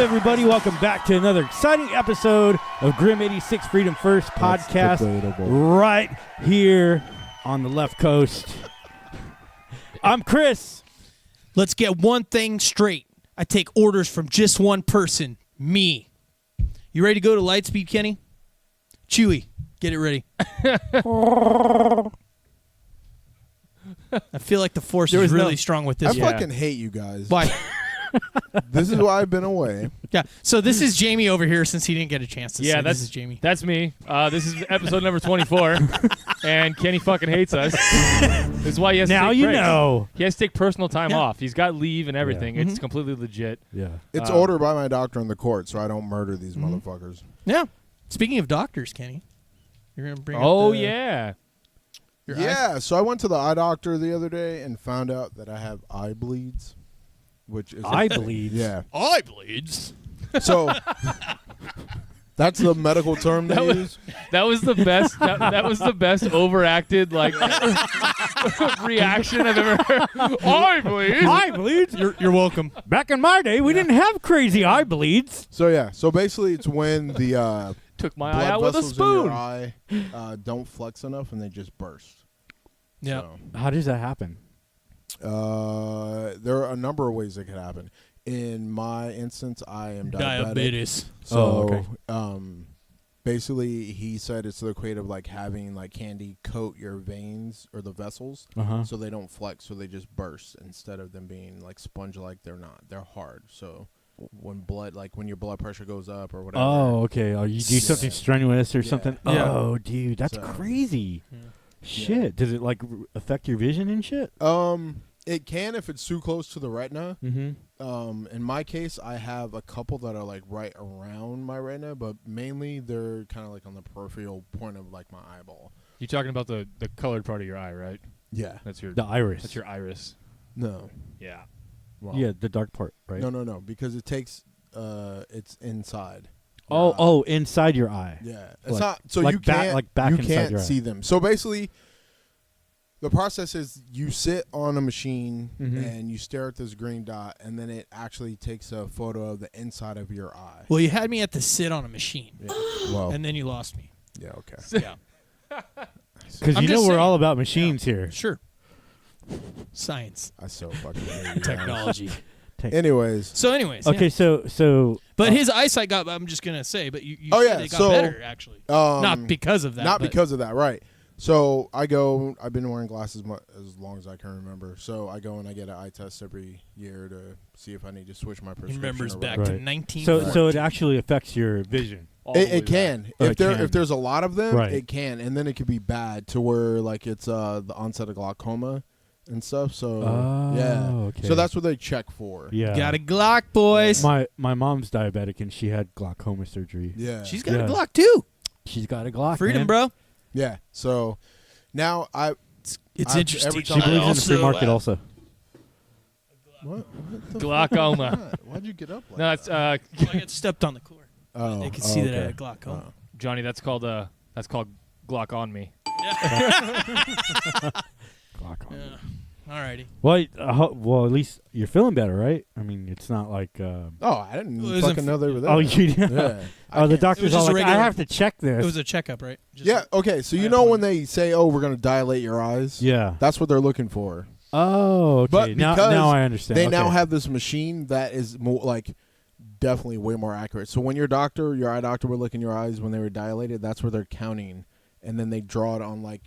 everybody? Welcome back to another exciting episode of Grim 86 Freedom First podcast right here on the left coast. I'm Chris. Let's get one thing straight. I take orders from just one person, me. You ready to go to Lightspeed, Kenny? Chewy, get it ready. I feel like the force is really strong with this. I fucking hate you guys. Why? This is why I've been away. Yeah. So this is Jamie over here since he didn't get a chance to say this is Jamie. That's me. This is episode number 24, and Kenny fucking hates us. This is why he has to take breaks. Know. He has to take personal time off. He's got leave and everything. Yeah. It's completely legit. Yeah. It's ordered by my doctor in the court, so I don't murder these motherfuckers. Yeah. Speaking of doctors, Kenny, you're gonna bring. Oh, up the, yeah. Yeah, so I went to the eye doctor the other day and found out that I have eye bleeds, which is Eye bleeds? Yeah. eye bleeds. So that's the medical term they use. That was the best. That was the best overacted reaction I've ever heard. Eye bleeds. Eye bleeds? You're welcome. Back in my day, we didn't have crazy eye bleeds. So yeah, so basically it's when the Took my eye blood out with a vessels in your spoon. eye don't flex enough and they just burst. Yeah. So, How does that happen? there are a number of ways it could happen. In my instance, I am diabetic. Diabetes. So, basically, he said it's the equate of like having like candy coat your veins or the vessels, so they don't flex, so they just burst instead of them being like sponge-like. They're not. They're hard. So when your blood pressure goes up or whatever. Oh, okay. Oh, you do something strenuous or something? Yeah. Oh, dude, that's crazy. Yeah. Shit. Yeah. Does it like affect your vision and shit? It can if it's too close to the retina. Mm-hmm. In my case, I have a couple that are like right around my retina, but mainly they're kind of like on the peripheral point of like my eyeball. You're talking about the colored part of your eye, right? Yeah. That's your The iris. That's your iris. No. Yeah. Well, Yeah, the dark part, right? No, because it takes it's inside. Oh, inside your eye. Yeah, it's Like- not. So like you back- can't like back you inside can't your eye. see them. So basically, the process is you sit on a machine and you stare at this green dot, and then it actually takes a photo of the inside of your eye. Well, you had me at the sit on a machine, Yeah. Well, and then you lost me. yeah, okay. Yeah. Because I'm you know just we're saying. all about machines here. Sure. Science. I so fucking hate you guys. Technology. Anyways, So anyways. Okay, yeah. so But his eyesight got, I'm just going to say, but you Oh, said yeah, it got so, better, actually. Not because of that. not but because of that, right? So I've been wearing glasses as long as I can remember. So I go and I get an eye test every year to see if I need to switch my he prescription. remembers or back whatever. to Right. 1940. so it actually affects your vision. All the way It can. back. Oh, If it there can. if there's a lot of them, Right. it can, and then it could be bad to where like it's the onset of glaucoma and stuff. So yeah, okay. so that's what they check for. Yeah. Got a Glock, boys. My mom's diabetic and she had glaucoma surgery. Yeah, She's got Yeah. a Glock, too. She's got a Glock. Freedom, man. bro. yeah. So now It's I've- interesting. every She time- believes in the free market also. what the Glaucoma. fuck? Why'd you get up like No, that's that? I got stepped on the court. Oh, They could see that I okay. had glaucoma. Oh. Johnny. That's called Glock on me. Glock on. Yeah. Alrighty. Well, at least you're feeling better, right? I mean, it's not like. Oh, I didn't It wasn't fucking know they were there. Oh, you did. yeah. Oh, the It doctor's was all just a like, I regular- have to check this. It was a checkup, right? Just Yeah. Okay. So I you have know one. when they say, "Oh, we're going to dilate your eyes," yeah. that's what they're looking for. Oh, okay. But now because I understand. They okay. now have this machine that is more like definitely way more accurate. So when your eye doctor would look in your eyes when they were dilated, that's where they're counting, and then they draw it on like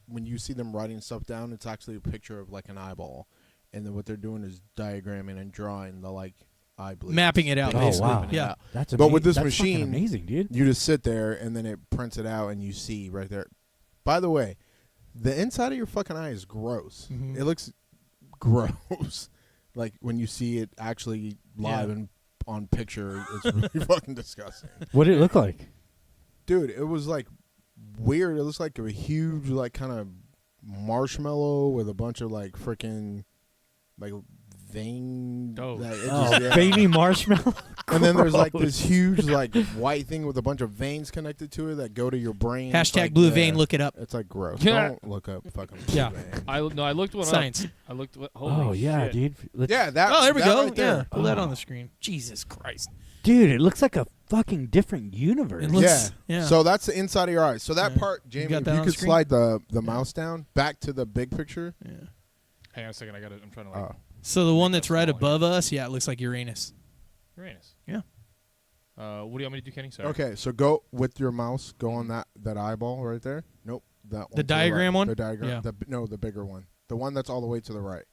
when you see them writing stuff down, it's actually a picture of like an eyeball, and then what they're doing is diagramming and drawing the like eye bleeds. mapping it out, Oh, basically. wow. Yeah. That's But with this that's fucking machine, amazing, dude. You just sit there, and then it prints it out, and you see right there. By the way, the inside of your fucking eye is gross. Mhm. It looks gross. Like when you see it actually live and on picture, it's really fucking disgusting. What did it look like? Dude, it was like weird. It looks like a huge like kind of marshmallow with a bunch of like freaking like vein. Oh. That it Oh, just- yeah. veiny marshmallow. And then there's like Gross. this huge like white thing with a bunch of veins connected to it that go to your brain. It's Hashtag like, blue yeah, vein. Look it up. It's like gross. Yeah. Don't look up fucking Yeah. blue vein. I looked one Science. up. I looked. Holy Oh yeah, shit. dude. Let's- Yeah, that. Oh, there we that go. right there. Yeah, pull that Oh. on the screen. Jesus Christ. dude, it looks like a fucking different universe. It looks- yeah. So that's the inside of your eyes. So that Yeah. part, Jamie, got if that you on could screen? slide the mouse down back to the big picture. Yeah. Hang on a second. I got it. I'm trying to like So the one that's right Small here. above us, yeah, it looks like Uranus. Uranus. Yeah. What do you want me to do, Kenny? Sorry. Okay, so go with your mouse. Go on that eyeball right there. Nope, that one. The to diagram right. one? The diagram. Yeah. The bigger one. The one that's all the way to the right.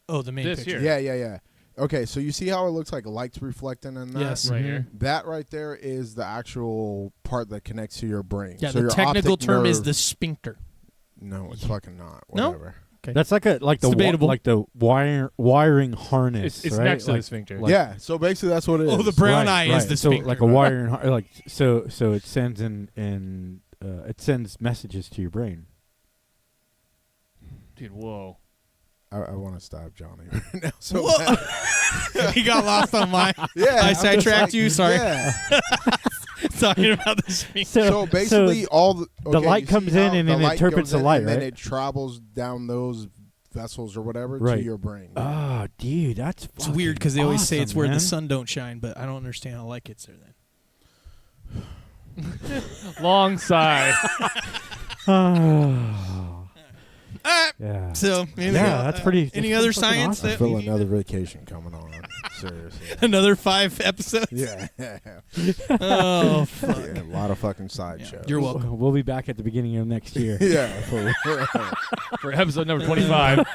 Oh, the main This picture. here. Yeah. Okay, so you see how it looks like lights reflecting in that? Yes. Right Mhm. here. That right there is the actual part that connects to your brain. Yeah, so the your technical optic term is nerve- the sphincter. No, it's fucking not. No? Whatever. That's like the debatable. like the wiring harness. It's right? next to like, the sphincter. like- Yeah, so basically that's what it is. Oh, the brown right, eye is right. the so sphincter. like a wiring like so it sends it sends messages to your brain. Dude, whoa. I want to stop Johnny right now. So Whoa. bad. He got lost on my Yeah, I I'm just sidetracked like, you, sorry. Yeah. talking about the sphincter. So basically, all the light you comes see in how and the then light interprets goes the in, light, and then right? it travels down those vessels or whatever Right. to your brain. Oh, dude, that's It's weird because they always say it's awesome, where the man. sun don't shine, but I don't understand how light gets there then. Long sigh. Yeah. So maybe, Yeah, that's pretty. Any that's other fucking science I that feel we- another vacation coming on. Seriously. another 5 episodes? Yeah. Oh, fuck. Yeah, a lot of fucking sideshows. You're welcome. We'll be back at the beginning of next year. Yeah. For For episode number 25.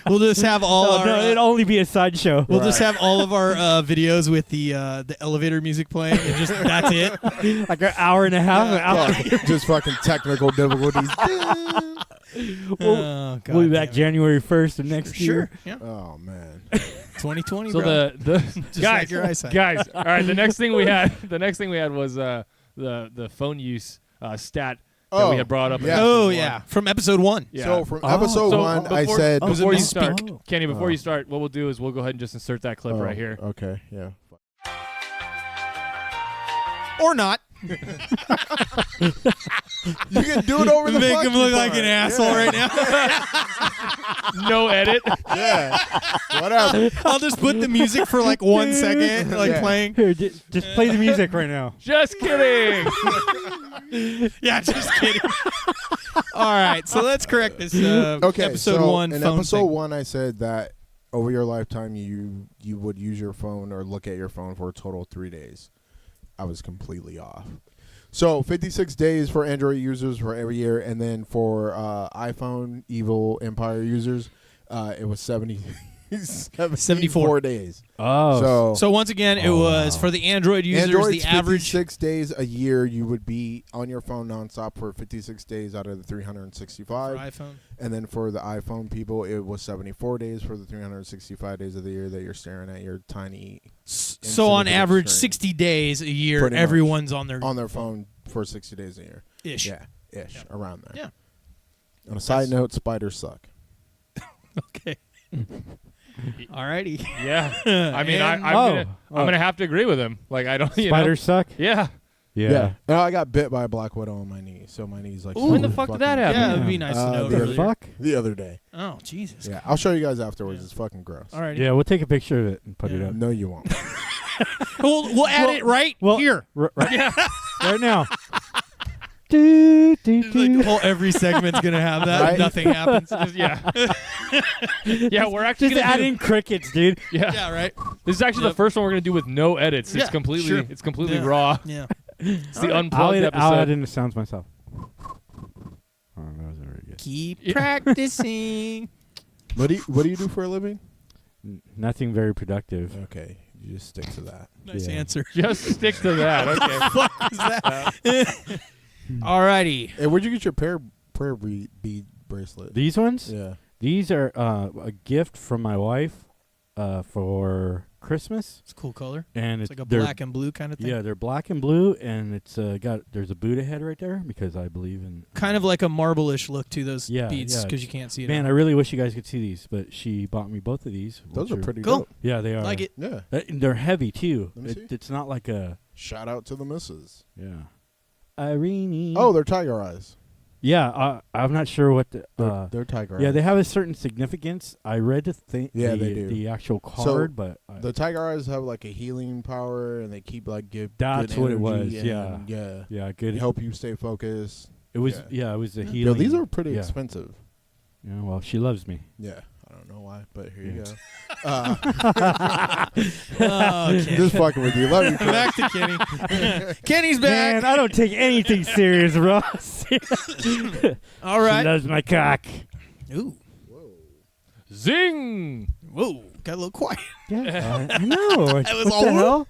We'll just have all Oh, our. no, it'd only be a sideshow. We'll just have all of our videos with the elevator music playing, and just that's it. like an hour and a half. an hour. just fucking technical difficulties. Oh, God We'll be back damn it. January 1st of next Sure. year. Yeah. Oh man. 2020. So bro. the Just guys, like your eyesight. guys. All right. The next thing we had was the phone use stat that we had brought up. in yeah. episode Oh one. yeah, from episode 1. Yeah. So from Oh. episode So one, I before- said before you me start, speak. Kenny, before Oh. you start, what we'll do is we'll go ahead and just insert that clip right here. Okay. Yeah. Or not. You can do it over the Make him fucking look like part. an asshole Yeah. right now. No edit. Yeah. Whatever. I'll just put the music for like 1 second, like Yeah. playing. Here, just play the music right now. Just kidding. Yeah, just kidding. All right, so let's correct this. Okay. episode so 1 in phone episode thing. 1, I said that over your lifetime, you would use your phone or look at your phone for a total of 3 days. I was completely off. So 56 days for Android users for every year, and then for iPhone Evil Empire users, it was 74 days. Oh, So once again, it was wow. for the Android users, Android's the average. 56 days a year, you would be on your phone nonstop for 56 days out of the 365. For iPhone. And then for the iPhone people, it was 74 days for the 365 days of the year that you're staring at your tiny So on insignificant average, screen 60 days a year, Pretty much. everyone's on their phone for 60 days a year. ish. Yeah, ish, Yeah. around there. Yeah. On a side note, spiders suck. Okay. Alrighty. Yeah. I mean, And- I'm gonna have to agree with him. Like I don't. spiders suck. Yeah. Yeah. No, I got bit by a black widow on my knee, so my knee's like. Ooh, when the super fuck did that fucking- happen? Yeah, it would be nice to know. the earlier. Fuck. The other day. Oh, Jesus. Yeah, I'll show you guys afterwards. Yeah. It's fucking gross. Alrighty. Yeah, we'll take a picture of it and put it Yeah. up. No, you won't. We'll add it right here. Right now. Do, do, Like the do. whole every segment's gonna have that. Right? Nothing happens. Just- yeah. Yeah. We're actually Just gonna add do, in crickets, dude. Yeah. Yeah, right. This is actually the first one we're gonna do with no edits. Yeah, It's completely. sure. It's completely Yeah. raw. Yeah. It's the I'll unplugged add episode. in the sounds myself. Oh, that was very good. Keep Yeah. practicing. What do you do for a living? Nothing very productive. Okay, you just stick to that. Nice Yeah. answer. Just stick to that. Okay. Is that? Alrighty. Hey, where'd you get your prayer bead bracelet? These ones? Yeah. These are a gift from my wife for Christmas. It's a cool color. And It's like a black and blue kind of thing. Yeah, they're black and blue, and it's there's a Buddha head right there because I believe in kind of like a marble-ish look to those Yeah, beads yeah. because you can't see it. Man, I really wish you guys could see these, but she bought me both of these. Those which are pretty Cool. dope. Yeah, they are. like it. Yeah. They're heavy too. Let me see. It's not like a Shout out to the missus. Irene. Oh, they're tiger eyes. Yeah, I'm not sure what the. They're tiger eyes. Yeah, they have a certain significance. I read the thing. Yeah, they do. The actual card, but The tiger eyes have like a healing power, and they keep like give. That's good what it was, energy yeah. and, yeah. yeah, good. Help you stay focused. It was it was a healing. Yo, these are pretty yeah. expensive. Yeah, well, she loves me. Yeah, I don't know why, but here you Yeah. go. Okay. Just fucking with you. Love you. Chris. Back to Kenny. Kenny's back. Man, I don't take anything serious, Ross. All right. She loves my cock. Ooh. Zing! Whoa. Got a little quiet. Yeah, I know. That was what all the hell?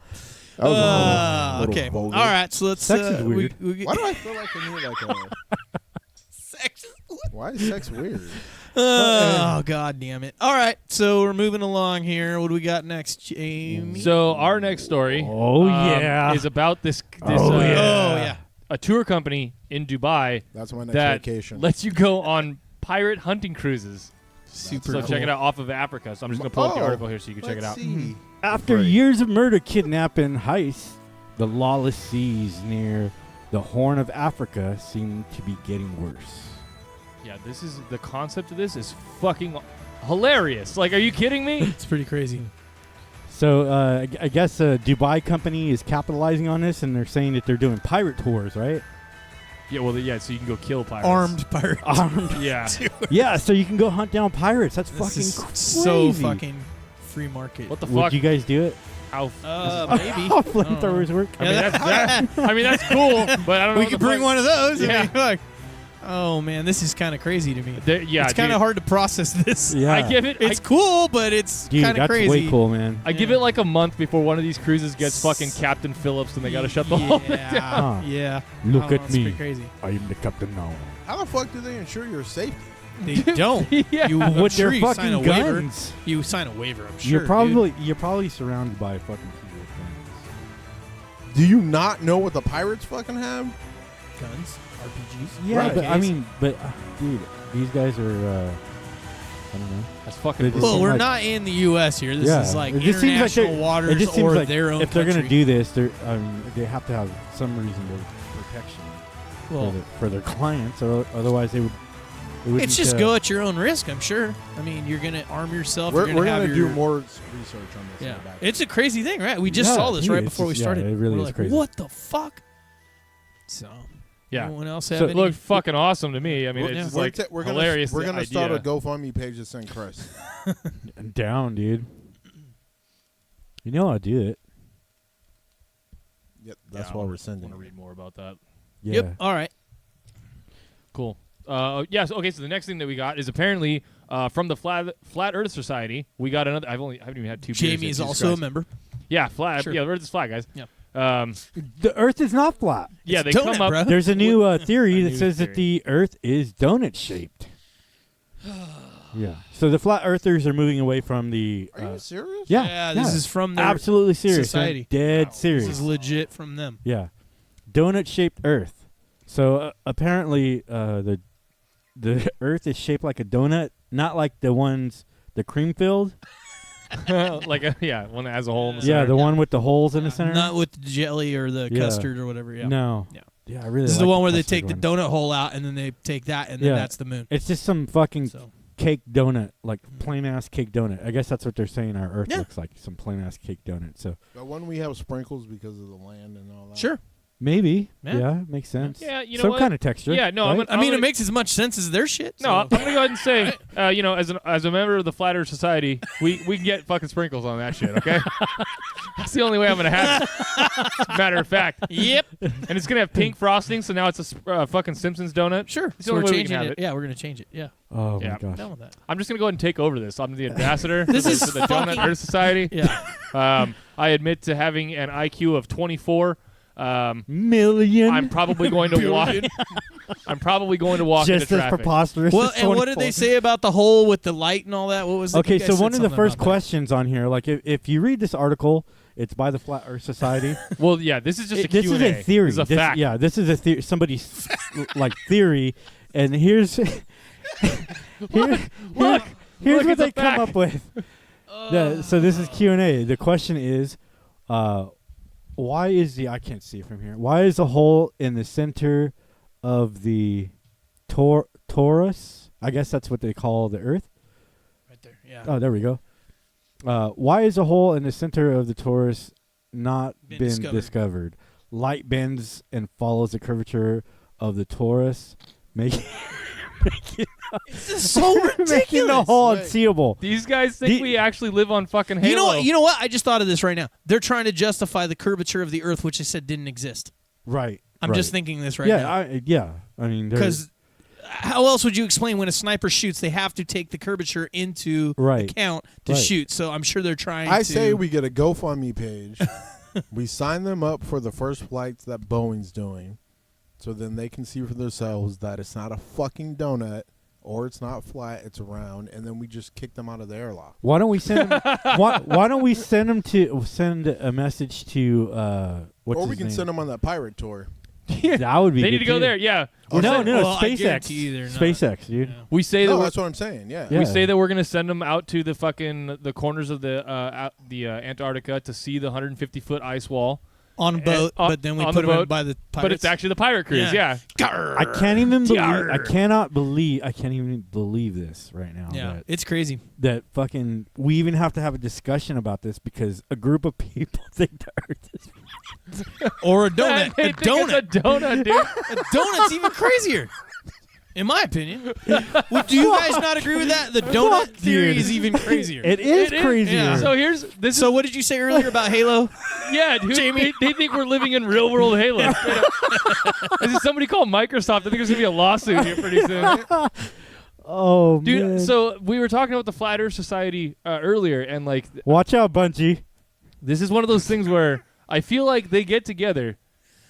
That was a little okay. vulgar. All right. So let's. Sex is weird. Why do I feel like I need like a? Sex. Why is sex weird? Oh, God damn it. All right. So we're moving along here. What do we got next, Jamie? So our next story Oh, yeah. is about this Oh, yeah. Oh, yeah. a tour company in Dubai That's my next that vacation. lets you go on pirate hunting cruises. Super So cool. check it out off of Africa. So I'm just going to pull up the article here so you can check it out. See. After Right. years of murder, kidnapping, and heists, the lawless seas near the Horn of Africa seem to be getting worse. Yeah, this is the concept of this is fucking hilarious. Like, are you kidding me? It's pretty crazy. So I guess a Dubai company is capitalizing on this, and they're saying that they're doing pirate tours, right? Yeah, well, yeah, so you can go kill pirates. Armed pirate. Armed. Yeah. Yeah, so you can go hunt down pirates. That's This fucking is crazy. so fucking free market. What the Would fuck? you guys do it? How? Maybe. How flamethrowers work? I mean, that's cool, but I don't know. We what could the bring fuck- one of those. Yeah. And be like, oh man, this is kind of crazy to me. Yeah, it's kind of dude. hard to process this. Yeah. I give it. It's cool, but it's Dude, kind of that's crazy. way cool, man. I give it like a month before one of these cruises gets fucking Captain Phillips and they gotta shut the whole thing down. Huh. Yeah. Look Oh, at it's me. pretty crazy. I am the captain now. How the fuck do they ensure your safety? They don't. Yeah. You, I'm With sure their you sign fucking a waiver. guns. You sign a waiver. I'm sure. You're probably surrounded by fucking people with guns. Do you not know what the pirates fucking have? Guns, RPGs. Yeah, Right. but I mean, dude, these guys are. I don't know. That's fucking. They just Well, seem we're like- not in the U.S. here. This Yeah. is like It just seems like international they're- waters It just seems or like their own if they're country. gonna do this, they have to have some reasonable protection Well, for their clients, or other's they would. It wouldn't, it's just go at your own risk. I'm sure. I mean, you're gonna arm yourself. We're you're gonna, gonna have do your, more research on this. Yeah, in the back. it's a crazy thing, right? We just Yeah, saw this dude, right it's before we just- yeah, started. it really We're is like, crazy. what the fuck? So, Yeah. anyone else have So, any? It looked fucking awesome to me. I mean, it's just We're like we're hilarious. We're gonna idea. start a GoFundMe page to send Chris. down, dude. You know I'll do it. Yep, that's Yeah, why I we're want sending. to read more about that. Yeah. Yep. All right. Cool. Yeah. So, okay. So the next thing that we got is apparently from the Flat Earth Society. We got another. I haven't even had two. beers Jamie yet, is Jesus also Christ. a member. Yeah, flat. Sure. Yeah, the Earth is flat, guys. Yeah. The Earth is not flat. Yeah, It's they donut, come up. bro. There's a new theory A that new says that the Earth is donut shaped. Yeah. So the flat earthers are moving away from the. Are you serious? Yeah. This is from their absolutely serious. society. Dead Wow. serious. This is legit from them. Yeah. Donut shaped Earth. So apparently the Earth is shaped like a donut, not like the cream filled. like one that has a hole in the Yeah, center. the one with the holes in the center. Not with the jelly or the Yeah. custard or whatever. Yeah. No. Yeah. Yeah, I really. This is like the one where they custard take the one. donut hole out and then they take that and then Yeah. that's the moon. It's just some fucking So cake donut, like plain ass cake donut. I guess that's what they're saying our Earth Yeah. looks like, some plain ass cake donut. So But when we have sprinkles because of the land and all that. sure. maybe, Yeah. makes sense. Yeah, you know some what? kind of texture. Yeah, no, right? I mean, gonna- it makes as much sense as their shit. No, so. I'm gonna go ahead and say, as a member of the Flat Earth Society, we can get fucking sprinkles on that shit. Okay, that's the only way I'm gonna have it. As a matter of fact. Yep. And it's gonna have pink frosting, so now it's a fucking Simpsons donut. Sure. It's the So only we're way we can changing have it. it. Yeah, we're gonna change it. Yeah. Oh Yeah. my gosh. Down with that. I'm just gonna go ahead and take over this. I'm the ambassador This is for the Donut fucking- Earth Society. Yeah. I admit to having an IQ of 24. Million. I'm probably going to walk. I'm probably going to walk Just into as traffic. preposterous. Well, as and what did 24. they say about the hole with the light and all that? What was it? Okay, You guys so said one of the something first about that. questions on here, like if you read this article, it's by the Flat Earth Society. Well, yeah, this is just a This Q&A. is a theory. This is a This- fact. Yeah, this is a theory. Somebody's like theory, and here's here's look, what it's they a come fact. up with. So this is Q&A. The question is, why is I can't see it from here. Why is the hole in the center of the torus? I guess that's what they call the Earth. Right there. Yeah. Oh, there we go. Why is a hole in the center of the torus not Been been discovered. discovered? Light bends and follows the curvature of the torus, making This is so ridiculous. making the hole Right. unseeable. These guys think we actually live on fucking Halo. You know what? I just thought of this right now. They're trying to justify the curvature of the Earth, which they said didn't exist. Right. I'm right. just thinking this right now. I mean, there's- Because how else would you explain when a sniper shoots? They have to take the curvature into Right. account to Right. shoot. So I'm sure they're trying I to. say we get a GoFundMe page. We sign them up for the first flights that Boeing's doing, so then they can see for themselves that it's not a fucking donut or it's not flat, it's round, and then we just kick them out of the airlock. why don't we send them? why don't we send a message to what's Or his we can name? send them on that pirate tour. That would be. They good need to go too. there. Yeah. No, Well, I SpaceX. guarantee you they're not. SpaceX, dude. Yeah. We say that No, we're, that's what I'm saying. Yeah. Yeah. we say that we're gonna send them out to the fucking the corners of the Antarctica to see the 150-foot ice wall. On a boat, on- but then we on put the them boat, by the pirates. But it's actually the pirate cruise. Yeah. I can't even believe. I Yarr. cannot believe. I can't even believe this right now. Yeah, That, it's crazy. that fucking. We even have to have a discussion about this because a group of people think the Earth is. Or a donut. They a think donut. It's a donut, dude. A donut's even crazier. In my opinion. Do you guys not agree with that? The donut Fuck, theory dude. is even crazier. It is It is, crazier. yeah. So here's this. So what did you say earlier about Halo? Yeah, dude. Jamie? They think we're living in real world Halo. This is somebody called Microsoft. I think there's gonna be a lawsuit here pretty soon. Oh Dude, man. so we were talking about the Flat Earth Society earlier, and like Watch out, Bungie. this is one of those things where I feel like they get together,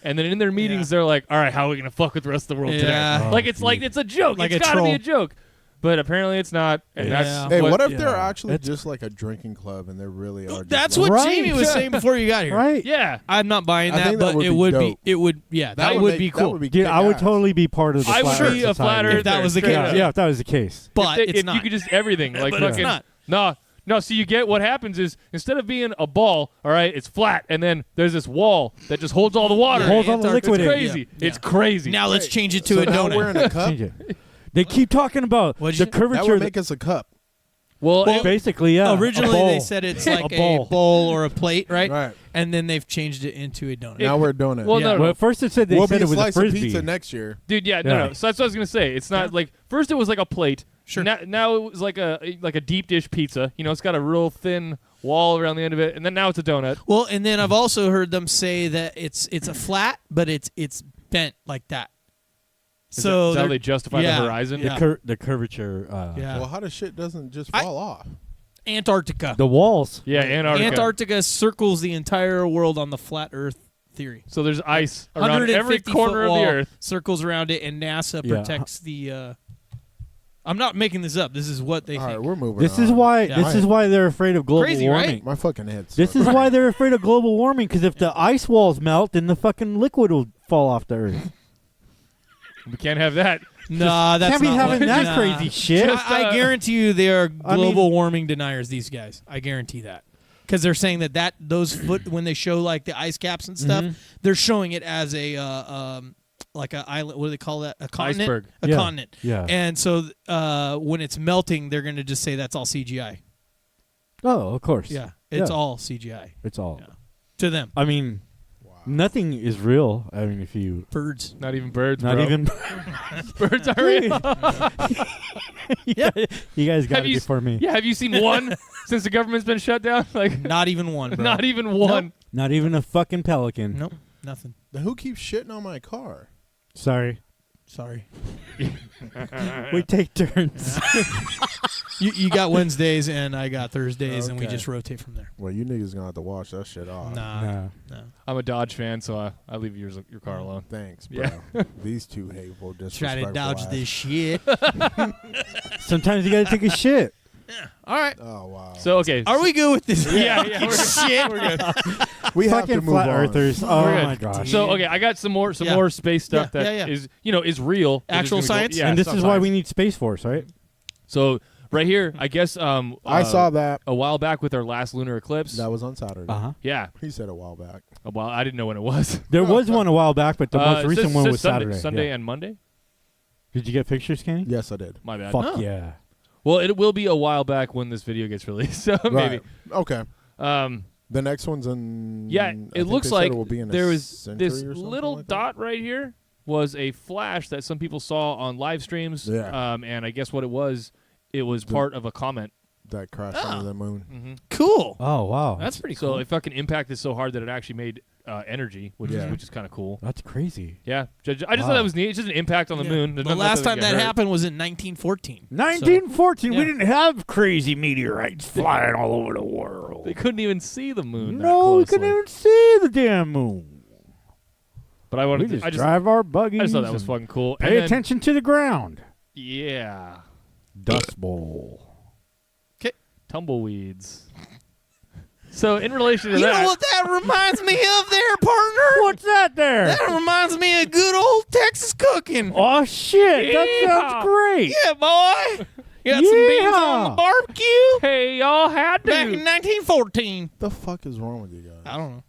and then in their meetings they're like, "All right, how are we gonna fuck with the rest of the world Yeah. today?" Oh, Like it's dude. like it's a joke. Like It's a gotta be troll. a joke, but apparently it's not. And Yeah. that's Hey, what if yeah. they're actually That's- just like a drinking club and they really are? That's just what like, Right. Jamie was Yeah. saying before you got here. Right. Yeah, I'm not buying I that, think that but would it be would dope. be. It would. Yeah, that would be cool. That would be Dude, I would kick-ass. totally be part of the I would Flat be Earth a flat Society. earther. If that was the straight case. up. Yeah, if that was the case. But if it's you not. could just everything like But it's fucking not. No, so you get what happens is instead of being a ball, all right, it's flat, and then there's this wall that just holds all the water. Holds all the Antarctica. liquid It's in. crazy. Yeah. It's crazy. Now let's change it to So a now donut. we're in a cup. Change it. They keep talking about What'd the you say? That curvature. would of the- make us a cup. well, Well, basically, yeah. Originally, a bowl. they said it's like A a bowl. bowl or a plate, right? Right. And then they've changed it into a donut. Now we're doing it. well, Yeah. no, Well, at first it said they we'll said be it a was a slice of frisbee. pizza next year. dude, yeah, Yeah. no. So that's what I was gonna say. It's not like first it was like a plate. Sure. Now it was like a deep dish pizza. You know, it's got a real thin wall around the end of it, and then now it's a donut. Well, and then I've also heard them say that it's a flat, but it's bent like that. Is So that how they're- they justify yeah. the horizon? Yeah. The curvature. Yeah. Well, how does shit doesn't just I- fall off? Antarctica. The walls. Yeah, Antarctica. Antarctica circles the entire world on the flat Earth theory. So there's ice around every 150 corner foot of wall the earth. circles around it, and NASA Yeah. protects the. I'm not making this up. This is what they All right, think. we're moving. This on. is why. Yeah. This is why they're afraid of global Crazy, right? warming. My fucking head's. This is why they're afraid of global warming because if the ice walls melt, then the fucking liquid will fall off the earth. We can't have that. Nah, that's Can't be not having what, that nah. crazy shit. I guarantee you they are I global mean- warming deniers. These guys, I guarantee that, because they're saying that those foot when they show like the ice caps and stuff, Mhm. they're showing it as a like a island. What do they call that? A continent. Iceberg. A Yeah. continent. Yeah. And so when it's melting, they're going to just say that's all CGI. Oh, of course. Yeah, it's Yeah. all CGI It's all. Yeah. to them. I mean, nothing is real. I mean, if you. Birds. Not even birds. Not bro. even. birds are real. yeah. You guys got Have it you- before me. Yeah, have you seen one since the government's been shut down? Like, Not even one. Bro. not even one. Not even a fucking pelican. Nope. Nothing. Then who keeps shitting on my car? Sorry. Sorry. We take turns. You got Wednesdays and I got Thursdays, and we Okay. just rotate from there. Well, you niggas gonna have to watch that shit off. Nah. I'm a Dodge fan, so I leave your car alone. Thanks, bro. Yeah. These two hateful, Try disrespectful to dodge ass. this shit. Sometimes you gotta take a shit. All right. Oh wow. So okay. Are we good with this? Yeah, fucking we're shit. We're good. we have Fucking to move flat on. earthers. Oh We're good. my gosh. So okay, I got some more space stuff Yeah, that yeah. is is real. It is Actual gonna go- science? yeah, and this some is why science. we need Space Force, right? So right here, I guess I saw that. a while back with our last lunar eclipse. That was on Saturday. Uh-huh. Yeah. He said a while back. Well, I didn't know when it was. There was one a while back, but the most It recent says- one says was Sunday, Saturday. Sunday Yeah. and Monday. Did you get pictures, Kenny? Yes, I did. My bad. Fuck Oh. yeah. Well, it will be a while back when this video gets released. So maybe. Right. Okay. Um, The next one's in. yeah, I it think looks they said like it will be in a there was century this or something little like that. dot right here was a flash that some people saw on live streams. Yeah. And I guess what it was part of a comet. that crashed into the moon. Mm-hmm. Cool. Oh wow. That's pretty So cool. it fucking impacted so hard that it actually made energy, which Yeah. is kind of cool. That's crazy. Yeah, I just thought Wow. that was neat. It's just an impact on the moon. The last time that happened was in 1914. 1914. Yeah. We didn't have crazy meteorites flying all over the world. They couldn't even see the moon. that No, we closely. couldn't even see the damn moon. But I We wanted. just I just drive our buggies. I just thought that was and fucking cool. Pay And then- attention to the ground. Yeah, Dust Bowl. tumbleweeds. So in relation to You that, know what that reminds me of there, partner? What's that there? That reminds me of good old Texas cooking. Oh shit! That Yeehaw. sounds great. Yeah, boy. You got some beans on Yeehaw. the barbecue hey, y'all had back in to. 1914. The fuck is wrong with you guys? I don't know.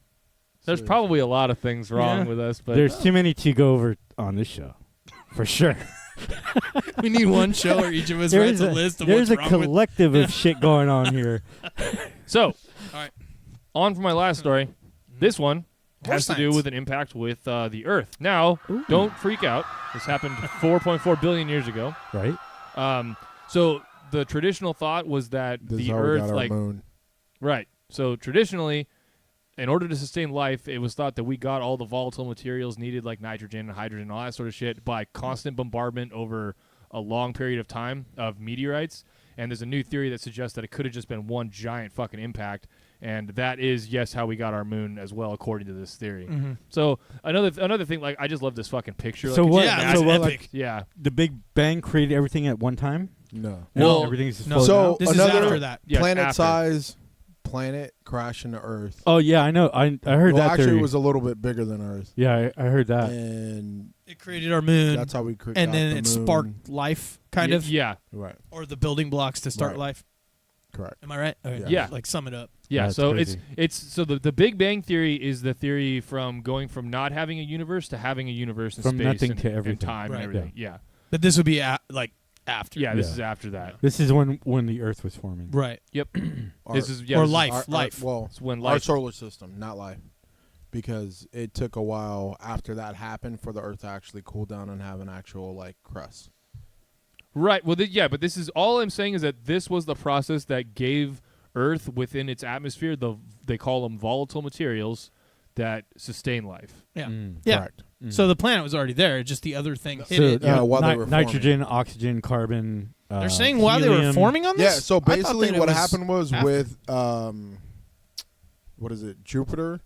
There's probably a lot of things wrong Yeah. with us, but There's too many to go over on this show, for sure. We need one show where each of us There's writes a list of there's what's a wrong with. collective of shit going on here. so. All right. On for my last story. This one More has to do science. with an impact with the Earth. Now, don't freak out. This happened 4.4 billion years ago. Right? So the traditional thought was that This is the how we Earth, got our like, moon. right. So traditionally, in order to sustain life, it was thought that we got all the volatile materials needed, like nitrogen and hydrogen and all that sort of shit, by constant bombardment over a long period of time of meteorites. And there's a new theory that suggests that it could have just been one giant fucking impact. And that is, yes, how we got our moon as well, according to this theory. Mm-hmm. So another thing, like, I just love this fucking picture. So like, what? Yeah, so that's what? epic. Like Yeah. the Big Bang created everything at one time? No. And Well, everything's just no. floating So out? This is another after that. Yes, planet after. size planet crash into Earth. Oh yeah, I know. I heard Well, that actually, theory. it was a little bit bigger than Earth, Yeah, I heard that. and It created our moon, that's how we created. and then it sparked life, kind of, Yeah. Right. or the building blocks to start Right. life. Correct. Am I right? Okay. Yeah. Like sum it up. Yeah, That's so crazy. it's so the Big Bang theory is the theory from going from not having a universe to having a universe in From space nothing and, to and everything. time Right. and everything. Yeah. But this would be after. Yeah, this Yeah. is after that. This is when the Earth was forming. Right. Yep. Our- this is yeah, or this is life. Life. well, it's when our life solar system, not life, because it took a while after that happened for the Earth to actually cool down and have an actual like crust. Right. Well, yeah, but this is all I'm saying is that this was the process that gave Earth within its atmosphere they call them volatile materials that sustain life. Yeah. Mm. Yeah. Correct. Mm. So the planet was already there. Just the other thing hit So, it. yeah, while they were forming. nitrogen, oxygen, carbon. They're saying while they were helium. forming on Yeah. this. So I thought basically, that it what was happened was after. with what is it? Jupiter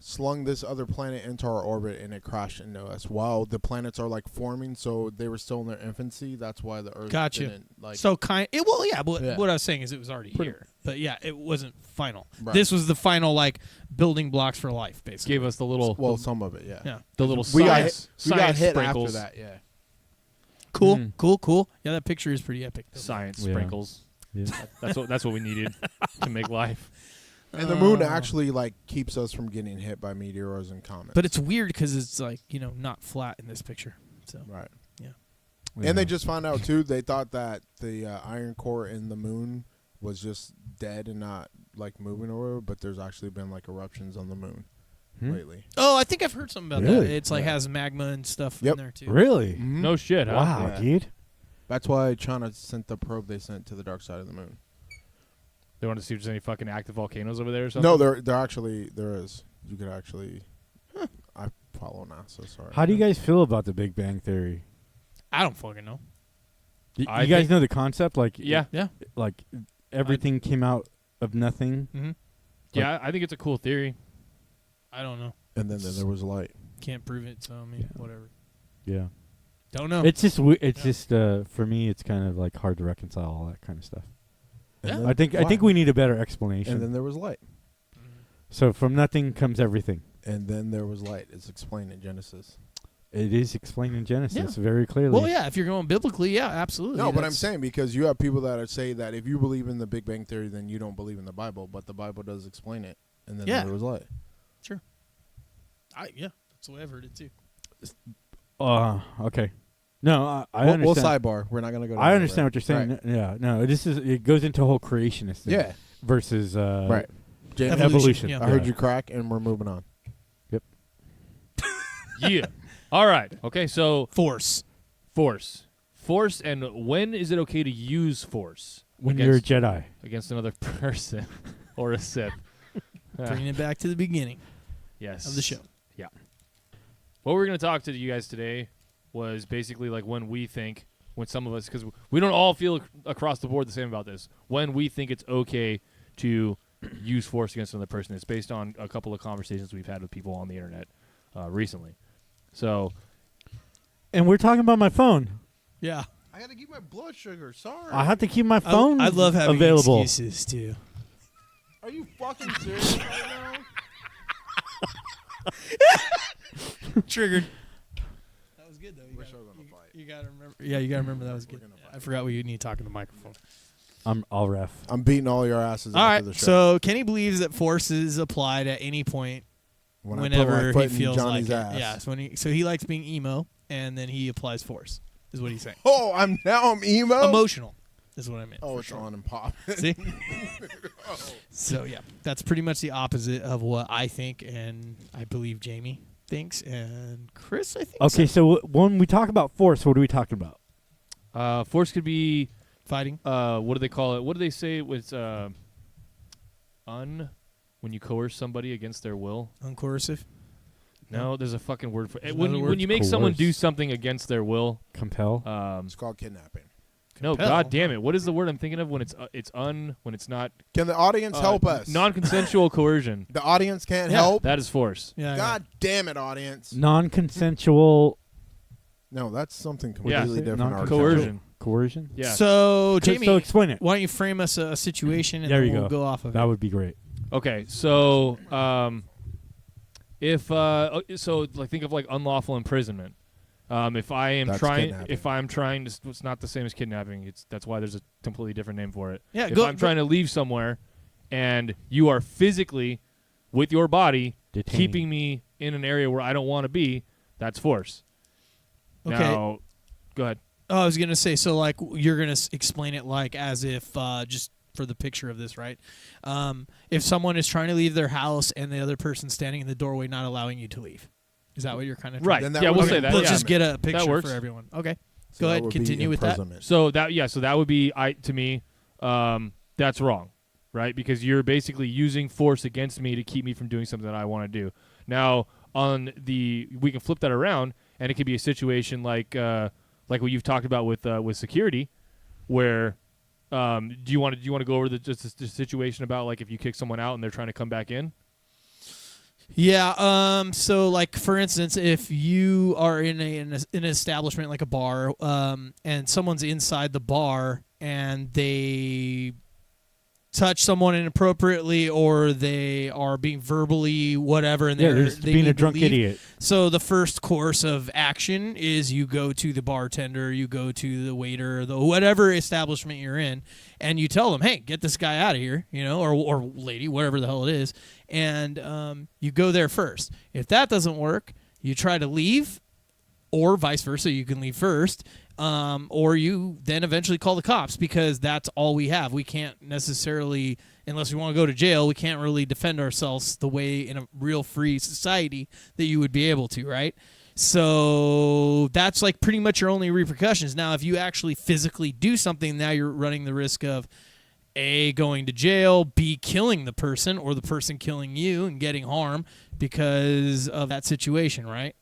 slung this other planet into our orbit and it crashed into us while the planets are like forming. So they were still in their infancy. That's why the Earth Gotcha. didn't like. So well, yeah. But Yeah. what I was saying is it was already Pretty- here. But yeah, it wasn't final. Right. This was the final like building blocks for life, basically. Gave us the little well, some of it, yeah. Yeah. the little We got science, hit, we got science hit sprinkles. after that, yeah. Cool, Mhm. cool. Yeah, that picture is pretty epic. Science Yeah. sprinkles. Yeah. That's what we needed to make life. And the moon actually like keeps us from getting hit by meteors and comets. But it's weird because it's like not flat in this picture. So right. Yeah. And they just found out too. They thought that the iron core in the moon was just dead and not like moving or whatever, but there's actually been like eruptions on the moon lately. Oh, I think I've heard something about Really? that. It's like Yeah. has magma and stuff Yep. in there too. Really? No shit, huh? Wow, Yeah. dude. That's why China sent the probe they sent to the dark side of the moon. They want to see if there's any fucking active volcanoes over there or something. No, there actually there is. You could actually. I follow NASA. Sorry. How do you guys feel about the Big Bang Theory? I don't fucking know. You I guys think- know the concept? Like, Yeah. Yeah. like everything came out of nothing. Mm-hmm. Yeah, I think it's a cool theory. I don't know. And then there was light. Can't prove it, so I mean, whatever. Yeah. Don't know. It's just it's just for me it's kind of like hard to reconcile all that kind of stuff. And Yeah. then I think flat. we need a better explanation. And then there was light. So from nothing comes everything. And then there was light. It's explained in Genesis. It is explained in Genesis Yeah. very clearly. Well, yeah, if you're going biblically, yeah, absolutely. No, but I'm That's- saying because you have people that say that if you believe in the Big Bang Theory, then you don't believe in the Bible, but the Bible does explain it. And then Yeah. there was light. yeah, that's the way I've heard it too. Okay. No, I We'll understand. sidebar. We're not going to go down I that understand what road. you're saying. Right. Yeah, no, it goes into a whole creationist thing. Yeah. Versus Right. James, evolution. Yeah. I heard you crack, and we're moving on. Yeah. All right. Okay, so Force. force. Force, and when is it okay to use force? when you're a against- Jedi. Against another person or a Sith. Bringing it back to the beginning Yes. of the show. What we're going to talk to you guys today was basically like when we think, when some of us, because we don't all feel across the board the same about this, when we think it's okay to use force against another person. It's based on a couple of conversations we've had with people on the internet recently. So, And we're talking about my phone. Yeah. I got to keep my blood sugar. Sorry. I have to keep my phone I love having available. excuses too. Are you fucking serious right now? Triggered. That was good though. We're still gonna fight. You gotta remember. Yeah, you gotta remember that was good. gonna Yeah, I forgot what you need talking to the microphone. I'll ref. I'm beating all your asses All after right. the show. So Kenny believes that force is applied at any point when I whenever put my he foot in feels Johnny's like ass. it. Yeah. So he likes being emo, and then he applies force. Is what he's saying. Oh, I'm emo. Emotional is what I meant. Oh, for it's sure. on and pop. See? So yeah, that's pretty much the opposite of what I think, and I believe Jamie thinks, and Chris, I think. Okay, so. so when we talk about force, what are we talking about? force could be, Fighting. what do they call it? What do they say it was when you coerce somebody against their will? Uncoercive. No, there's a fucking word for it. There's When another when word? you make someone do Coerce. something against their will, Compel. It's called kidnapping. no, Compel. god damn it. What is the word I'm thinking of when when it's not Can the audience help us? non-consensual coercion? The audience can't Yeah. help. That is force. Yeah. God damn it, audience. Non-consensual No, that's something Yeah. completely different. Non-consensual. Coercion. coercion. Yeah. So Jamie, So explain it. why don't you frame us a situation and There then you we'll go. go off of That it. would be great. Okay, so if so like think of like unlawful imprisonment. If I am That's trying, kidnapping. if I'm trying to, it's not the same as kidnapping. That's why there's a completely different name for it. Yeah, If go- I'm trying to leave somewhere, and you are physically, with your body, Detaining. keeping me in an area where I don't want to be, that's force. Okay. Now, go ahead. Oh, I was gonna say, so like you're gonna explain it like as if just for the picture of this, right? If someone is trying to leave their house and the other person's standing in the doorway, not allowing you to leave, is that what you're kind of Right. Then that Yeah, would we'll be say that. Let's yeah. just get a picture works. for everyone. Okay, So go that ahead, would be continue with that. imprisonment. So that would be to me, that's wrong, right? Because you're basically using force against me to keep me from doing something that I want to do. Now, we can flip that around, and it could be a situation like what you've talked about with security, where do you want to go over the situation about like if you kick someone out and they're trying to come back in? Yeah. So, like for instance, if you are in an establishment like a bar, and someone's inside the bar and they touch someone inappropriately, or they are being verbally whatever, and Yeah, they're just they being a need to drunk leave. idiot. So the first course of action is you go to the bartender, you go to the waiter, the whatever establishment you're in, and you tell them, "Hey, get this guy out of here," or lady, whatever the hell it is, and you go there first. If that doesn't work, you try to leave, or vice versa. You can leave first, or you then eventually call the cops because that's all we have. We can't necessarily, unless we want to go to jail, we can't really defend ourselves the way in a real free society that you would be able to, right? So that's like pretty much your only repercussions. Now, if you actually physically do something, now you're running the risk of A, going to jail, B, killing the person, or the person killing you and getting harm because of that situation, right?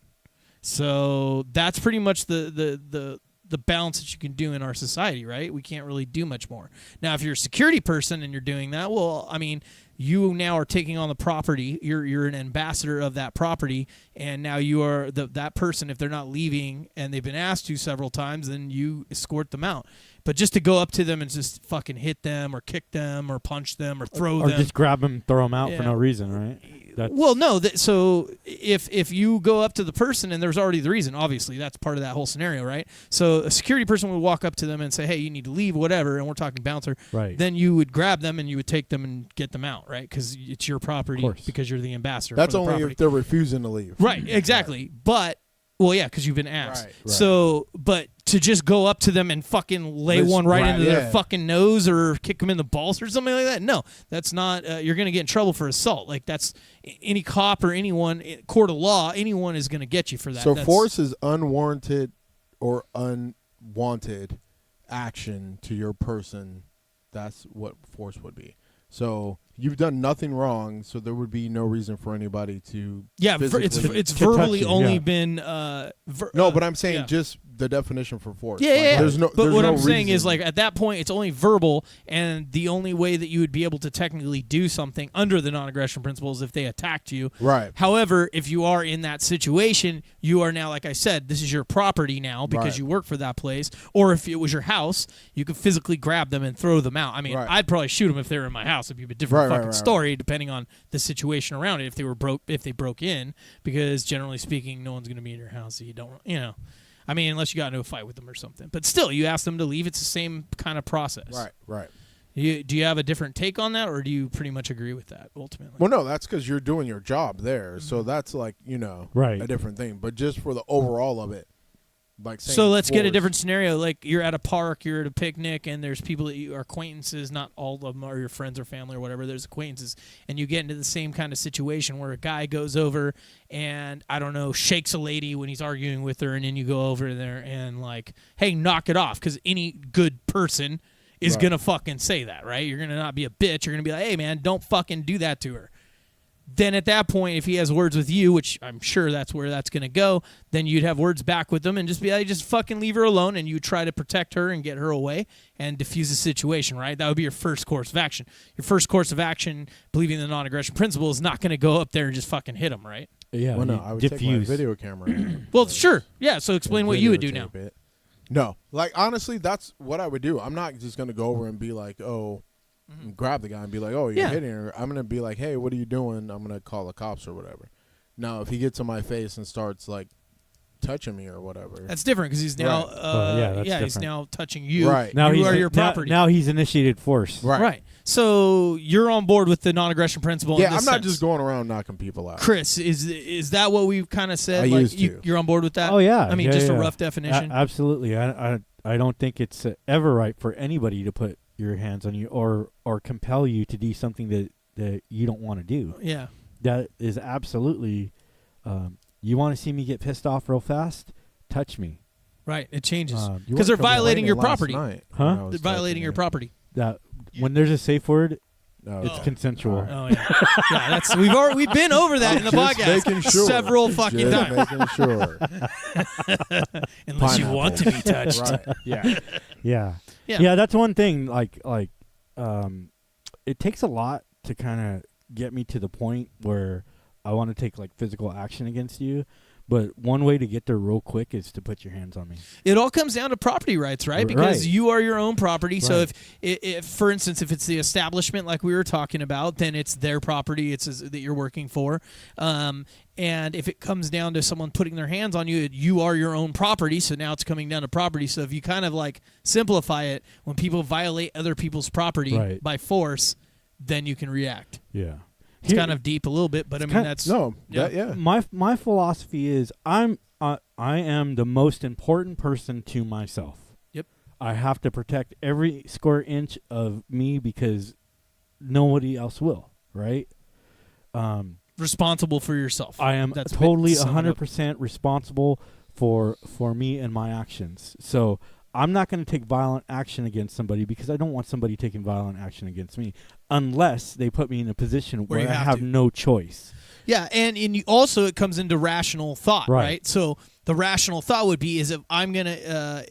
So that's pretty much the the balance that you can do in our society, right? We can't really do much more. Now, if you're a security person and you're doing that, well, I mean, you now are taking on the property. You're an ambassador of that property, and now you are that person. If they're not leaving and they've been asked to several times, then you escort them out. But just to go up to them and just fucking hit them or kick them or punch them or throw them. Or just grab them, throw them out for no reason, right? Well, no. So if you go up to the person and there's already the reason, obviously that's part of that whole scenario, right? So a security person would walk up to them and say, "Hey, you need to leave," whatever, and we're talking bouncer. Right. Then you would grab them and you would take them and get them out, right? Because it's your property, because you're the ambassador. That's for the only property. if they're refusing to leave. Right. Exactly. Right. But. Well, yeah, because you've been asked. Right. So, but to just go up to them and fucking lay one right into their fucking nose or kick them in the balls or something like that, no, that's not. You're going to get in trouble for assault. Like, that's any cop or anyone, court of law, anyone is going to get you for that. So force is unwarranted or unwanted action to your person. That's what force would be. So you've done nothing wrong, so there would be no reason for anybody to. Yeah, it's verbally only been. No, but I'm saying just the definition for force. Yeah. There's no. But what I'm reason. saying is, like, at that point, it's only verbal, and the only way that you would be able to technically do something under the non-aggression principle is if they attacked you. Right. However, if you are in that situation, you are now, like I said, this is your property now because you work for that place. Or if it was your house, you could physically grab them and throw them out. I mean, I'd probably shoot them if they were in my house. It'd be a different fucking story depending on the situation around it. If they broke in, because generally speaking, no one's going to be in your house. So you don't, I mean, unless you got into a fight with them or something. But still, you ask them to leave. It's the same kind of process. Right. Do you have a different take on that, or do you pretty much agree with that ultimately? Well, no, that's because you're doing your job there. Mm-hmm. So that's like, right. a different thing. But just for the overall of it, like saying so let's get a different scenario. Like, you're at a park, you're at a picnic, and there's people that you are acquaintances. Not all of them are your friends or family or whatever. There's acquaintances, and you get into the same kind of situation where a guy goes over and, I don't know, shakes a lady when he's arguing with her, and then you go over there and, like, hey, knock it off, because any good person is going to fucking say that, right? You're going to not be a bitch. You're going to be like, hey, man, don't fucking do that to her. Then at that point, if he has words with you, which I'm sure that's where that's going to go, then you'd have words back with them and just be like, just fucking leave her alone, and you try to protect her and get her away and diffuse the situation, right? That would be your first course of action. Your first course of action, believing the non-aggression principle, is not going to go up there and just fucking hit him, right? Yeah. Well, no, I would take my video camera. Well, sure. Yeah, so explain what you would do now. No. Like, honestly, that's what I would do. I'm not just going to go over and be like, grab the guy and be like, oh, you're hitting her. I'm going to be like, hey, what are you doing? I'm going to call the cops or whatever. Now, if he gets in my face and starts, like, touching me or whatever. That's different, because he's now, he's now touching you. Right. Now you are your property. Now he's initiated force. Right. So you're on board with the non-aggression principle. Yeah, in this I'm not sense. just going around knocking people out. Chris, is that what we've kind of said? I like, used to. You're on board with that? Oh yeah. I mean, just a rough definition. Absolutely. I don't think it's ever right for anybody to put your hands on you or compel you to do something that you don't want to do. Yeah. That is absolutely. You want to see me get pissed off real fast? Touch me. Right. It changes because they're violating your property. Huh? They're violating your property. That when there's a safe word, it's consensual. Oh yeah. Yeah. That's we've been over that in the podcast several fucking times. Making sure. Unless you want to be touched. Right. Yeah. That's one thing. Like, it takes a lot to kind of get me to the point where I want to take like physical action against you. But one way to get there real quick is to put your hands on me. It all comes down to property rights, right? Because you are your own property. So if, for instance, if it's the establishment like we were talking about, then it's their property. It's that you're working for. And if it comes down to someone putting their hands on you, you are your own property. So now it's coming down to property. So if you kind of like simplify it, when people violate other people's property by force, then you can react. Yeah. It's kind of deep a little bit, but I mean that's My philosophy is I am the most important person to myself. Yep. I have to protect every square inch of me because nobody else will, right? Responsible for yourself. I am totally 100% responsible for me and my actions. So I'm not going to take violent action against somebody because I don't want somebody taking violent action against me unless they put me in a position where I have no choice. Yeah, and also it comes into rational thought, right? So the rational thought would be is if I'm going to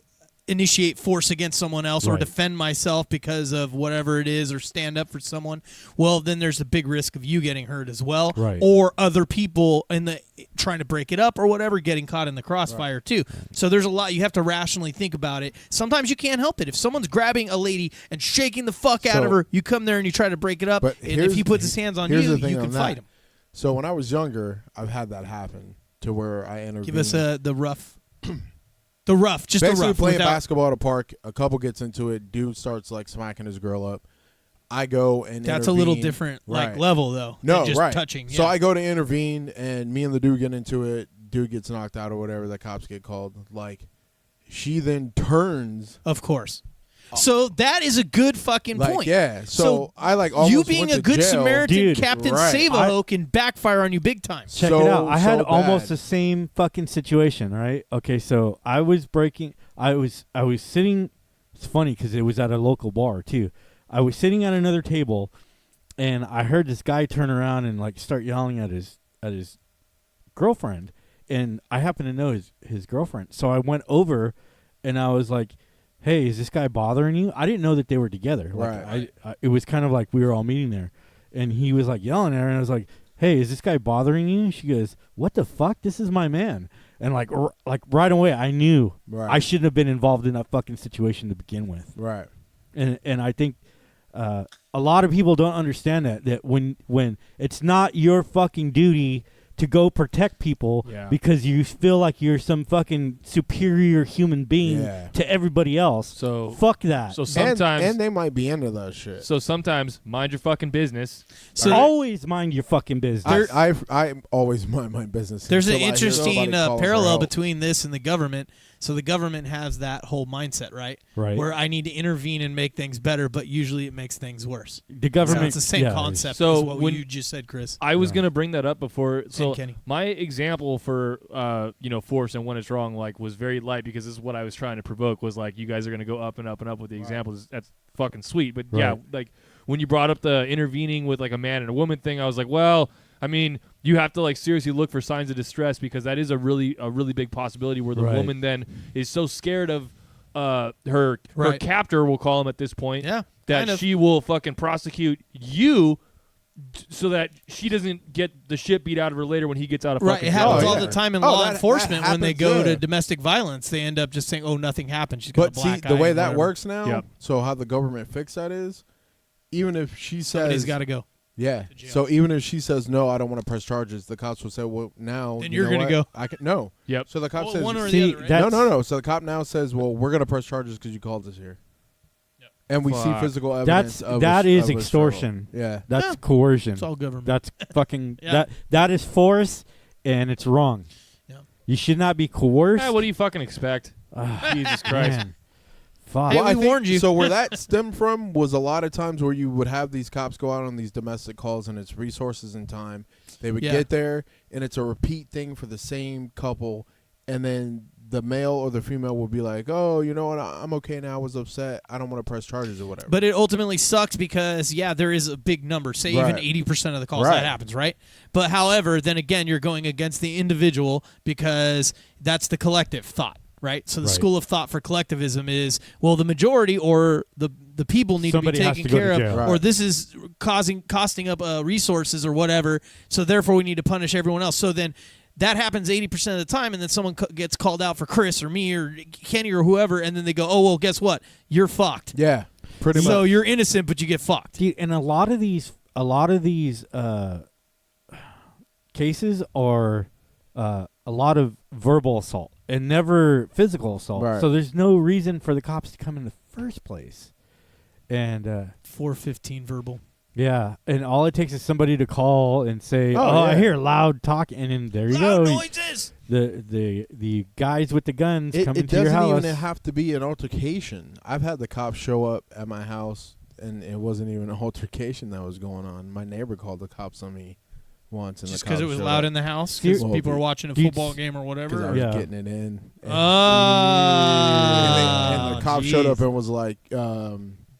initiate force against someone else or Right. defend myself because of whatever it is or stand up for someone, well, then there's a big risk of you getting hurt as well, Right. or other people in the trying to break it up or whatever getting caught in the crossfire too. So there's a lot you have to rationally think about it. Sometimes you can't help it. If someone's grabbing a lady and shaking the fuck out of So- her, you come there and you try to break it up, But and if he puts his hands on here's you, the thing you on can that. fight him. So when I was younger, I've had that happen to where I intervened. Give us the rough. The rough, just Basically the rough. playing without- basketball at a park, a couple gets into it, dude starts like smacking his girl up. I go and That's a little intervene. different like Right. level though. No, than just right. touching. So yeah. I go to intervene, and me and the dude get into it. Dude gets knocked out or whatever. The cops get called. Like, she then turns. Of course. So that is a good fucking Like, point. yeah. So I like almost you being went a to good jail. Samaritan, Dude, Captain right. Save-A-Ho can backfire on you big time. Check So- it out. I had so almost bad. the same fucking situation, right? Okay, so I was sitting. It's funny because it was at a local bar too. I was sitting at another table, and I heard this guy turn around and like start yelling at his girlfriend, and I happen to know his girlfriend. So I went over, and I was like, "Hey, is this guy bothering you?" I didn't know that they were together. Like, Right. it was kind of like we were all meeting there, and he was like yelling at her, and I was like, "Hey, is this guy bothering you?" She goes, "What the fuck? This is my man." And like right away, I knew Right. I shouldn't have been involved in that fucking situation to begin with. Right. And I think a lot of people don't understand that when it's not your fucking duty to go protect people Yeah. because you feel like you're some fucking superior human being Yeah. to everybody else. So Fuck that. So sometimes, and they might be into that shit. so sometimes, mind your fucking business. So always mind your fucking business. I always mind my business. There's an until I hear interesting somebody call for parallel help. between this and the government. So the government has that whole mindset, right? Right. Where I need to intervene and make things better, but usually it makes things worse. The So government. it's the same yeah. concept So as what when- you just said, Chris. I was Yeah. gonna bring that up before. So Kenny. my example for force and when it's wrong like was very light because this is what I was trying to provoke was like you guys are gonna go up and up and up with the examples. That's fucking sweet. But yeah, Right. like when you brought up the intervening with like a man and a woman thing, I was like, well, I mean, you have to like seriously look for signs of distress because that is a really big possibility where the Right. woman then is so scared of her Right. captor, we'll call him at this point, Yeah. that kind of. she will fucking prosecute you so that she doesn't get the shit beat out of her later when he gets out of Right, fucking it jail. happens Oh, all yeah. the time in Oh, law that enforcement when they happens, go yeah. to domestic violence. They end up just saying, "Oh, nothing happened. She's got a But see, black eye." the way and that whatever. works now. Yep. So how the government fix that is, even if she Somebody's says, got to go. yeah. to jail. So even if she says no, I don't want to press charges, the cops will say, well, now Then you you're know gonna what? go. I can no. Yep. So the cop Well, says, one or See, the other, right? that- no. So the cop now says, well, we're gonna press charges because you called us here. Yep. And we see Fuck. physical evidence. That is of a extortion. struggle. Yeah. That's Yeah. coercion. It's all government. That's fucking Yeah. that is force, and it's wrong. Yeah. You should not be coerced. what do you fucking expect? Ah, Jesus Christ. man. Fuck. Hey, Well, we I think, warned you. So where that stemmed from was a lot of times where you would have these cops go out on these domestic calls, and it's resources and time. They would Yeah. get there, and it's a repeat thing for the same couple, and then the male or the female will be like, "Oh, you know what? I'm okay now. I was upset. I don't want to press charges or whatever." But it ultimately sucks because, yeah, there is a big number. Say even Right. 80% of the calls Right. that happens, right? But however, then again, you're going against the individual because that's the collective thought, right? So the Right. school of thought for collectivism is, well, the majority or the people need Somebody to be has taken to go to care of, jail. Right. or this is costing up resources or whatever. So therefore, we need to punish everyone else. So then. That happens 80% of the time, and then someone gets called out for Chris or me or Kenny or whoever, and then they go, "Oh well, guess what? You're fucked." yeah, pretty So much. you're innocent, but you get fucked. Dude, and a lot of these cases are a lot of verbal assault and never physical assault. Right. So there's no reason for the cops to come in the first place. And 415 verbal. yeah, and all it takes is somebody to call and say, Oh, "Oh, I yeah. hear loud talk," and then there you Loud go. noises. The guys with the guns It coming to your doesn't house. even have to be an altercation. I've had the cops show up at my house, and it wasn't even an altercation that was going on. My neighbor called the cops on me once, and Just because it was loud in the house Dude, because people are watching a dude, football game or because whatever. I was Yeah. getting it in. And, Ah, and the cop showed up jeez. and was like,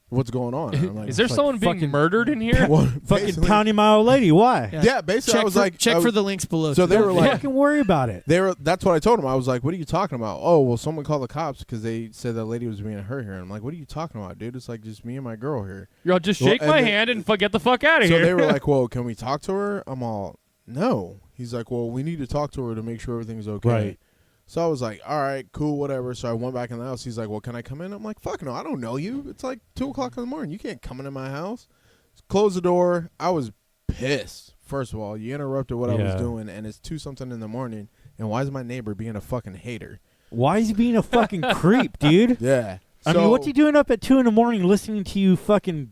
what's going on? And I'm like, Is there like someone being fucking- murdered in here? well, Fucking basically- pounding my old lady. Why? Yeah, basically, I was like, check for the links below. So too. they were like, Fucking worry about it. That's what I told him. I was like, what are you talking about? Oh, well, someone called the cops because they said that lady was being hurt here. And I'm like, what are you talking about, dude? It's like just me and my girl here. Y'all just Well, shake and my then- hand and get the fuck out of So here. they were like, well, can we talk to her? I'm all, no. He's like, well, we need to talk to her to make sure everything's okay. Right. So I was like, all right, cool, whatever. So I went back in the house. He's like, well, can I come in? I'm like, fuck no, I don't know you. It's like 2 o'clock in the morning. You can't come into my house. Close the door. I was pissed. First of all, you interrupted what I was doing, and it's 2-something in the morning. And why is my neighbor being a fucking hater? Why is he being a fucking creep, dude? Yeah. I mean, what's he doing up at 2 a.m. listening to you fucking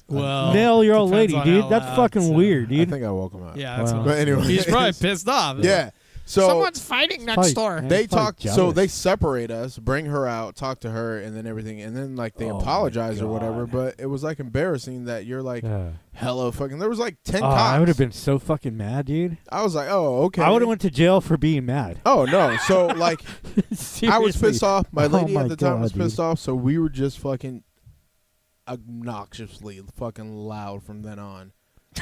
nail your old depends lady, on dude? how That's loud, fucking so- weird, I dude. think I woke him up. Yeah, that's Wow. what But anyway. he's probably pissed off. Yeah. So Someone's fighting next Probably- door. man, they he's probably talk, so jealous. they separate us, bring her out, talk to her, and then everything, and then like they Oh, my apologize or whatever. God. But it was like embarrassing that you're like, Yeah. hello, fucking. There was like 10 Oh, cops. I would have been so fucking mad, dude. I was like, oh, okay. I would have went to jail for being mad. Oh no! So like, I was Seriously. pissed off. My Oh lady my at the time was God, pissed dude. off. So we were just fucking obnoxiously fucking loud from then on,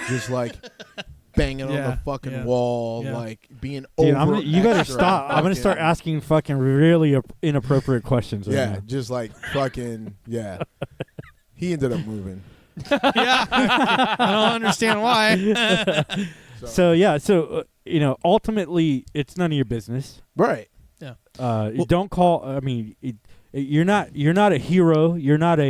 just like banging on Yeah, the fucking yeah, wall, yeah. like being Dude, over. you better extra stop. I'm gonna start fucking- asking fucking really inappropriate questions. Right Yeah, now. just like fucking yeah. He ended up moving. Yeah, I don't understand why. So yeah, ultimately, it's none of your business. Right. You don't call. I mean, you're not a hero. You're not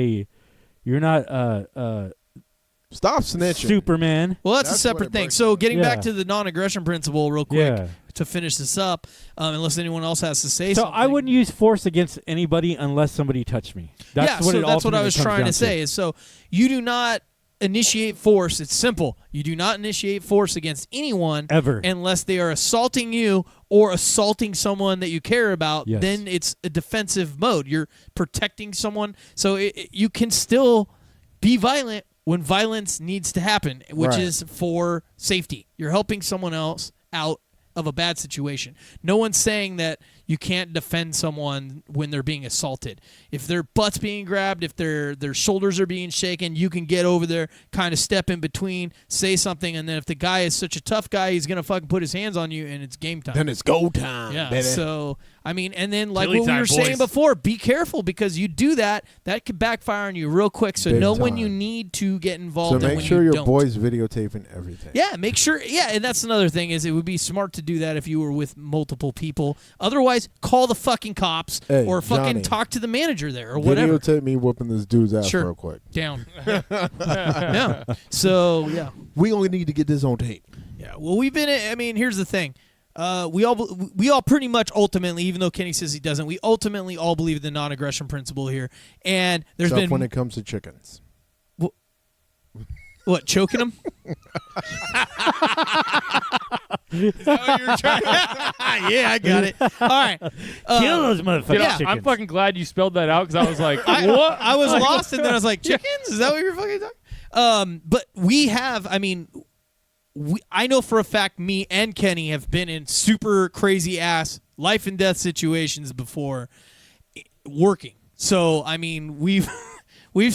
Stop snitching. Superman. Well, that's a That's what separate it thing. breaks So down. getting Yeah. back to the non-aggression principle real quick Yeah. to finish this up, unless anyone else has to say So something. I wouldn't use force against anybody unless somebody touched me. That's what it that's what I ultimately was comes trying down to say. Is so you do not initiate force. It's simple. You do not initiate force against anyone Ever. unless they are assaulting you or assaulting someone that you care about. Yes. Then it's a defensive mode. You're protecting someone. So you can still be violent when violence needs to happen, which Right. is for safety. You're helping someone else out of a bad situation. No one's saying that you can't defend someone when they're being assaulted. If their butt's being grabbed, if their shoulders are being shaken, you can get over there, kind of step in between, say something, and then if the guy is such a tough guy, he's gonna fucking put his hands on you, and it's game time. Then it's go time. Yeah. baby. So I mean, and then like Chili what we time, were saying boys. before, be careful because you do that could backfire on you real quick. So Big know when time. you need to get So involved. and make when sure you your don't. boy's videotaping everything. Yeah, make sure. Yeah, and that's another thing is it would be smart to do that if you were with multiple people. Otherwise, call the fucking cops Hey, or fucking Johnny. talk to the manager there or whatever. Videotape me whooping this dude's ass Sure. real quick. Down. Yeah. So yeah. We only need to get this on tape. Yeah. Well, we've been. I mean, here's the thing. We all pretty much ultimately, even though Kenny says he doesn't, we ultimately all believe in the non-aggression principle here. And there's Except been when it comes to chickens. what choking them. Is that what you were trying? Yeah, I got it. All right. Kill those motherfuckers. Yeah. chickens. I'm fucking glad you spelled that out because I was like, What? I was lost, and then I was like, chickens? Is that what you're fucking talking? But we have. I mean. I know for a fact me and Kenny have been in super crazy ass life and death situations before working. So I mean we've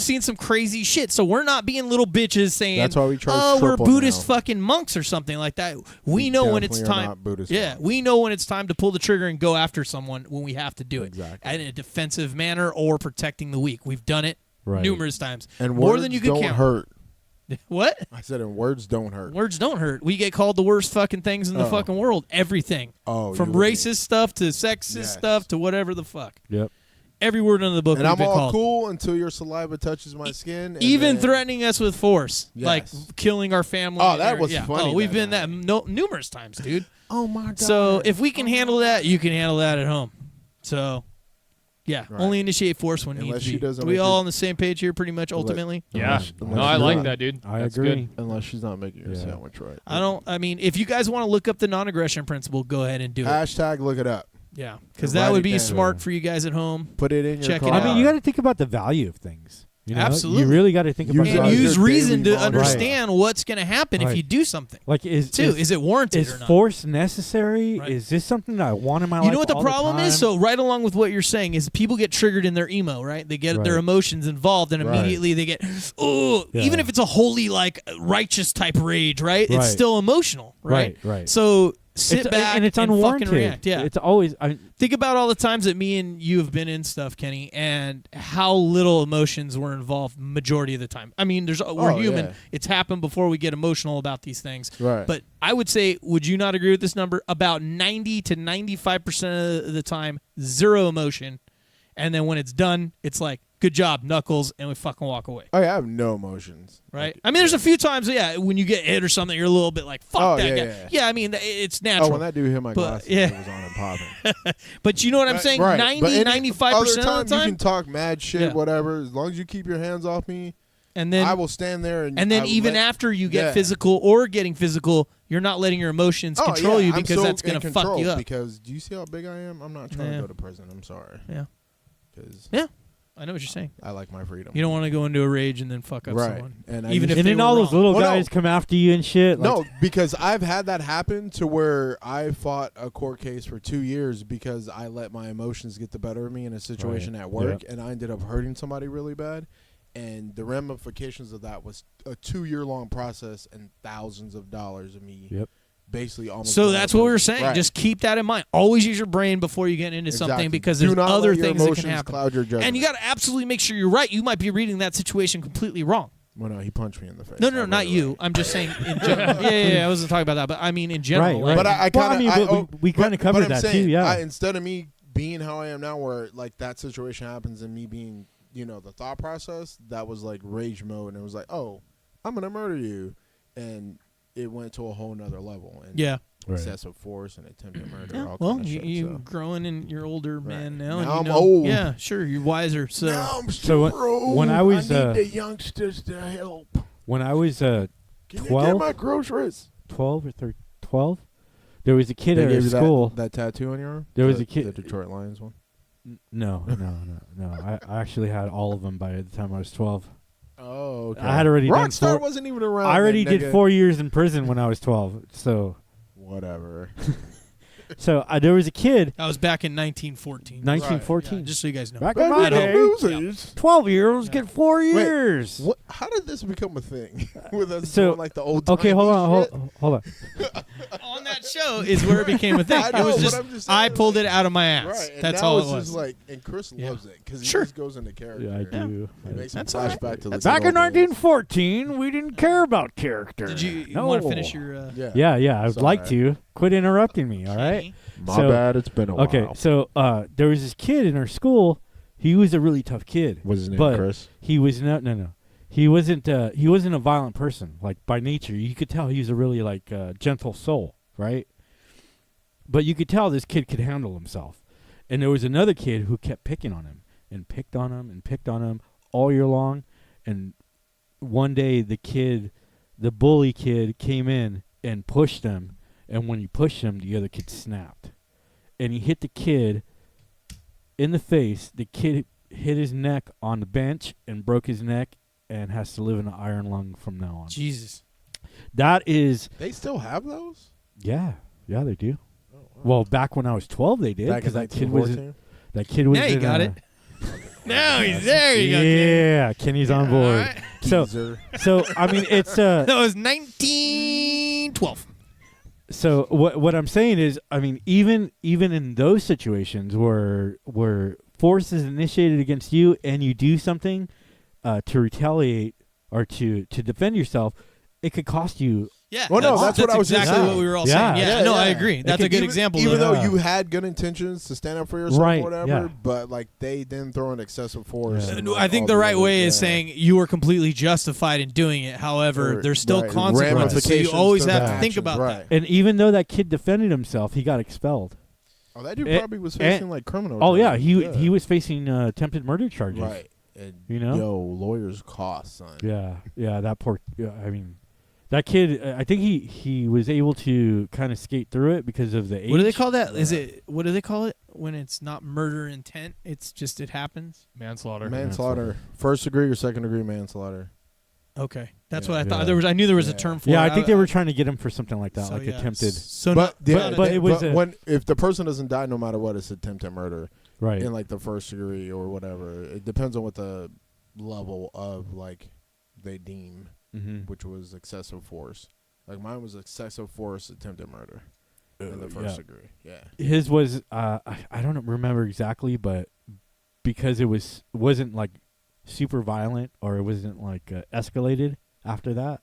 seen some crazy shit. So we're not being little bitches saying That's why we charge oh we're triple Buddhist now. fucking monks or something like that. We know when it's definitely are time. not Buddhist Yeah, monks. we know when it's time to pull the trigger and go after someone when we have to do it Exactly. in a defensive manner or protecting the weak. We've done it Right. numerous times. And More words than you could don't count. hurt. What? I said, and words don't hurt. Words don't hurt. We get called the worst fucking things in the Oh. fucking world. Everything. Oh, From you would be. racist stuff to sexist Yes. stuff to whatever the fuck. Yep. Every word under the book And we've I'm been all called. cool until your saliva touches my skin. and Even then- threatening us with force. Yes. Like killing our family. Oh, and that our- was yeah. funny Oh, we've that been that numerous times, dude. Oh my god. So if we can handle that, you can handle that at home. So, yeah. Right. Only initiate force when Unless needs she be. doesn't Are we make all you- on the same page here pretty much ultimately? yeah. Unless No, I she's like not- that, dude. I That's agree. good. Unless she's not making you a Yeah. sandwich right. I mean, if you guys want to look up the non-aggression principle, go ahead and do it. Hashtag look it up. Yeah. Because Write that would it be down. smart for you guys at home. Put it in your Check it car. out. I mean, you got to think about the value of things. You know? Absolutely. You really got to think about Use that. And as use your reason daily to mantra. understand what's going to happen if Right. you do something. Like is Is it warranted is or not? force necessary? Right. Is this something that I want in my life? You know what the all problem time? is? So right along with what you're saying is people get triggered in their emo, right? They get their Right. emotions involved, and Right. immediately they get, oh, Yeah. even if it's a holy, like, righteous type rage, right? Right. It's still emotional, right? Right. So sit back and it's fucking unwarranted. react. Yeah. It's always. Think about all the times that me and you have been in stuff, Kenny, and how little emotions were involved majority of the time. I mean, we're human. yeah. It's happened before we get emotional about these things. Right. But I would say, would you not agree with this number? About 90 to 95% of the time, zero emotion. And then when it's done, it's like, good job, Knuckles, and we fucking walk away. I have no emotions. Right? Like, I mean, there's a few times, yeah, when you get hit or something, you're a little bit like, fuck Oh, that yeah, guy. yeah. I mean, it's natural. Oh, when that dude hit my But, glasses, yeah. it was on and popping. But you know what I'm saying? Right. 90, But any 95% other of the time, you time. can talk mad shit, Yeah. whatever. As long as you keep your hands off me, And then I will stand there. And then I will even let- after you get Yeah. physical or getting physical, you're not letting your emotions Oh, control yeah, you I'm because so that's in going to fuck control you up. Because do you see how big I am? I'm not trying Yeah. to go to prison. I'm sorry. Yeah. Because Yeah. I know what you're saying. I like my freedom. You don't want to go into a rage and then fuck up Right. someone. And Even if and they then were all those wrong. little Well, no. guys come after you and shit. Like, No, because I've had that happen to where I fought a court case for 2 years because I let my emotions get the better of me in a situation Right. at work, and I ended up hurting somebody really bad. And the ramifications of that was a 2-year-long process and thousands of dollars of me Yep. basically almost. So going that's to what we were prison. saying. Right. Just keep that in mind. Always use your brain before you get into something Exactly. because Do there's not other let your things that can emotions happen. cloud your judgment. And you got to absolutely make sure you're right. You might be reading that situation completely wrong. Well, no, he punched me in the face. No, I read not it you. right. I'm just saying in general. yeah, I wasn't talking about that, but I mean in general. Right, like- But I Well, I kind mean, of, but we kinda covered I'm that saying, too, yeah. Instead of me being how I am now, where like that situation happens and me being, the thought process, that was like rage mode, and it was like, oh, I'm gonna murder you, and it went to a whole nother level. And yeah. Right. excessive force and attempted murder. Yeah, all well, kind of shit, you're so. growing and you're older man now. Now and you I'm know, old. Yeah, sure, you're wiser. So Now I'm So super old. when I was, I need the youngsters to help. When I was Can 12? you get my groceries? 12 or 13, 12, there was a kid They at our gave you school. that tattoo on your arm. There was The- a kid- the Detroit Lions one. No. I actually had all of them by the time I was 12. Oh, okay. I had already done Rockstar four- wasn't even around. I already then, did nigga. 4 years in prison when I was 12. So Whatever. there was a kid, that was back in 1914. 1914. Yeah, just so you guys know. Back in my I know. day, Losers. 12-year-olds Yeah. get 4 years. What? How did this become a thing? With us So- doing like the old. Okay, hold on. Hold on. On that show is where it became a thing. I It know, was but just, I'm just saying, I pulled like- it out of my ass. Right. And That's now all it's it was. just like, and Chris Yeah. loves it because Sure. he just goes into character. Yeah, I do. It makes That's him all right. flashback to the Back good in old days. 1914, we didn't care about character. Did you No. want to finish your? Yeah. Yeah, I would Sorry. like to. Quit interrupting me, all right? Kenny? My So- bad. It's been a while. Okay, so there was this kid in our school. He was a really tough kid. Was his name But Chris? he was no. He wasn't a violent person. Like by nature, you could tell he was a really like gentle soul, right? But you could tell this kid could handle himself. And there was another kid who kept picking on him and picked on him and picked on him all year long. And one day the bully kid came in and pushed him. And when he pushed him, the other kid snapped. And he hit the kid in the face. The kid hit his neck on the bench and broke his neck and has to live in an iron lung from now on. Jesus. That is, They still have those? yeah, they do. Oh, wow. Well, back when I was 12, they did Back in because that kid was 1914? Now you in, got it. Now he's there. You go. Yeah, Kenny's on board. All right. Teaser. So I mean, it's That was 1912. So what I'm saying is, I mean, even in those situations where force is initiated against you and you do something to retaliate or to defend yourself, it could cost you. Yeah. Well, no, that's what I was just exactly saying. what we were all Yeah. saying. Yeah. Yeah, No, I yeah. agree. That's a good Even- example. Even of though that. you had good intentions to stand up for yourself Right, or whatever, yeah. but like they didn't throw in excessive force. Yeah. and, I like, think all the right other- way is yeah. saying you were completely justified in doing it. However, Or- there's still right, consequences. So you ramifications always to have the to think actions, about right. that. And even though that kid defended himself, he got expelled. Oh, that dude And- probably was and- facing like criminal. Oh yeah, charges. he was facing attempted murder charges. Right. And You know? yo, lawyers cost, son. Yeah, that poor. Yeah, I mean, that kid. I think he was able to kind of skate through it because of the age. What do they call that? Is it? What do they call it? when it's not murder intent? It's just it happens. Manslaughter. Manslaughter. First degree or second degree manslaughter. Okay, that's Yeah. what I thought. Yeah. I knew there was a Yeah. term for Yeah, it. I think they were trying to get him for something like that, So, like yeah. attempted. So But it was a- when if the person doesn't die, no matter what, it's attempted murder Right. in like the first degree or whatever. It depends on what the level of like they deem, Mm-hmm. which was excessive force. Like mine was excessive force attempted murder in the first degree. Yeah. His was I don't remember exactly, but because it wasn't like super violent or it wasn't like escalated after that,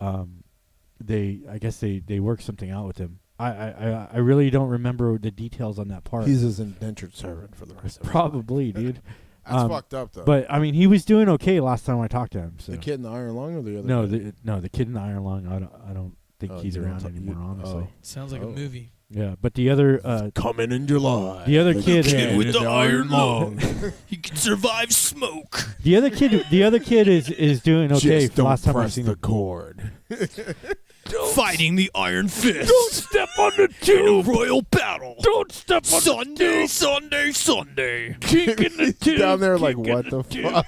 I guess they worked something out with him. I really don't remember the details on that part. He's his indentured servant for the rest of his Probably, life. dude. That's fucked up though. But I mean, he was doing okay last time I talked to him. So the kid in the iron lung or the other? no, guy? the kid in the iron lung. I don't think Oh, he's you don't around talk- anymore. you- Honestly, oh. Sounds like a Oh. movie. yeah. But the other Coming in July. the other kid, with the iron lung. He can survive smoke. the other kid is doing okay. Just don't Last time I press seen the him. cord. Fighting the Iron Fist. Don't step on the in a tube. royal battle. Don't step on Sunday, Sunday, Sunday. Kink in the tube. Down there like, kink in what the tube. fuck?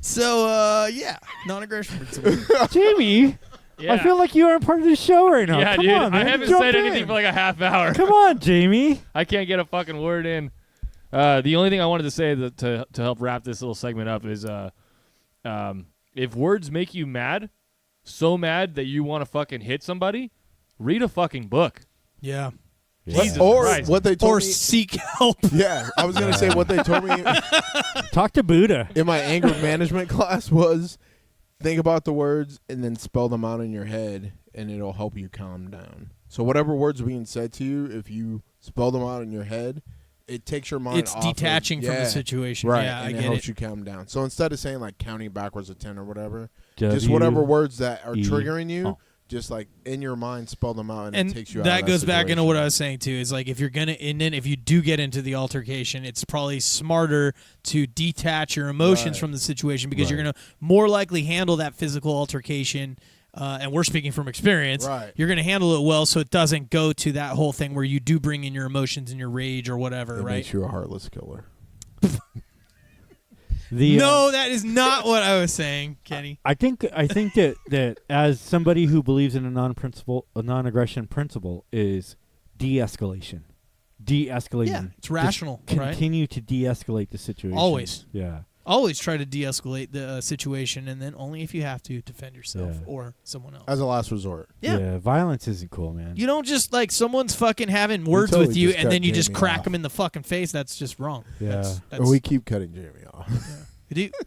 So, yeah, non-aggression principle. Jamie, Yeah. I feel like you aren't part of the show right now. Yeah, Come dude. on, man. I haven't Jump said in. anything for like a half hour. Come on, Jamie. I can't get a fucking word in. The only thing I wanted to say to help wrap this little segment up is if words make you mad, so mad that you want to fucking hit somebody, read a fucking book. Yeah. Jesus Or Christ. what they told Or me. seek help. Yeah, I was gonna say what they told me Talk to Buddha. in my anger management class was think about the words and then spell them out in your head, and it'll help you calm down. So whatever words are being said to you, if you spell them out in your head, it takes your mind It's off of- detaching from the yeah, situation. right? Yeah, I and it get helps it. you calm down. So instead of saying like counting backwards to 10 or whatever, just whatever words that are triggering you, Oh. just like in your mind, spell them out, and And it takes you out that of goes back into situation. what I was saying too. Is like if you're gonna, and then if you do get into the altercation, it's probably smarter to detach your emotions Right. from the situation because you're Right. gonna more likely handle that physical altercation. And we're speaking from experience. Right. You're gonna handle it well, so it doesn't go to that whole thing where you do bring in your emotions and your rage or whatever. It Right? makes you a heartless killer. No, that is not what I was saying, Kenny. I think that as somebody who believes in a non-aggression principle is de-escalation. De-escalating. Yeah, it's rational, Just right? continue to de-escalate the situation. Always. Yeah. Always try to de-escalate the situation, and then only if you have to defend yourself Yeah. or someone else. As a last resort. Yeah. Violence isn't cool, man. You don't just like someone's fucking having words totally with you, just and cut then you just Jamie crack off. him in the fucking face. That's just wrong. Yeah. That's, We keep cutting Jamie off.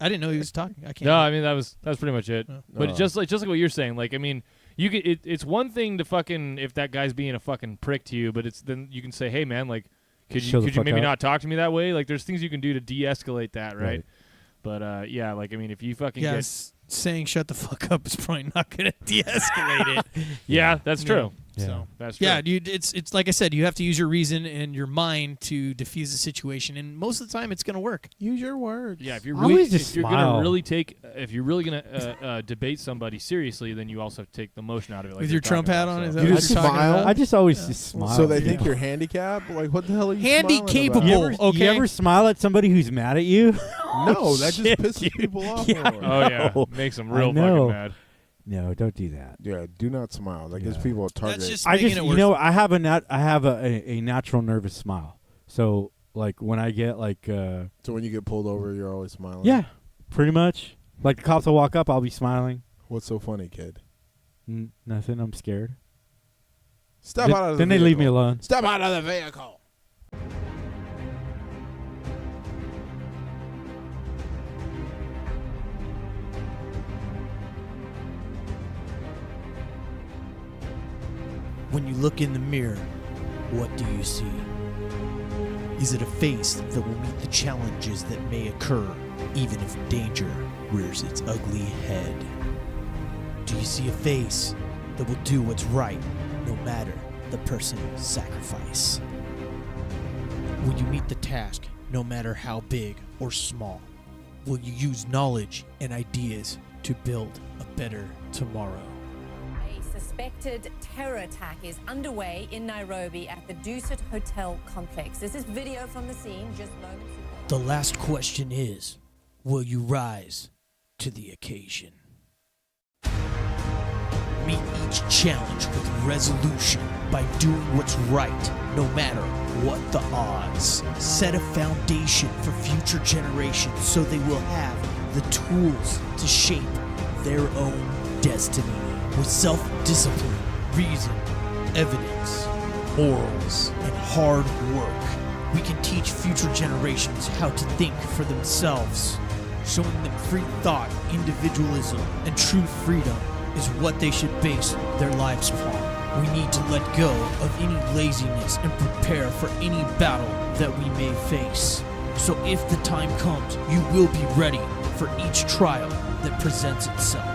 I didn't know he was talking. I can't. No, I mean that was pretty much it. No. But just like what you're saying, like I mean, you could, it's one thing to fucking if that guy's being a fucking prick to you, but it's then you can say, hey man, like could Chill the you fuck maybe out. not talk to me that way? Like there's things you can do to de-escalate that, right? Right. But yeah, like I mean, if you fucking yeah, get, saying "shut the fuck up" is probably not going to de-escalate it. yeah, that's true. Yeah. So That's true. yeah, dude, it's like I said, you have to use your reason and your mind to diffuse the situation, and most of the time, it's going to work. Use your words. Yeah, if you're I really always just if you're smile. gonna really take if you're really gonna debate somebody seriously, then you also have to take the emotion out of it. Like With you're your Trump talking hat about, on, so. is that You what just you're talking smile? about? I just always just smile. So they dude. think you're handicapped? Like, what the hell are you Handy smiling capable. about? You ever, Okay. you ever smile at somebody who's mad at you? No, that just Shit, pisses dude. people off Yeah. more. Oh yeah, No. makes them I real know. fucking mad. No, don't do that. Yeah, do not smile. That gives Yeah. people a target. That's just I making just, it you worse. know, I have a natural nervous smile. So like when I get like, so when you get pulled over, you're always smiling. yeah, pretty much. Like the cops will walk up, I'll be smiling. What's so funny, kid? Nothing. I'm scared. Step Th- out of the then they leave me vehicle. alone. Step out of the vehicle. When you look in the mirror, what do you see? Is it a face that will meet the challenges that may occur, even if danger rears its ugly head? Do you see a face that will do what's right, no matter the person's sacrifice? Will you meet the task, no matter how big or small? Will you use knowledge and ideas to build a better tomorrow? I suspect suspected terror attack is underway in Nairobi at the Dusit Hotel complex. This is video from the scene just moments ago. The last question is, will you rise to the occasion? Meet each challenge with resolution by doing what's right, no matter what the odds. Set a foundation for future generations so they will have the tools to shape their own destiny. With self-discipline, reason, evidence, morals, and hard work, we can teach future generations how to think for themselves. Showing them free thought, individualism, and true freedom is what they should base their lives upon. We need to let go of any laziness and prepare for any battle that we may face. So if the time comes, you will be ready for each trial that presents itself.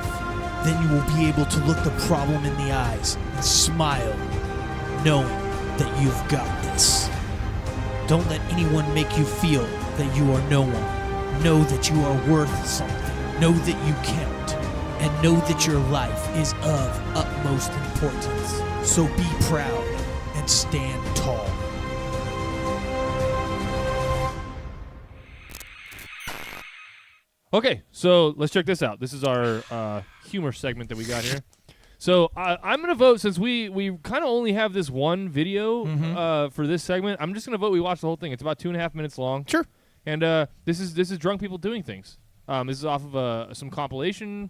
Then you will be able to look the problem in the eyes and smile, knowing that you've got this. Don't let anyone make you feel that you are no one. Know that you are worth something. Know that you count. And know that your life is of utmost importance. So be proud and stand tall. Okay, so let's check this out. This is our humor segment that we got here. So I'm going to vote, since we kind of only have this one video for this segment, I'm just going to vote we watch the whole thing. It's about 2.5 minutes long. Sure. And this is drunk people doing things. This is off of some compilation.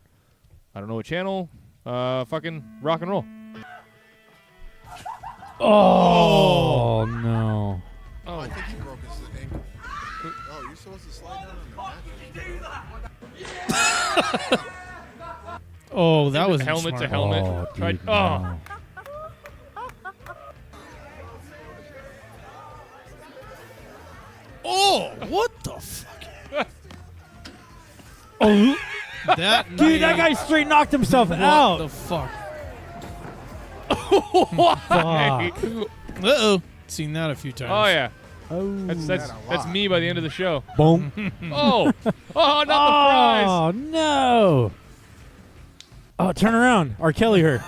I don't know what channel. Fucking rock and roll. Oh, no. Oh, I think he broke his ankle. Oh, you're supposed to slide down on the mattress. Oh, that was helmet to smart. helmet. Oh, Tried- dude, oh. no. Oh, what the fuck? Oh, That dude, that guy straight knocked himself What out. the fuck? Fuck. Uh-oh. Seen that a few times. Oh yeah, Oh, that's me by the end of the show. boom. Oh, not the fries. Oh, no. Oh, turn around. R. Kelly her.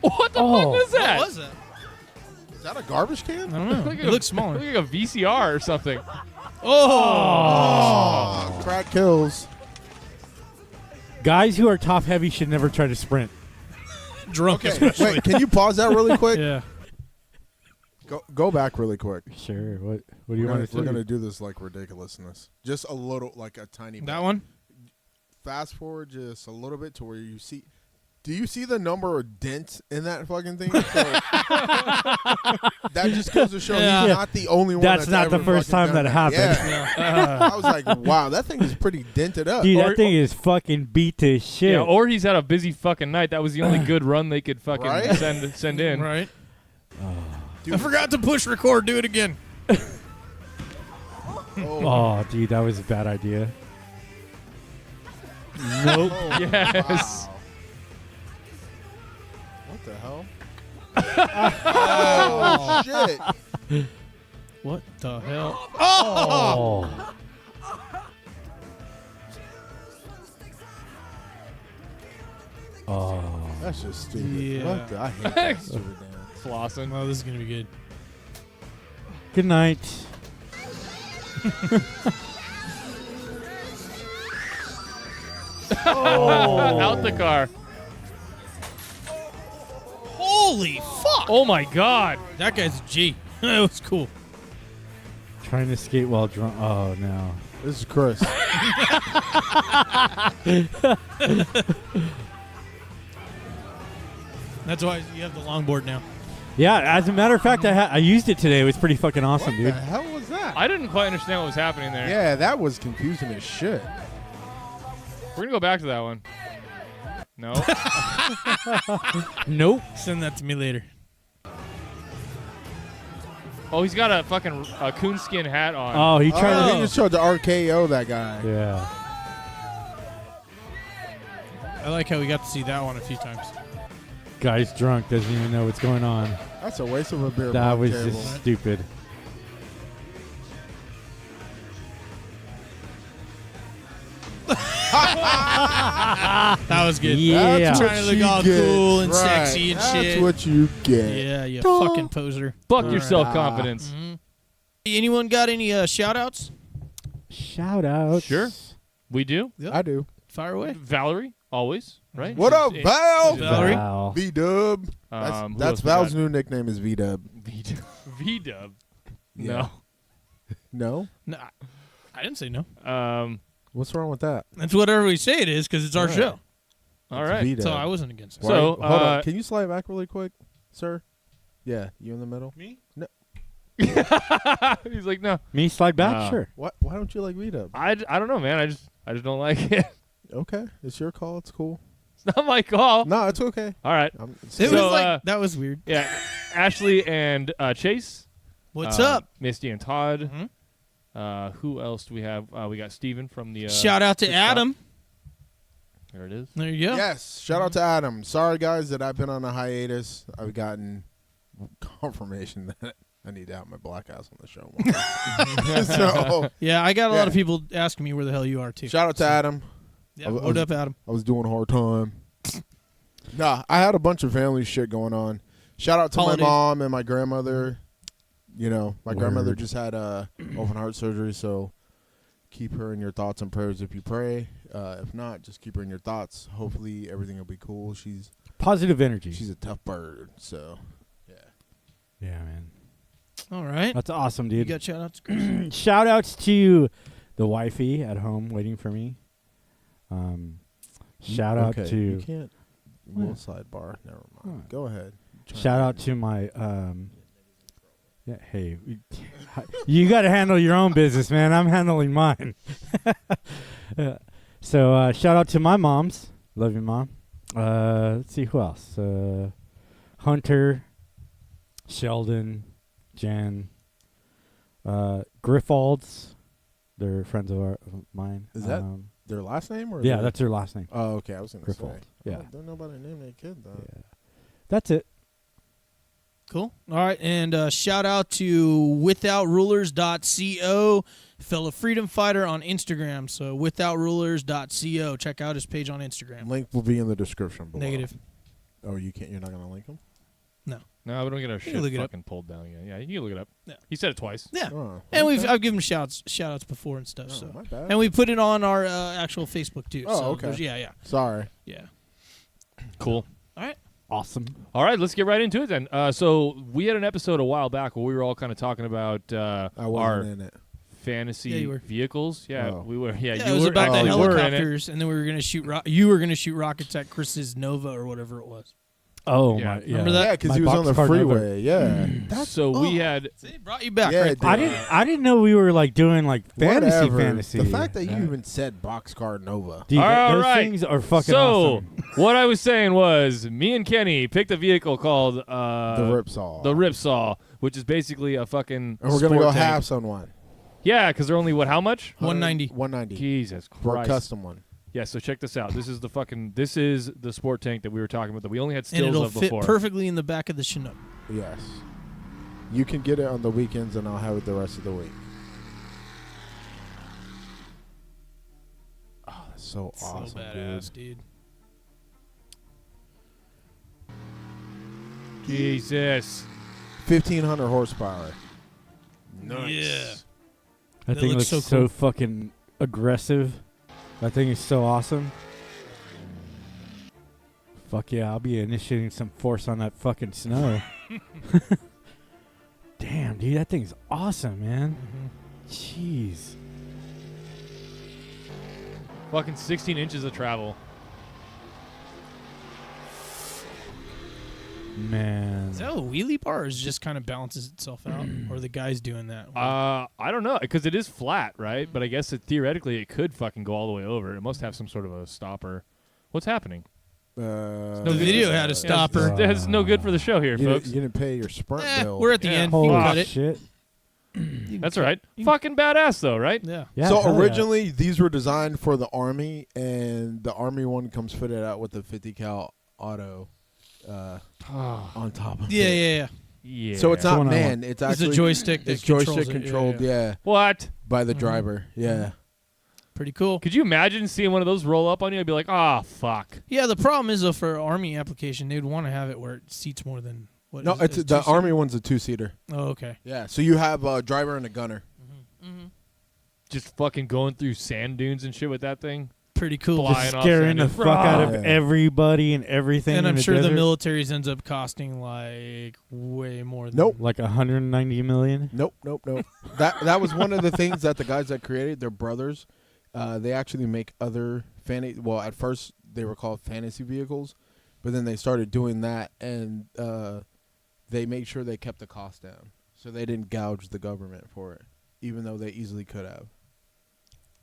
What the Oh. fuck was that? What was that? Is that a garbage can? I don't know. Look It looks smaller. Look like a VCR or something. Oh, crack kills. Guys who are top heavy should never try to sprint. Drunk. Okay, wait, can you pause that really quick? Yeah. Go back really quick. Sure. What do you want to We're do? gonna do this like ridiculousness. Just a little, like a tiny bit. That one? Fast forward just a little bit to where you see. Do you see the number of dents in that fucking thing? So, that just goes to show Yeah. he's not the only one. That's not the ever first fucking time done that happened. Yeah. I was like, wow, that thing is pretty dented up. Dude, Or- that thing is fucking beat to shit. Yeah, or he's had a busy fucking night. That was the only good run they could fucking Right? send in. Right. Dude, I forgot to push record. Do it again. Oh, dude, that was a bad idea. Nope. Oh, Yes. wow. What the hell? Oh, shit. What the hell? Oh. Oh. That's just stupid. Yeah. What the, I hate that stupid dance. Flossing. Oh, this is gonna be good. Good night. Oh. Out the car. Holy fuck! Oh my god. That guy's a G. That was cool. Trying to skate while drunk. Oh, no. This is Chris. That's why you have the longboard now. Yeah, as a matter of fact, I used it today. It was pretty fucking awesome, What dude. the hell was that? I didn't quite understand what was happening there. Yeah, that was confusing as shit. We're gonna go back to that one. No. Nope. Send that to me later. Oh, he's got a fucking coonskin hat on. Oh, he tried He to. just tried to RKO that guy. Yeah. I like how we got to see that one a few times. Guy's drunk, doesn't even know what's going on. That's a waste of a beer. That pong was table. just stupid. That was good. Yeah. That's Trying to what look all you get. cool and Right. sexy and That's shit. what you get. Yeah, you fucking poser. Fuck your Alright. self-confidence. Anyone got any shout-outs? Shout out. Sure. We do. I do. Fire away. Valerie, always, right? What up, She's- Val? Valerie? Val. V-Dub. who That's else we Val's got? new nickname is V-Dub. V-Dub. Yeah. No? No, I didn't say no. No. What's wrong with that? That's whatever we say it is because it's our Right. show. All It's right. V-Dub. So I wasn't against it. Why- So, hold on. uh, Can you slide back really quick, sir? Yeah, you in the middle? Me? He's like, no. Me slide back? No. Sure. Why don't you like V-Dub? I don't know, man. I just don't like it. Okay, it's your call. It's cool. It's not my call. No, it's okay. All right. It So, was like that was weird. Yeah. Ashley and Chase. What's up? Misty and Todd. Mhm. Who else do we have? We got Steven from the. Shout out to TikTok. Adam. There it is. There you go. Yes, shout out to Adam. Sorry, guys, that I've been on a hiatus. I've confirmation that I need to have my black ass on the show more. So, Yeah, I got a Yeah. lot of people asking me where the hell you are too. shout out to Adam. Yeah, I was- what up, Adam? I was doing a hard time. Nah, I had a bunch of family shit going on. Shout out to Holidays. my mom and my grandmother. You know, my grandmother Word. just had open heart surgery, so keep her in your thoughts and prayers if you pray. If not, just keep her in your thoughts. Hopefully everything will be cool. She's Positive energy. a tough bird, so yeah. Yeah, man. All right. That's awesome, You dude. got shout outs, Chris? Shout outs to the wifey at home waiting for me. Shout out Okay, to you can't. We'll What? sidebar. Never mind. What? Go ahead. shout out to my yeah, hey, you got to handle your own business, man. I'm handling mine. So shout out to my moms. Love you, Mom. Let's see who else. Hunter, Sheldon, Jen, Griffalds. They're friends of mine. Is that their last name or? Yeah, their- that's their last name. Oh, okay. I was gonna say. Griffald. Yeah. Don't nobody name that kid though. Yeah. That's it. Cool. All right. And shout out to withoutrulers.co, fellow freedom fighter on Instagram. So withoutrulers.co. Check out his page on Instagram. Link will be in the description below. Negative. Oh, you can't. You're not gonna link him. No, we don't get our shit look it up. fucking pulled down yet. Yeah, you can look it up. Yeah. He said it twice. Yeah. Oh, And okay. I've given shout outs before and stuff. Oh, So my bad. and we put it on our actual Facebook too. Oh, so okay. Yeah. Sorry. Cool. All right. Awesome. All right, let's get right into it then. So we had an episode a while back where we were all kind of talking about I our wasn't in it. fantasy Yeah, you were. vehicles. Yeah, Oh. we were. Yeah, Yeah, you it was were. about the actually were in it. helicopters, and then we were gonna shoot. You were gonna shoot rockets at Chris's Nova or whatever it was. Oh, Yeah. my. Yeah. Remember that? Yeah, because My he was on the boxcar Nova. freeway. Yeah. So we had. See, it brought you back. Yeah, right it there. did. I didn't know we were like doing like fantasy. Whatever. The fact that you Yeah. even said Boxcar Nova. Dude, All those right. things are fucking So awesome. what I was saying was, me and Kenny picked a vehicle called The Ripsaw. the Ripsaw, which is basically a fucking. And we're gonna sport go tank. halves on one. Yeah, because they're only what? How much? 190. 190 Jesus for a Christ! custom one. Yeah, so check this out. This is the sport tank that we were talking about that we only had And stills it'll of fit before. perfectly in the back of the Chinook. Yes. You can get it on the weekends, and I'll have it the rest of the week. Oh, that's so awesome, so badass, dude. Jesus. 1,500 horsepower. Yeah. That That thing looks looks so so cool. fucking aggressive. That thing is so awesome. Fuck yeah, I'll be initiating some force on that fucking snow. Damn, dude, that thing's awesome, man. Jeez. Fucking 16 inches of travel. Man. Is that a wheelie bar, or is it just kind of balances itself out, or the guy's doing that? I don't know, because it is flat, right? But I guess theoretically it could fucking go all the way over. It must have some sort of a stopper. What's happening? The video had a stopper. That's no good for the show here, You folks. didn't pay your Sprint bill. We're at the Yeah. end. Holy You can cut it. shit. That's all right. Fucking badass, though, right? Yeah. Yeah, So hell yeah. originally, these were designed for the Army, and the Army one comes fitted out with the 50 cal auto on top of Yeah, it. yeah, yeah. Yeah. So it's not one I man. It's It's a actually joystick that It's joystick controls it. controlled. Yeah, Yeah, What? by the driver. Yeah. Pretty cool. Could you imagine seeing one of those roll up on you? I'd be like, ah, fuck. Yeah, the problem is though for Army application, they'd want to have it where it seats more than what. No, is, it's is the two-seater? Army one's a 2-seater. Oh, okay. Yeah, so you have a driver and a gunner. Just fucking going through sand dunes and shit with that thing. Pretty cool. Flying off Scaring the sand fuck out of Yeah. everybody and everything. And in I'm the sure the desert. militaries ends up costing like way more. Than Nope. Like 190 million. Nope. That was one of the things that the guys that created, their brothers, they actually make other well, at first they were called fantasy vehicles, but then they started doing that, and they made sure they kept the cost down, so they didn't gouge the government for it, even though they easily could have.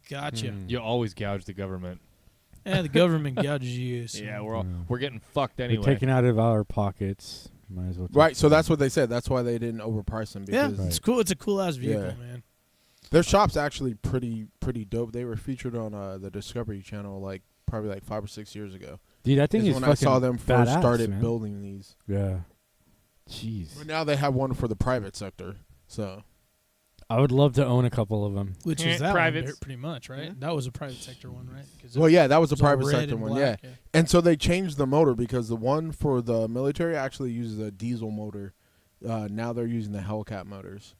Gotcha. You always gouge the government. Yeah, the government gouges you. So. Yeah, we're Yeah. we're getting fucked They're anyway. taken out of our pockets. Might as well. take Right, so some. that's what they said. That's why they didn't overprice them, Yeah, because it's cool. It's a cool ass vehicle, Yeah. man. their shop's actually pretty dope. They were featured on the Discovery Channel probably 5 or 6 years ago. Dude, I think Is it's when fucking I saw them first badass, started man. building these. Yeah. Jeez. But now they have one for the private sector. So I would love to own a couple of them. Which is that Privates. one, pretty much, right? Yeah. That was a private sector one, right? 'Cause well, yeah, that was a it all private red sector and one, black, yeah. And so they changed the motor because the one for the military actually uses a diesel motor. Now they're using the Hellcat motors.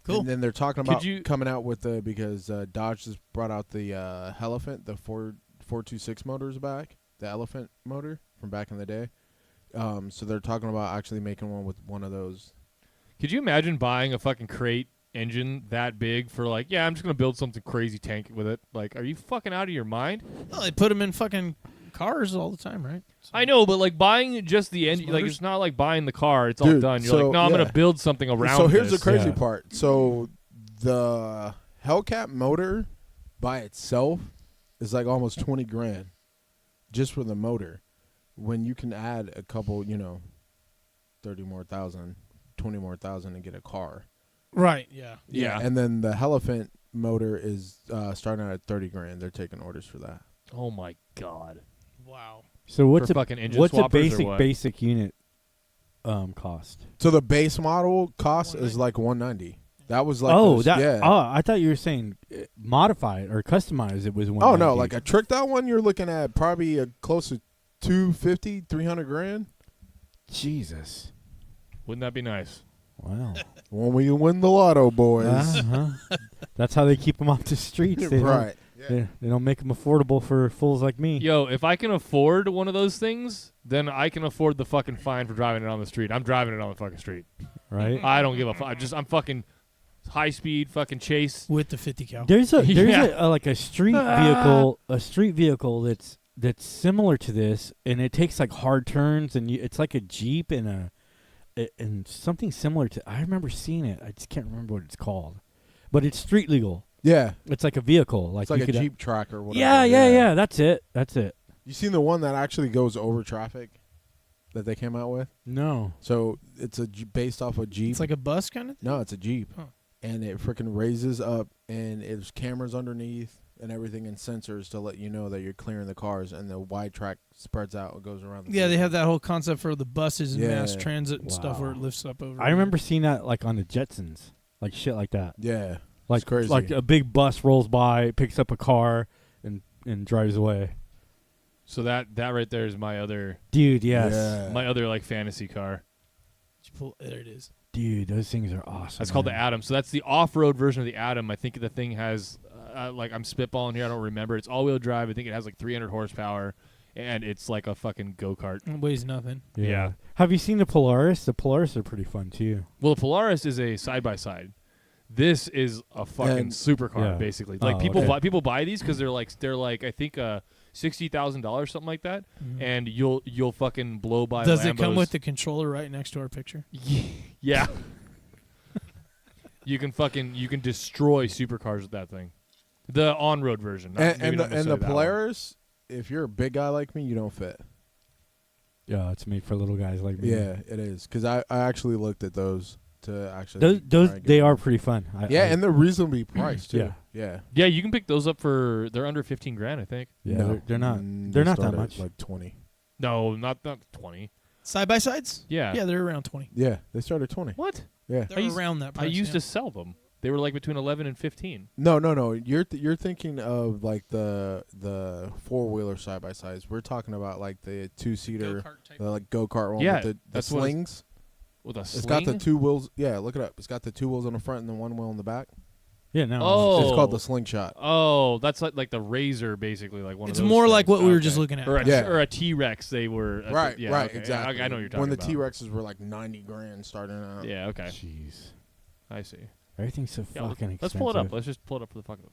Cool. And then they're talking about you- coming out with because Dodge just brought out the Elephant, the 426 motors back, the Elephant motor from back in the day. So they're talking about actually making one with one of those. Could you imagine buying a fucking crate engine that big for like, yeah, I'm just going to build something crazy tank with it? Like, are you fucking out of your mind? Well, they put them in fucking cars all the time, right? So- I know, but like buying just the engine, like motors? it's not like buying the car. It's all Dude, done. You're so, like, no, I'm yeah. going to build something around So here's this. the crazy Yeah. part. So the Hellcat motor by itself is like almost 20 grand just for the motor. When you can add a couple, 30 more thousand, 20 more thousand and get a car. Right, yeah. Yeah. And then the Elephant motor is starting out at 30 grand. They're taking orders for that. Oh my God. Wow. So what's For a fucking engine what's a swappers or what? basic unit cost? So the base model cost is like 190. That was like yeah. I thought you were saying modify it or customize it was one. Oh no, like a tricked out one you're looking at probably close to 250, 300 grand. Jesus. Wouldn't that be nice? Wow. When we win the lotto, boys. Uh-huh. That's how they keep them off the streets. They Right. They don't make them affordable for fools like me. Yo, if I can afford one of those things, then I can afford the fucking fine for driving it on the street. I'm driving it on the fucking street. Right? I don't give a fuck. I'm fucking high speed fucking chase. With the 50 cal. There's Yeah. like a street vehicle that's similar to this, and it takes like hard turns, and it's like a Jeep and and something similar to. I remember seeing it. I just can't remember what it's called, but it's street legal. Yeah. It's like a vehicle, like It's like you a could Jeep track or whatever. Yeah. That's it. You seen the one that actually goes over traffic that they came out with? No. So it's based off a Jeep. It's like a bus kind of thing? No, it's a Jeep. Huh. And it freaking raises up, and there's cameras underneath and everything and sensors to let you know that you're clearing the cars, and the wide track spreads out. It goes around the Yeah, they vehicle. have that whole concept for the buses and mass Yeah. transit and stuff where it Wow. lifts up over. I remember seeing that like on the Jetsons, like shit like that. Yeah. Like It's crazy. Like a big bus rolls by, picks up a car, and drives away. So that right there is my other Dude, yes. Yeah. my other like fantasy car. There it is. Dude, those things are awesome. That's called the man. Atom. So that's the off-road version of the Atom. I think the thing has like I'm spitballing here. I don't remember. It's all-wheel drive. I think it has like 300 horsepower, and it's like a fucking go-kart. It weighs nothing. Yeah. Have you seen the Polaris? The Polaris are pretty fun too. Well, the Polaris is a side-by-side. This is a fucking And- supercar, Yeah. basically. Like Oh, people okay. buy these because they're like I think $60,000 something like that, Mhm. and you'll fucking blow by. Does it come Lambos. with the controller right next to our picture? Yeah. You can destroy supercars with that thing. The on-road version. Not, And, maybe and not the, and the necessarily that one. Polaris, if you're a big guy like me, you don't fit. Yeah, it's made for little guys like me. Yeah, it is. Because I actually looked at those to actually. Those try and get they one. are pretty fun. And they're reasonably priced too. Yeah. Yeah. Yeah, you can pick those up for they're under 15 grand, I think. yeah, No, they're not. they They're not start that at much. Like 20. No, not 20. Side by sides? Yeah. Yeah, they're around 20. Yeah, they start at 20. What? Yeah. They're I used- around that price. I used yeah. to sell them. They were like between 11 and 15. No. You're thinking of like the 4-wheeler side by sides. We're talking about like the 2-seater, the like go-kart one Yeah, with the that's slings. With a It's sling? got the 2 wheels. Yeah, look it up. It's got the 2 wheels on the front and then 1 wheel in the back. Yeah, no. Oh. It's called the slingshot. Oh, that's like the Razor, basically, like one It's of those. more things. like what we were Okay. just looking at. Or a, Yeah. or a T-Rex. They were Right, okay. exactly. I know what you're talking when the about. T-Rexes were like $90,000 starting out. Yeah, okay. Jeez. I see. Everything's so Yeah, fucking expensive. let's pull it up. Let's just pull it up for the fucking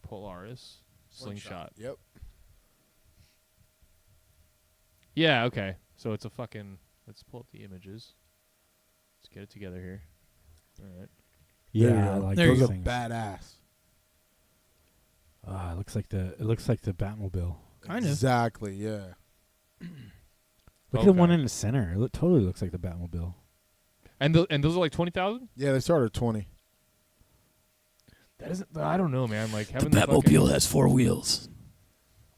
Polaris slingshot. Yep. Yeah, okay. So it's a fucking. Let's pull up the images. Let's get it together here. All right. Yeah, like There you those go. things. Badass. It looks like the Batmobile. Kind of. Exactly. Yeah. Look at the one Okay. in the center. It totally looks like the Batmobile. And those are like 20,000. Yeah, they started at 20. That isn't. I don't know, man. Like The having the fucking Batmobile has 4 wheels.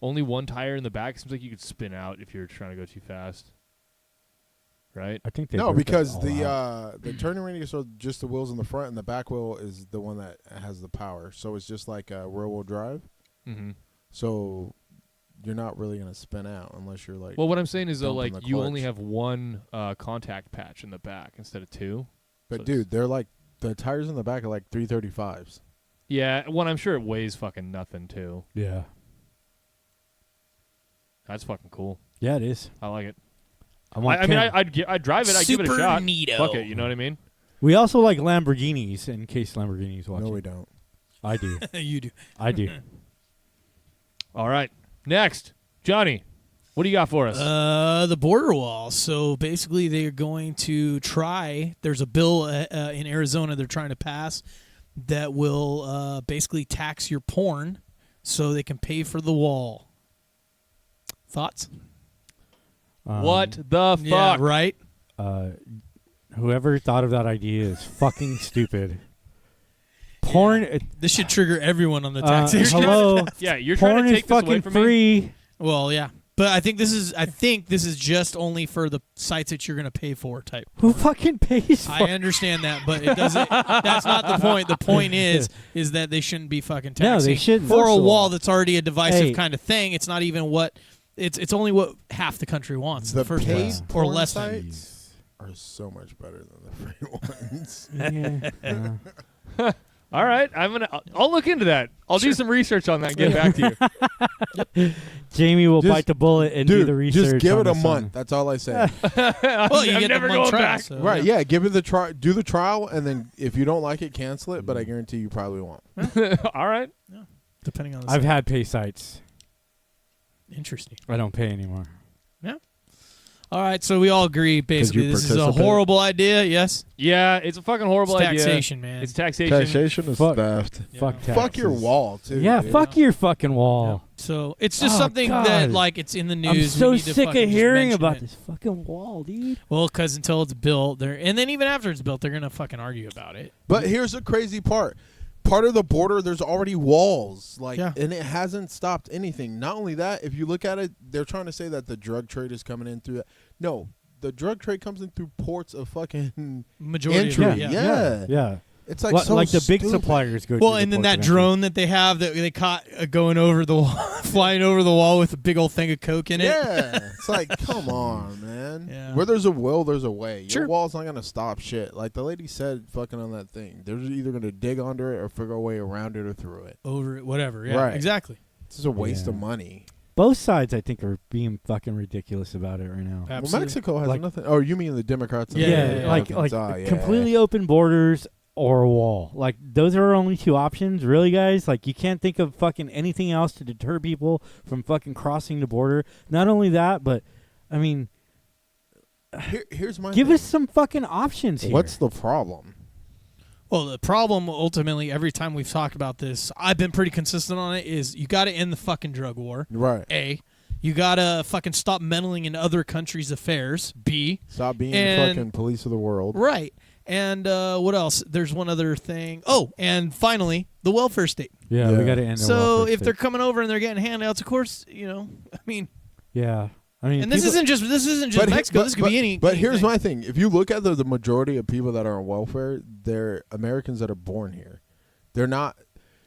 only one tire in the back seems like you could spin out if you're trying to go too fast. Right? I think they No, broke that because all the out. the turning radius are just the wheels in the front, and the back wheel is the one that has the power. So it's just like a rear-wheel drive. Mm-hmm. So you're not really gonna spin out unless you're like. Well, what I'm saying is though, dumping like the you only clutch. have one contact patch in the back instead of 2. But so dude, they're like the tires in the back are like 335s. Yeah, one. I'm sure it weighs fucking nothing too. Yeah. That's fucking cool. Yeah, it is. I like it. I want I mean, 10. I'd drive it. I'd give it a Super shot. neato. Fuck it. You know what I mean? We also like Lamborghinis, in case Lamborghini's watching. No, we don't. I do. You do. I do. All right. Next, Johnny, what do you got for us? The border wall. So basically, they're going to try. There's a bill in Arizona they're trying to pass that will basically tax your porn so they can pay for the wall. Thoughts? What the fuck? Yeah, right? Whoever thought of that idea is fucking stupid. Porn. This should trigger everyone on the taxation. Hello. Yeah, you're trying Porn to is take this away fucking from me. free. Well, yeah. But I think this is just only for the sites that you're going to pay for type. Who fucking pays for I understand that, but it doesn't. That's not the point. The point is that they shouldn't be fucking taxing. No, they shouldn't. For First a of wall all. that's already a divisive Hey. kind of thing. It's not even what. It's only what half the country wants. The first paid place, or porn less. sites are so much better than the free ones. Yeah. All right, I'll look into that. I'll do some research on that and get back to you. Jamie will Just- bite the bullet and do Dude, the research. just give on it a this month. one. That's all I say. Well, you I'm get never the month going trial, back. so, Right? Yeah. Give it the try. Do the trial, and then if you don't like it, cancel it. But I guarantee you probably won't. All right. Depending on the I've site. had pay sites. Interesting. I don't pay anymore. All right, so we all agree basically you this is a participate? horrible idea. Yes, Yeah, it's a fucking horrible it's idea. taxation, man. It's taxation. is Fuck. theft. Yeah. Fuck taxes. Fuck your wall too. Yeah, dude. fuck your fucking wall. So it's just Oh, something God. that like it's in the news. I'm We so need to sick fucking of just hearing mention about it. this fucking wall, dude. Well, because until it's built, and then even after it's built, they're gonna fucking argue about it. But here's the crazy part. Part of the border, there's already walls, Yeah. and it hasn't stopped anything. Not only that, if you look at it, they're trying to say that the drug trade is coming in through that. No, the drug trade comes in through ports of fucking Majority entry. of it, Yeah. Yeah. It's like Like, so like the big stupid. suppliers go. Well, through and the then ports that of entry. drone that they have that they caught going over the wall, flying over the wall with a big old thing of coke in it. Yeah, it's like, come on, man. Yeah. Where there's a will, there's a way. Your Sure. wall's not gonna stop shit. Like the lady said, fucking on that thing. They're either gonna dig under it or figure a way around it or through it. Over it, whatever. Yeah, Right. exactly. It's just a waste Yeah. of money. Both sides, I think, are being fucking ridiculous about it right now. Absolutely. Well, Mexico has Like- nothing. Oh, you mean the Democrats? And Yeah, the Yeah, yeah, like Republicans. like Oh, yeah. completely open borders or a wall. Like those are our only two options, really, guys. Like you can't think of fucking anything else to deter people from fucking crossing the border. Not only that, but I mean, Here's my give thing. us some fucking options here. What's the problem? Well, the problem ultimately, every time we've talked about this, I've been pretty consistent on it, is you got to end the fucking drug war. Right. A. You got to fucking stop meddling in other countries' affairs. B. Stop being And- the fucking police of the world. Right. And what else? There's one other thing. Oh, and finally, the welfare state. Yeah, Yeah. we got to end. the So welfare if they're state. coming over and they're getting handouts, of course, I mean, yeah, I mean, And this isn't just Mexico. This could be any. But here's anything. my thing: if you look at the majority of people that are on welfare, they're Americans that are born here. They're not.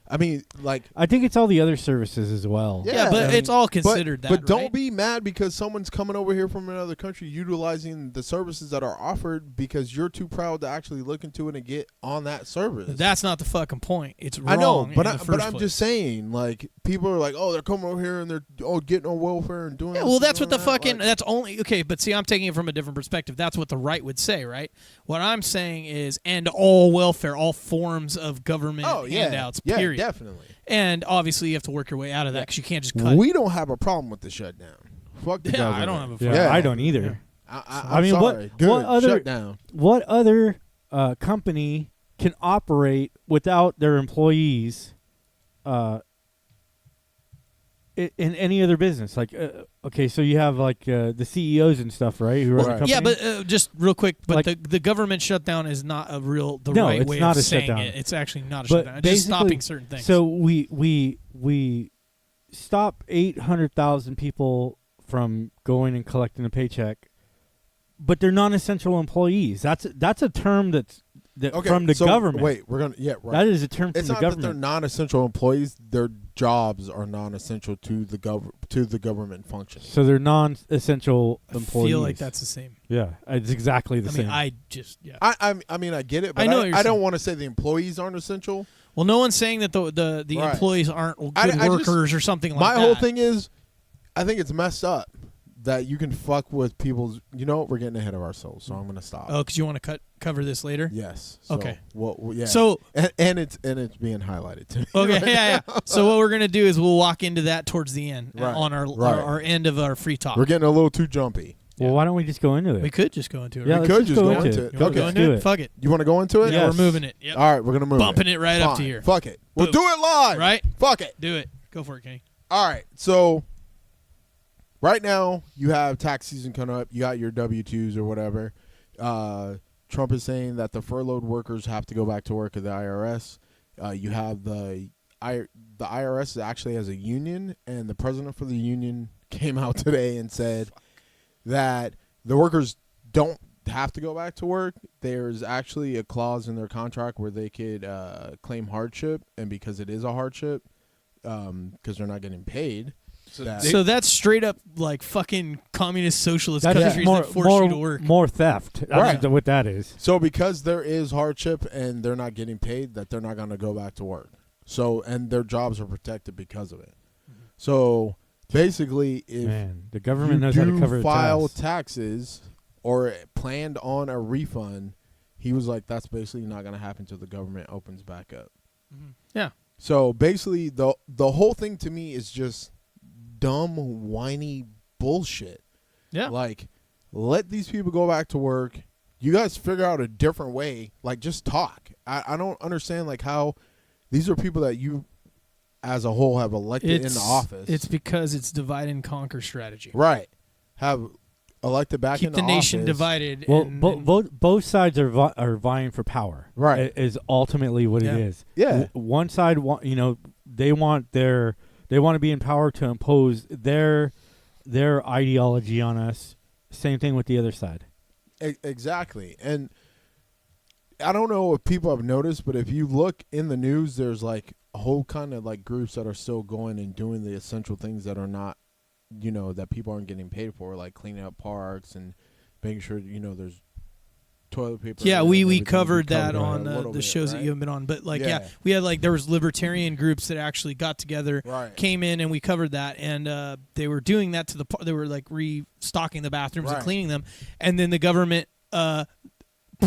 I mean, like, I think it's all the other services as well. Yeah, but it's all considered that. But don't right? be mad because someone's coming over here from another country utilizing the services that are offered because you're too proud to actually look into it and get on that service. That's not the fucking point. It's wrong. I know, but I'm I'm just saying, like, people are like, oh, they're coming over here and they're getting on welfare and doing. Yeah, this well, and that's what the doing that. fucking. Like, That's only okay. But see, I'm taking it from a different perspective. That's what the right would say, right? What I'm saying is, end all welfare, all forms of government handouts. yeah, Period. definitely. And obviously, you have to work your way out of that because you can't just cut. We don't have a problem with the shutdown. Fuck the Yeah, government. I don't have a Yeah, problem. I don't either. I mean, what Good. other Shut down. what other company can operate without their employees in any other business? Like, okay, so you have like the CEOs and stuff, right? Who run the Right. company? Yeah, but just real quick, but Like- the government shutdown is not the No, right it's way not of a saying shutdown. it. It's actually not a But shutdown. It's just basically- stopping certain things. So we stop 800,000 people from going and collecting a paycheck, but they're non-essential employees. That's a term Okay, from the so government. Wait, we're gonna right. That is a term from It's the not that they're government. non-essential employees; their jobs are non-essential to the government function. So they're non-essential I employees. feel like that's the same. Yeah, it's exactly the I same. mean, I just yeah. I mean, I get it, but I know what you're I don't saying. want to say the employees aren't essential. Well, no one's saying that the Right. employees aren't good I just- workers or something like My that. whole thing is, I think it's messed up that you can fuck with people's. You know, we're getting ahead of ourselves, so I'm gonna stop. Oh, because you want to cover this later? Yes. So, Okay. Well, yeah. So and it's being highlighted to me. okay, right yeah. now. So what we're gonna do is we'll walk into that towards the end Right, on our, right. our end of our free talk. We're getting a little too jumpy. well, yeah. why don't we just go into it? We could just go into it. Yeah, right? let's could just go into it. You wanna Okay. go Let's into do it? it. Fuck it. You want to go into it? Yeah, Yes. we're moving it. Yep. All right, we're gonna move Bumping it right up to Fine. here. Fuck it. We'll Boom. do it live. Right? Fuck it. Do it. Go for it, Kenny. All right. So right now you have tax season coming up. You got your W-2s or whatever. Trump is saying that the furloughed workers have to go back to work at the IRS. You have the IRS actually has a union, and the president for the union came out today and said that the workers don't have to go back to work. There's actually a clause in their contract where they could claim hardship, and because it is a hardship, because they're not getting paid. So that's straight up like fucking communist socialist That's countries that force you to work. more theft. That's Right. what that is. So because there is hardship and they're not getting paid, that they're not going to go back to work. So and their jobs are protected because of it. So basically, if Man, the government you knows how to do cover its file ass. taxes or planned on a refund, he was like, that's basically not going to happen until the government opens back up. Yeah. So basically, the whole thing to me is just dumb, whiny bullshit. Yeah. Like, let these people go back to work. You guys figure out a different way. Like, just talk. I don't understand, like, how these are people that you, as a whole, have elected in the office. It's because it's divide and conquer strategy. right. Have elected back Keep in the nation office. divided. Well, and, both sides are vying for power. Right. Is ultimately what Yeah. it is. Yeah. One side they want to be in power to impose their ideology on us. Same thing with the other side. Exactly. And I don't know if people have noticed, but if you look in the news, there's like a whole kind of like groups that are still going and doing the essential things that are not, that people aren't getting paid for, like cleaning up parks and making sure, there's toilet paper. yeah, and we everything. covered that it on a little the bit, shows that right? you haven't been on. But like, Yeah. we had like there was libertarian groups that actually got together, Right. came in, and we covered that. And they were doing that to they were like restocking the bathrooms and Right. cleaning them. And then the government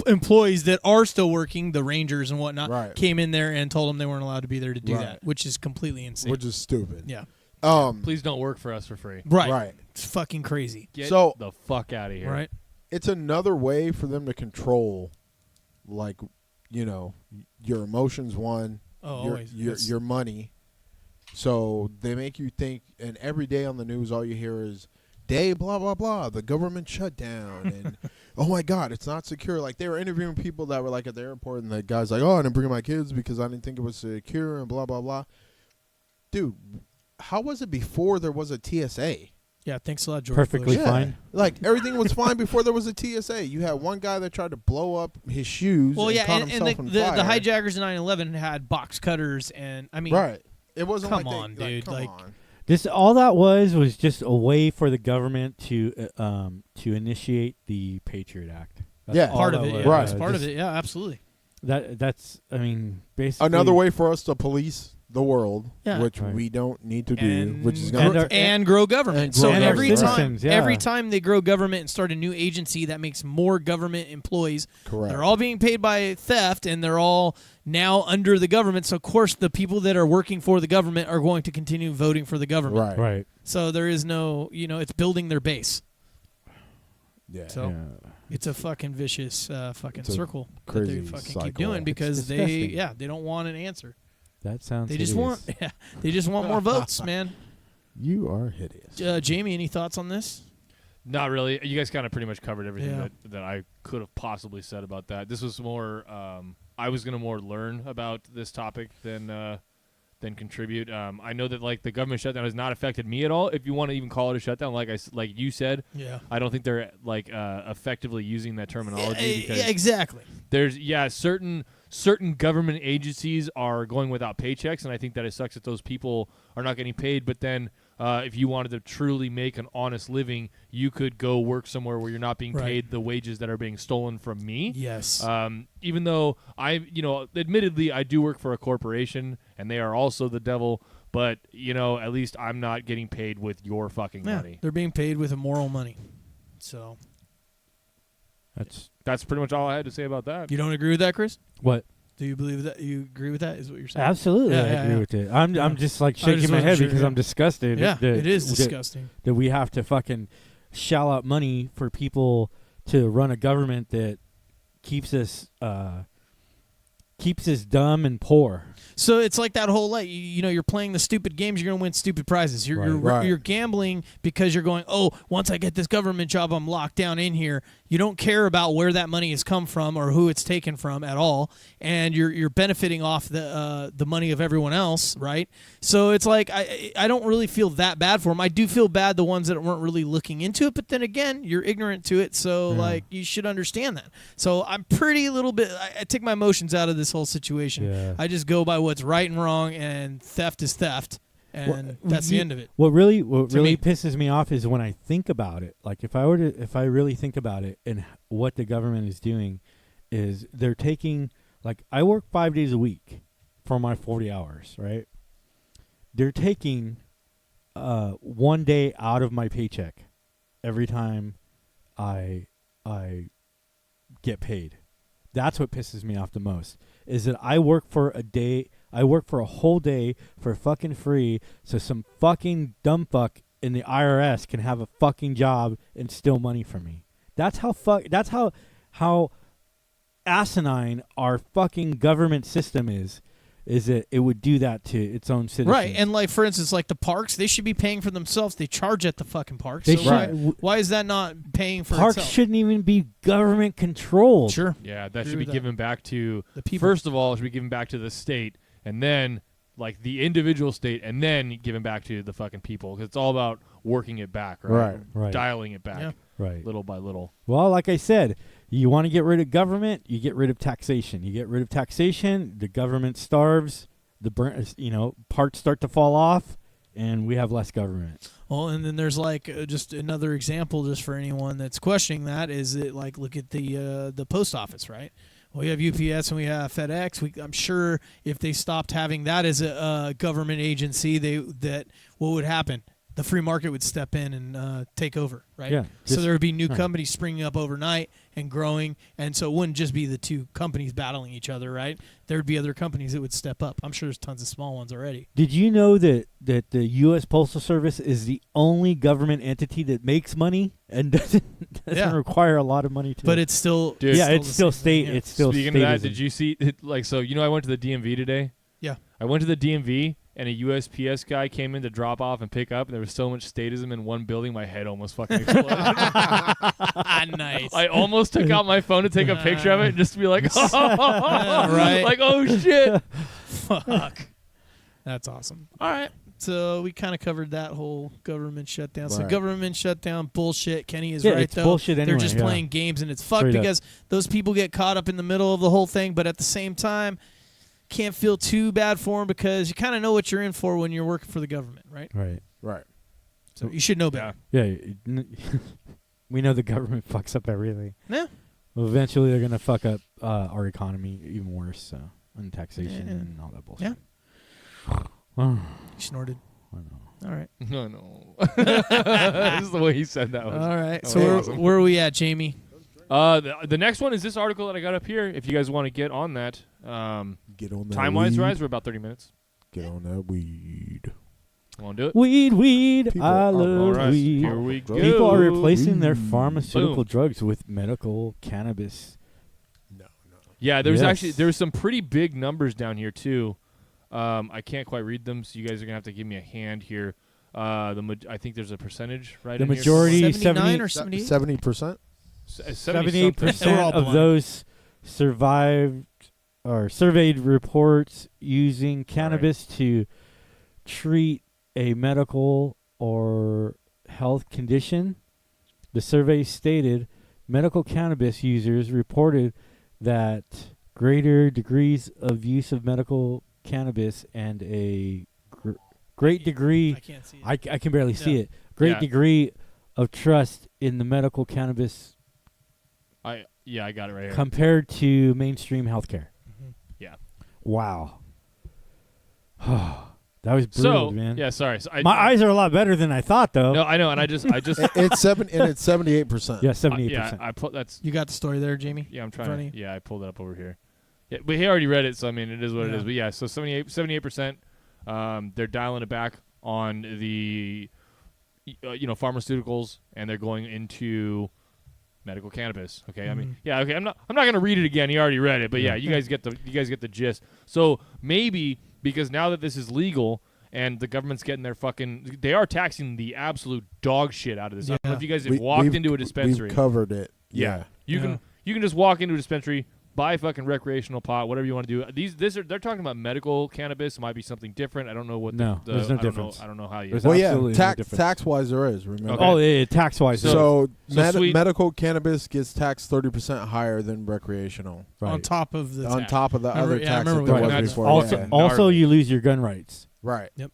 employees that are still working, the rangers and whatnot, Right. came in there and told them they weren't allowed to be there to do Right. that, which is completely insane. Which is stupid. yeah, Please don't work for us for free. right. Right. It's fucking crazy, Get So- the fuck out of here. right? It's another way for them to control, like, your emotions, one, Oh, your always. your, That's- your money. So they make you think, and every day on the news, all you hear is day blah blah blah, the government shut down, and oh my god, it's not secure. Like they were interviewing people that were like at the airport, and the guy's like, oh, I didn't bring my kids because I didn't think it was secure, and blah blah blah. Dude, how was it before there was a TSA? Yeah, thanks a lot, George Perfectly Bush. fine. Like everything was fine before there was a TSA. You had one guy that tried to blow up his shoes. Well, and yeah, caught and himself the on fire. hijackers in 9/11 had box cutters, and I mean, Right. It wasn't come like on, they, dude, Come like- on. This all that was just a way for the government to initiate the Patriot Act. That's Yeah. all part of that it. was. Yeah, Right. it's part of Just- it. Yeah, absolutely. That's I mean basically Another way for us to police the world, Yeah. which Right. we don't need to do, And, which is And going our- and grow government. and So grow every government. time, Citizens, yeah. every time they grow government and start a new agency that makes more government employees, correct. they're all being paid by theft, and they're all now under the government. So of course, the people that are working for the government are going to continue voting for the government. Right. right. So there is no, it's building their base. Yeah. So Yeah. it's a fucking vicious fucking It's a circle crazy that they fucking cycle. keep doing It's because disgusting. they don't want an answer. That sounds They just want hideous. they just want more votes, man. You are hideous. Jamie, any thoughts on this? Not really. You guys kind of pretty much covered everything Yeah. that I could have possibly said about that. This was more. I was gonna more learn about this topic than contribute. I know that like the government shutdown has not affected me at all. If you want to even call it a shutdown, like you said, Yeah. I don't think they're like effectively using that terminology because Yeah, exactly. there's certain government agencies are going without paychecks, and I think that it sucks that those people are not getting paid. But then, if you wanted to truly make an honest living, you could go work somewhere where you're not being Right. paid the wages that are being stolen from me. Yes. Even though admittedly, I do work for a corporation, and they are also the devil. But at least I'm not getting paid with your fucking Yeah, money. they're being paid with immoral money. So That's pretty much all I had to say about that. you don't agree with that, Chris? What? Do you believe that? You agree with that? Is what you're saying? Absolutely, Yeah, I yeah, agree yeah. with it. I'm Yeah. just like I shaking just my wasn't head sure, because yeah. I'm disgusted. Yeah, that- it is that- disgusting. that we have to fucking shell out money for people to run a government that keeps us dumb and poor. So it's like that whole you're playing the stupid games, you're gonna win stupid prizes. You're Right. you're gambling because you're going, once I get this government job, I'm locked down in here. You don't care about where that money has come from or who it's taken from at all, and you're benefiting off the money of everyone else, right? So it's like I don't really feel that bad for them. I do feel bad the ones that weren't really looking into it, but then again, you're ignorant to it, so like you should understand that. So I'm pretty little bit. I take my emotions out of this whole situation. Yeah. I just go by what's right and wrong, and theft is theft, and that's the end of it. What really To me. pisses me off is when I think about it. Like if I really think about it and what the government is doing is they're taking, like, I work 5 days a week for my 40 hours, right? They're taking 1 day out of my paycheck every time I get paid. That's what pisses me off the most, is that I work for a whole day for fucking free, so some fucking dumb fuck in the IRS can have a fucking job and steal money from me. That's how asinine our fucking government system is that it would do that to its own citizens. Right, and like for instance, like the parks, they should be paying for themselves. They charge at the fucking parks. They So should- why is that not paying for parks itself? shouldn't even be government controlled. Sure. Yeah, that Agree should be with that. given back to The people. First of all, it should be given back to the state, and then like the individual state, and then given back to the fucking people. Because it's all about working it back, right? Right. Dialing it back Yeah. Right. little by little. Well, like I said, you want to get rid of government, you get rid of taxation. You get rid of taxation, the government starves, parts start to fall off, and we have less government. Well, and then there's like just another example, just for anyone that's questioning that, is it like look at the post office, right? We have UPS and we have FedEx. I'm sure if they stopped having that as a government agency, what would happen? The free market would step in and take over, right? Yeah, So just- there would be new right. companies springing up overnight and growing, and so it wouldn't just be the two companies battling each other, right? There would be other companies that would step up. I'm sure there's tons of small ones already. Did you know that the U.S. Postal Service is the only government entity that makes money and doesn't Yeah. require a lot of money to? But it's still Dude, yeah, it's the still same state. thing, yeah. It's still. Speaking of that, statism. did you see I went to the DMV today. Yeah. I went to the DMV and a USPS guy came in to drop off and pick up, and there was so much statism in one building, my head almost fucking exploded. Nice. I almost took out my phone to take a picture of it just to be like, Right. like, oh shit. Fuck. That's awesome. All right. So we kind of covered that whole government shutdown. So Right. government shutdown, bullshit. Kenny is Yeah, right, it's though. bullshit anyway, They're just yeah. playing games, and it's fucked Straight up. because those people get caught up in the middle of the whole thing, but at the same time, can't feel too bad for them because you kind of know what you're in for when you're working for the government, right? Right. Right. So you should know better. Yeah. We know the government fucks up everything. Yeah. Well, eventually, they're gonna fuck up our economy even worse. So, and taxation Yeah. and all that bullshit. Yeah. Oh, You snorted. I know. All right. No. This is the way he said that. All right. that So was where, awesome. where are we at, Jamie? The next one is this article that I got up here. If you guys want to get on that, Get on that time-wise, weed. rise, we're about 30 minutes. Get on that weed. Want to do it? Weed. People I are- love All right, weed. here we go. People are replacing their Weed. pharmaceutical Boom. drugs with medical cannabis. No. Yeah, there's Yes. actually there's some pretty big numbers down here too. I can't quite read them, so you guys are gonna have to give me a hand here. I think there's a percentage right. The in here majority- 79 or 70 78? 70%. 78% We're all of blind. those survived or surveyed reports using cannabis to treat a medical or health condition. The survey stated medical cannabis users reported that greater degrees of use of medical cannabis and a great degree I can't see it. I can barely see Yeah. it. Great Yeah. degree of trust in the medical cannabis I got it right here. compared to mainstream healthcare. Mhm. Yeah. Wow. That was brutal, So man. yeah, sorry. So My eyes are a lot better than I thought, though. No, I know, and I just It's 78%. Yeah, 78%. I put that's You got the story there, Jamie? yeah. I'm in front trying of to. Yeah, I pulled it up over here. Yeah, but he already read it, so I mean, it is what it Yeah. is. But yeah, so 78%. They're dialing it back on the, pharmaceuticals, and they're going into medical cannabis. Okay, I mean, Mhm. yeah, okay. I'm not gonna read it again. He already read it, but yeah, you guys get the gist. So maybe because now that this is legal and the government's getting their they are taxing the absolute dog shit out of this. I don't know Yeah. if you guys have walked We've- into a dispensary. We've covered it. Yeah. You Yeah. can just walk into a dispensary, buy fucking recreational pot, whatever you want to do. They're talking about medical cannabis. It might be something different. I don't know what. No, there's no I don't difference. know, I don't know how you. There's Well, yeah, absolutely no tax difference. tax-wise there is, remember. Okay. Oh, yeah, tax-wise. So, So sweet- medical cannabis gets taxed 30% higher than recreational. right. On top of the On tax. top of the Remember- other yeah, I tax remember that we there went was through before. that. Also, yeah. also Gnarly. you lose your gun rights Right. if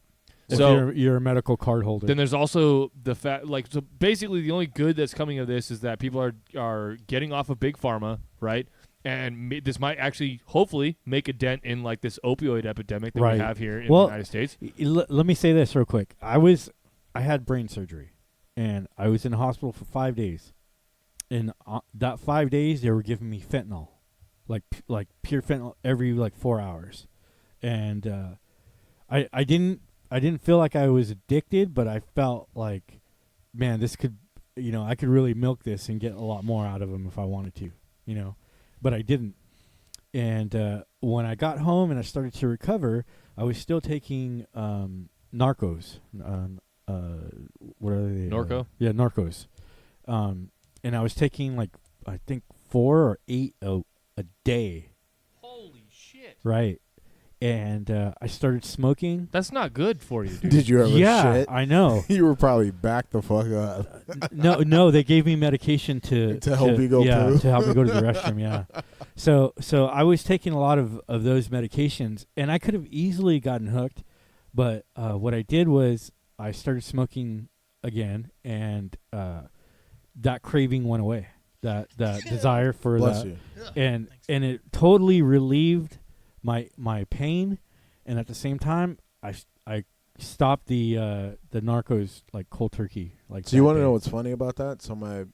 So- you're a medical card holder. Then there's also the fact, so basically the only good that's coming of this is that people are getting off of big pharma, right? And this might actually, hopefully, make a dent in like this opioid epidemic that Right. we have here in Well, the United States. Let me say this real quick. I had brain surgery, and I was in the hospital for 5 days. And that 5 days, they were giving me fentanyl, like pure fentanyl every 4 hours, and I didn't feel like I was addicted, but I felt like, man, this could, I could really milk this and get a lot more out of them if I wanted to, but I didn't. And when I got home and I started to recover, I was still taking Narcos. What are they? Norco? Yeah, Narcos. And I was taking I think 4 or 8 a day. Holy shit! Right. And I started smoking. That's not good for you, dude. Did you ever Yeah, shit? I know. You were probably back the fuck up. No, they gave me medication to help you go yeah, poo? to help me go to the restroom. Yeah, so I was taking a lot of those medications, and I could have easily gotten hooked, but what I did was I started smoking again, and that craving went away. That desire for Bless that, you. and it totally relieved my pain, and at the same time I stopped the Narcos cold turkey. So you want to know what's funny about that? So my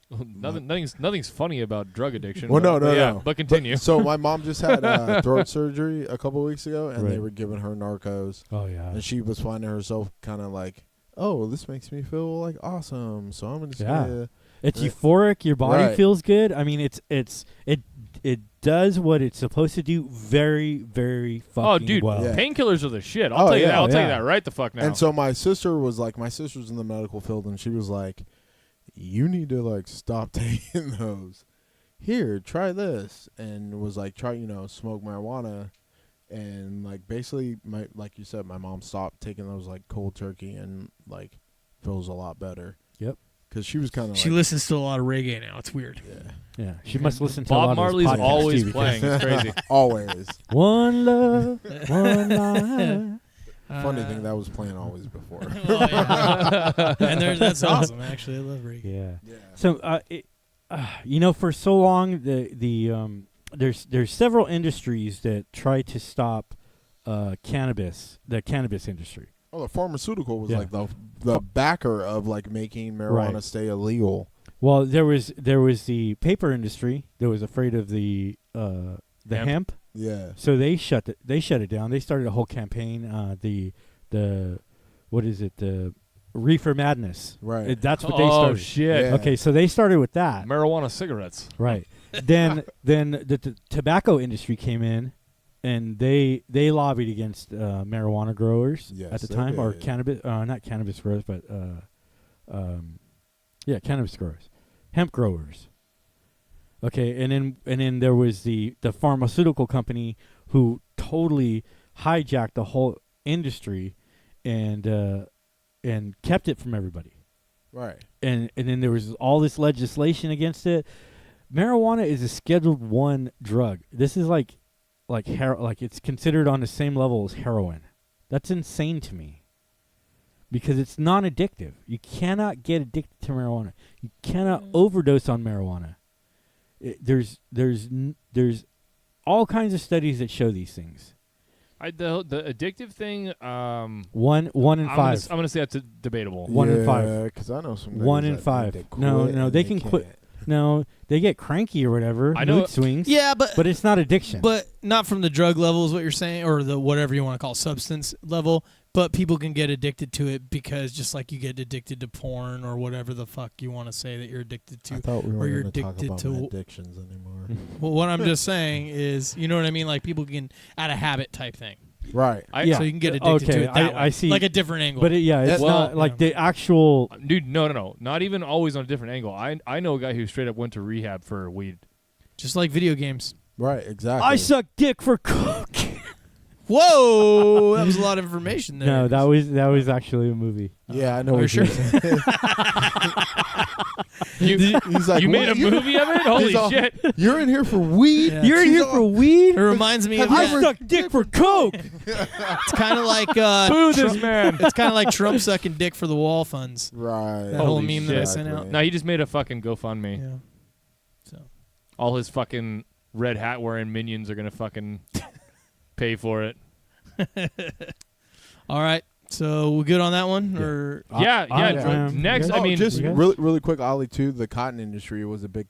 Nothing's funny about drug addiction. Well, but, no. Yeah, but continue. So my mom just had throat surgery a couple weeks ago, and they Right. were giving her Narcos, Oh yeah. and she was finding herself kind of like, oh, this makes me feel awesome. So I'm just Yeah. gonna. It's Right. euphoric. Your body Right. feels good. I mean, it does what it's supposed to do very, very fucking Oh, dude, well. Yeah. painkillers are the shit. I'll Oh, tell you yeah. that. I'll tell you Yeah. that right the fuck now. And so my sister's in the medical field, and she was like, you need to stop taking those. Here, try this, and was try smoke marijuana, and like basically like you said, my mom stopped taking those like cold turkey and like feels a lot better. Yep. Because she was kind of She listens to a lot of reggae now. It's weird. Yeah, she must listen to a lot Bob of Marley's those podcasts, always too, playing. because- It's crazy. always. One love, one life. Funny thing, that was playing always before. Well, yeah. And that's awesome. Actually, I love reggae. Yeah. Yeah. So, you know, for so long, there's several industries that try to stop cannabis, the cannabis industry. Oh, the pharmaceutical was Yeah. like the backer of like making marijuana Right. stay illegal. Well, there was the paper industry that was afraid of the hemp. Yeah. So they shut it down. They started a whole campaign. The what is it? The Reefer Madness. Right. That's what they Oh started. shit! Yeah. Okay, so they started with that. Marijuana cigarettes. Right. then the tobacco industry came in, and they lobbied against marijuana growers Yes, at the they time, or did. cannabis, not cannabis growers, but cannabis growers, hemp growers. Okay, and then there was the pharmaceutical company who totally hijacked the whole industry, and kept it from everybody. Right. And then there was all this legislation against it. Marijuana is a Scheduled 1 drug. This is like it's considered on the same level as heroin. That's insane to me. Because it's non-addictive. You cannot get addicted to marijuana. You cannot overdose on marijuana. There's all kinds of studies that show these things. The addictive thing. One in five. I'm gonna say that's debatable. 1 in 5. Yeah, because I know some. One guys in that 5. they No, quit no, and they can quit. can't. No, they get cranky or whatever. I know- Mood swings. Yeah, But it's not addiction. But not from the drug level is what you're saying, or the whatever you want to call substance level. But people can get addicted to it because just like you get addicted to porn or whatever the fuck you want to say that you're addicted to. I thought we or were you're going to talk addicted about to- my addictions anymore. Well, what I'm just saying is, you know what I mean? Like people can out of habit type thing. Right. Yeah. So you can get addicted to Okay, it that way. I see. Like a different angle. But it's Well, not like the actual. Dude, no. Not even always on a different angle. I know a guy who straight up went to rehab for weed. just like video games. Right. Exactly. I suck dick for coke. Whoa, that was a lot of information there. No, that was actually a movie. Yeah, I know. Are you what sure? you're saying. He's like, You made a "What? movie of it? Holy He's all- shit! You're in here for weed. Yeah. You're in He's here all- for weed. It reminds me of I that. suck dick for coke. It's kind of like Boo this man! it's kind of like Trump sucking dick for the wall funds. Right. That whole Holy meme that I shit. sent out. No, he just made a fucking GoFundMe. Yeah. So All his fucking red hat wearing minions are gonna fucking pay for it. all right. So we good on that one, or Yeah. Next, you I guys- mean, just you guys- really quick, Ollie, too. The cotton industry was a big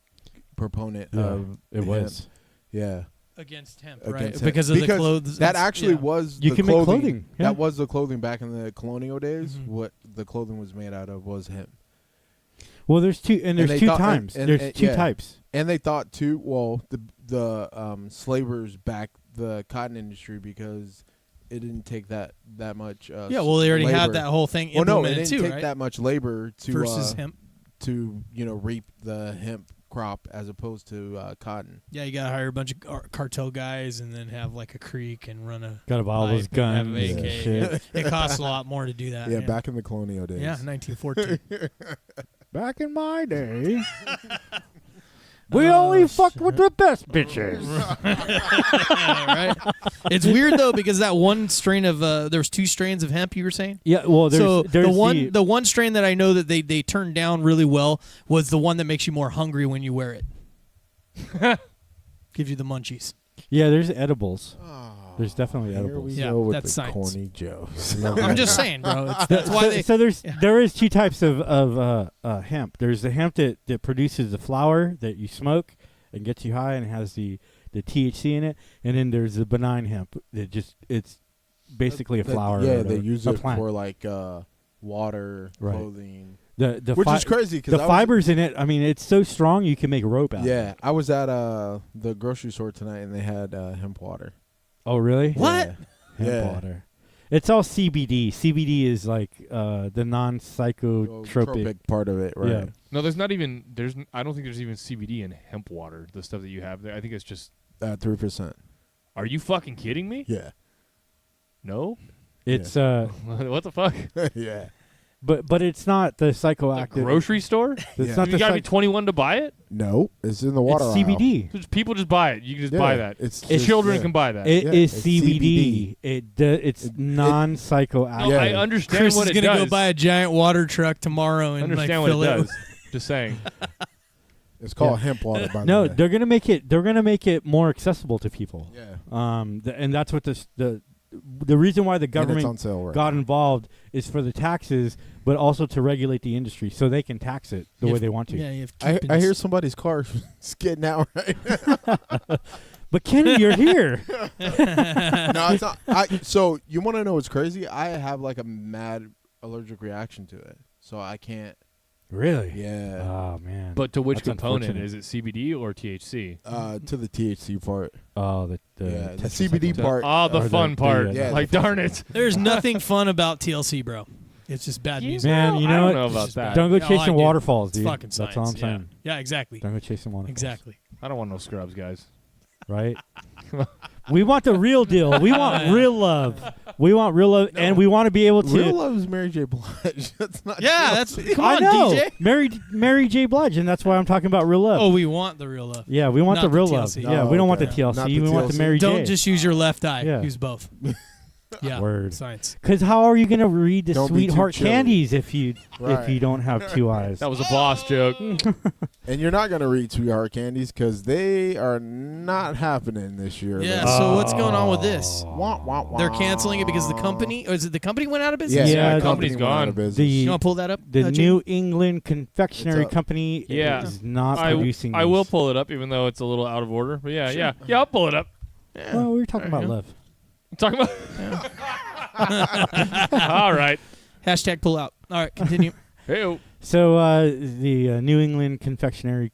proponent of it was. hemp. Yeah. against hemp, Against right? hemp. Because of the Because clothes. That actually was You the can make clothing. clothing, yeah. That was the clothing back in the colonial days. Mhm. What the clothing was made out of was hemp. Well, there's two, and there's they two thought- times. and- There's and- two yeah. types. And they thought too. Well, the slavers backed the cotton industry because it didn't take that much. Yeah, well, they already labor. had that whole thing Well, no, it implemented didn't too, take right? that much labor to Versus hemp. to reap the hemp crop as opposed to cotton. Yeah, you gotta hire a bunch of cartel guys and then have like a creek and run a. Got to buy all those pipe and have guns. an and AK. shit. It costs a lot more to do that. Yeah, back in the colonial days. Yeah, 1914. Back in my day, we only fucked with the best bitches. right? It's weird though because that one strain of there was 2 strains of hemp you were saying. Yeah, well, there's So there's the one strain that I know that they turned down really well was the one that makes you more hungry when you wear it. Gives you the munchies. yeah, there's edibles. Oh, There's definitely here edibles. we Yeah, go with that's the science. corny jokes. I'm just saying, bro. That's why so, they. so there is 2 types of hemp. There's the hemp that produces the flower that you smoke and gets you high and has the THC in it, and then there's the benign hemp that it's basically a flower. Yeah, or they a- use a it plant. for like water, Right. clothing, the which fi- is crazy the because fibers in it. I mean, it's so strong you can make rope out. of it. Yeah, I was at the grocery store tonight and they had hemp water. Oh, really? What? Yeah. Hemp Yeah. water. It's all CBD. CBD is like the non-psychotropic. Tropic part of it, right? Yeah. no, there's not even. I don't think there's even CBD in hemp water. The stuff that you have there. I think it's just. 3%. Are you fucking kidding me? Yeah. No. It's What the fuck? Yeah. but it's not the A psychoactive. grocery store? It's Yeah. not You the gotta be psych- 21 to buy it. No, it's in the water. It's aisle. CBD. So just people just buy it. You can just Yeah, buy that. it's just- Children yeah. can buy that. It Yeah, is it's CBD. It's non-psychoactive. No, Yeah. I understand Chris what is it gonna does. go buy a giant water truck tomorrow I and like understand what fill it it. does. Just saying. It's called hemp water. By No, the way. they're gonna make it more accessible to people. Yeah. And that's what the reason why the And it's on government sale right got now. involved is for the taxes, but also to regulate the industry so they can tax it the You way have- they want to. Yeah, you have I coupons. hear somebody's car skidding out right now. But Kenny, you're here. No, it's not. So you want to know what's crazy? I have like a mad allergic reaction to it, so I can't. Really? Yeah. Oh man. But to which That's component? unfortunate. Is it CBD or THC? To the THC part. Oh, the Yeah, the tetracycline. CBD part. Oh, the Or the- fun the, part. yeah, Like, the fun- darn it. There's nothing fun about TLC, bro. It's just bad You music. Man, you I know don't what? know It's about just that. bad. Don't go Yeah, I chasing do. waterfalls, It's dude. fucking That's science. all I'm yeah. saying. Yeah, exactly. Don't go chasing waterfalls. Exactly. I don't want no scrubs, guys. Right? We want the real deal. We want real love. We want real love, and we want to be able to. Real Love is Mary J. Blige. That's not. Yeah, TLC. that's come I on, know, DJ. Mary J. Blige, and that's why I'm talking about real love. Oh, we want the real love. Yeah, we want Not the the real love. TLC. Yeah, Oh, we don't want the okay. TLC. Not the we want the TLC. Mary Don't J. just use your left eye. Yeah. Use both. Yeah. Word. Science. Because how are you going to read the Don't be too sweetheart chilly. candies if you Right. don't have two eyes? That was a boss joke. And you're not gonna read Sweetheart Candies because they are not happening this year. Yeah. They're- So what's going on with this? Wah, wah, wah. They're canceling it because the company, or is it the company went out of business? Yeah, Yeah, the the company's company went out gone. of business. The- You want to pull that up? The Jim? New England Confectionery It's a- Company Yeah. is not producing I will these. pull it up, even though it's a little out of order. But yeah, I'll pull it up. Well, we were talking There you about go. love. Talking about. All right. Hashtag pull out. All right, continue. Hey. So the New England Confectionery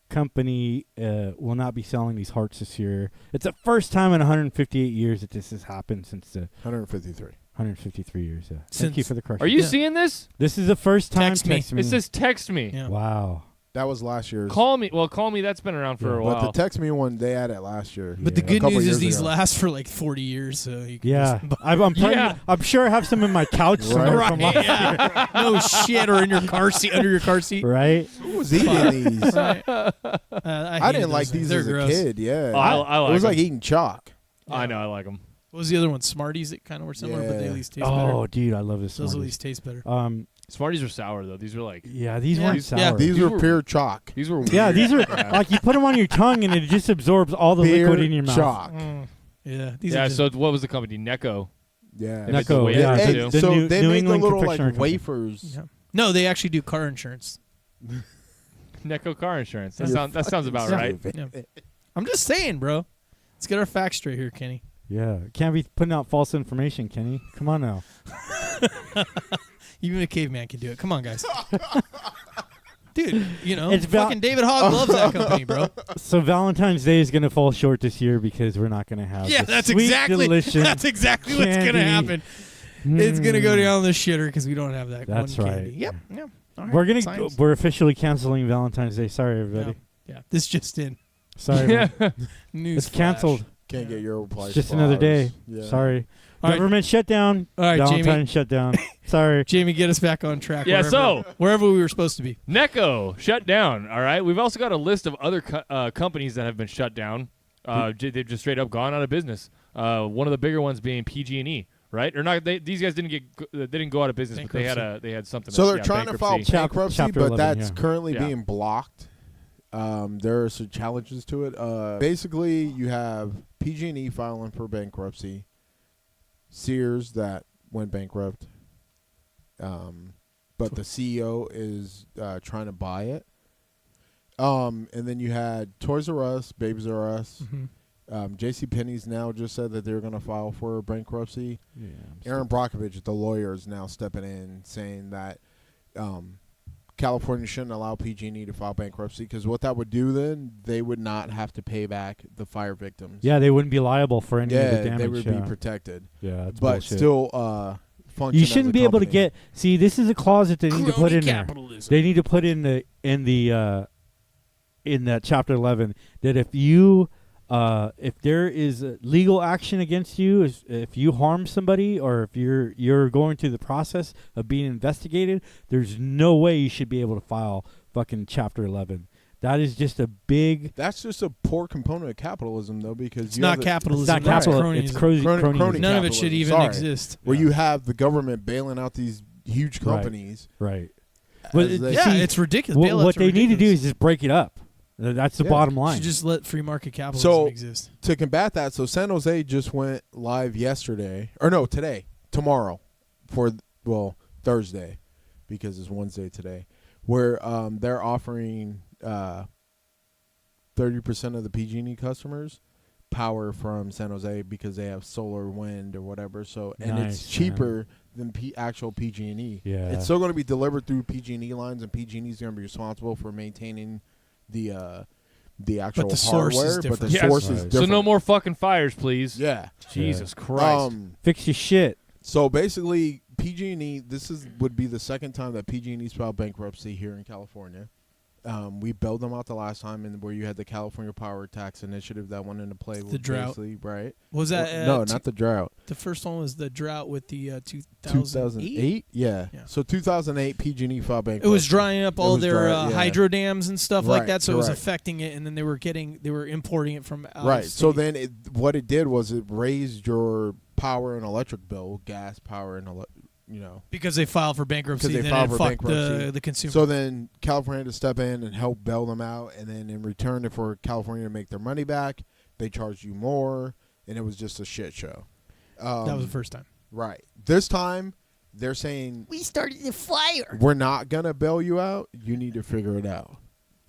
Company will not be selling these hearts this year. It's the first time in 158 years that this has happened since the 153. 153 years. Thank Since- you for the correction. Are you Yeah. seeing this? This is the first time. Text me. It says text me. Yeah. Wow. That was last year's. Call me. Well, call me. That's been around for Yeah. a But while. the text me one, they had it last year. But the Yeah. good couple news is years these ago. last for like 40 years, so you can Yeah, just I'm probably, Yeah. I'm sure I have some in my couch somewhere right, from last yeah. No shit, or in your car seat, under your car seat. right? Who was eating these? Right. I hated didn't like those these things. as They're a gross. kid. Yeah, Oh, I it was like like eating chalk. I know. I like them. What was the other one? Smarties that kind of were similar, but they Yeah. at least taste better. Oh, dude, I love this. Those at Smarties. least taste better. Smarties are sour though. These are like. Yeah, these Yeah. weren't These- sour. yeah, These These were were- pure chalk. These were. Yeah, weird. these are Yeah. like you put them on your tongue and it just absorbs all the Pure liquid in your mouth. chalk. Yeah, these Yeah. are just, So what was the company? Necco. Yeah. If it's the Necco, way yeah, it is, And too. the so New- they New made the England little Confectionery like Company. wafers. yeah. No, they actually do car insurance. Necco car insurance. That You're sounds about Yeah. right. Yeah. I'm just saying, bro. Let's get our facts straight here, Kenny. Yeah, can't be putting out false information, Kenny. Come on now. Even a caveman can do it. Come on, guys. Dude, you know, It's fucking David Hogg loves that company, bro. So Valentine's Day is gonna fall short this year because we're not gonna have. Yeah, the that's sweet, exactly delicious what's gonna candy. happen. It's gonna go Mm. down the shitter because we don't have that. That's one right. candy. Yep. Yeah. All right. We're gonna. Science. We're officially canceling Valentine's Day. Sorry, everybody. Yeah. This just in. Sorry, man. News. It's flash. canceled. Can't get your price. It's just another day. Yeah. Sorry. All right. Government shutdown. All right, Jamie. Valentine's shutdown. Sorry. Jamie, get us back on track. Yeah, wherever we were supposed to be. Necco shut down. All right. We've also got a list of other companies that have been shut down. They've just straight up gone out of business. One of the bigger ones being PG&E, right? Or not? These guys didn't go out of business, but they had something. So that- they're trying to file bankruptcy. bankruptcy, Chapter but 11, that's yeah. currently Yeah. being blocked. There are some challenges to it. Basically, you have PG&E filing for bankruptcy, Sears that went bankrupt, but the CEO is trying to buy it. And then you had Toys R Us, Babies R Us. JCPenney's now just said that they're going to file for bankruptcy. Yeah. Aaron Brockovich, the lawyer, is now stepping in saying that California shouldn't allow PG&E to file bankruptcy because what that would do then, they would not have to pay back the fire victims. Yeah, they wouldn't be liable for any of the Yeah, damage. they would yeah. be protected. Yeah, that's But bullshit. still function You as shouldn't a be able to company. get. See, this is a clause that they need to put Crony in there. capitalism. They need to put in that Chapter 11 that if you if there is legal action against you, if you harm somebody or if you're going through the process of being investigated, there's no way you should be able to file fucking Chapter 11. That is just a big. That's just a poor component of capitalism, though, because It's not capitalism. It's not that's capitalism. It's cronyism. crony None of it should capitalism, even sorry. exist. Where you have the government bailing out these huge companies. Right. as But they- Yeah, see, it's ridiculous. What Bailouts are they need to do ridiculous. is just break it up. That's the Yeah. bottom You line. should just let free market capitalism exist. To combat that, so San Jose just went live yesterday, or no, tomorrow, Thursday, because it's Wednesday today, where they're offering 30% of the PG&E customers power from San Jose because they have solar, wind, or whatever. So and Nice, it's cheaper than actual PG&E. Yeah. It's still going to be delivered through PG&E lines, and PG&E is going to be responsible for maintaining the actual the source is hardware, but the different. Yes. source is Right. different. So no more fucking fires, please. Yeah. Jesus Christ. Fix your shit. So basically, PG&E. This would be the second time that PG&E's filed bankruptcy here in California. We bailed them out the last time, and where you had the California Power Tax Initiative that went into play. The drought. Right? Was that no, not the drought. the first one? Was the drought with the 2008? 2008. Yeah. Yeah. So 2008, PG&E filed bankruptcy. It was drying up all was their dry, yeah. hydro dams and stuff like Right, that, so it was correct. affecting it, and then they were importing it from out Right. of So state. then what it did was it raised your power and electric bill, gas, power, and because they filed for bankruptcy, Because they then filed it for fucked bankruptcy. the consumer. So then California had to step in and help bail them out, and then in return for California to make their money back, they charged you more, and it was just a shit show. that was the first time. Right. This time, they're saying, We started the fire. we're not going to bail you out. You need to figure it out.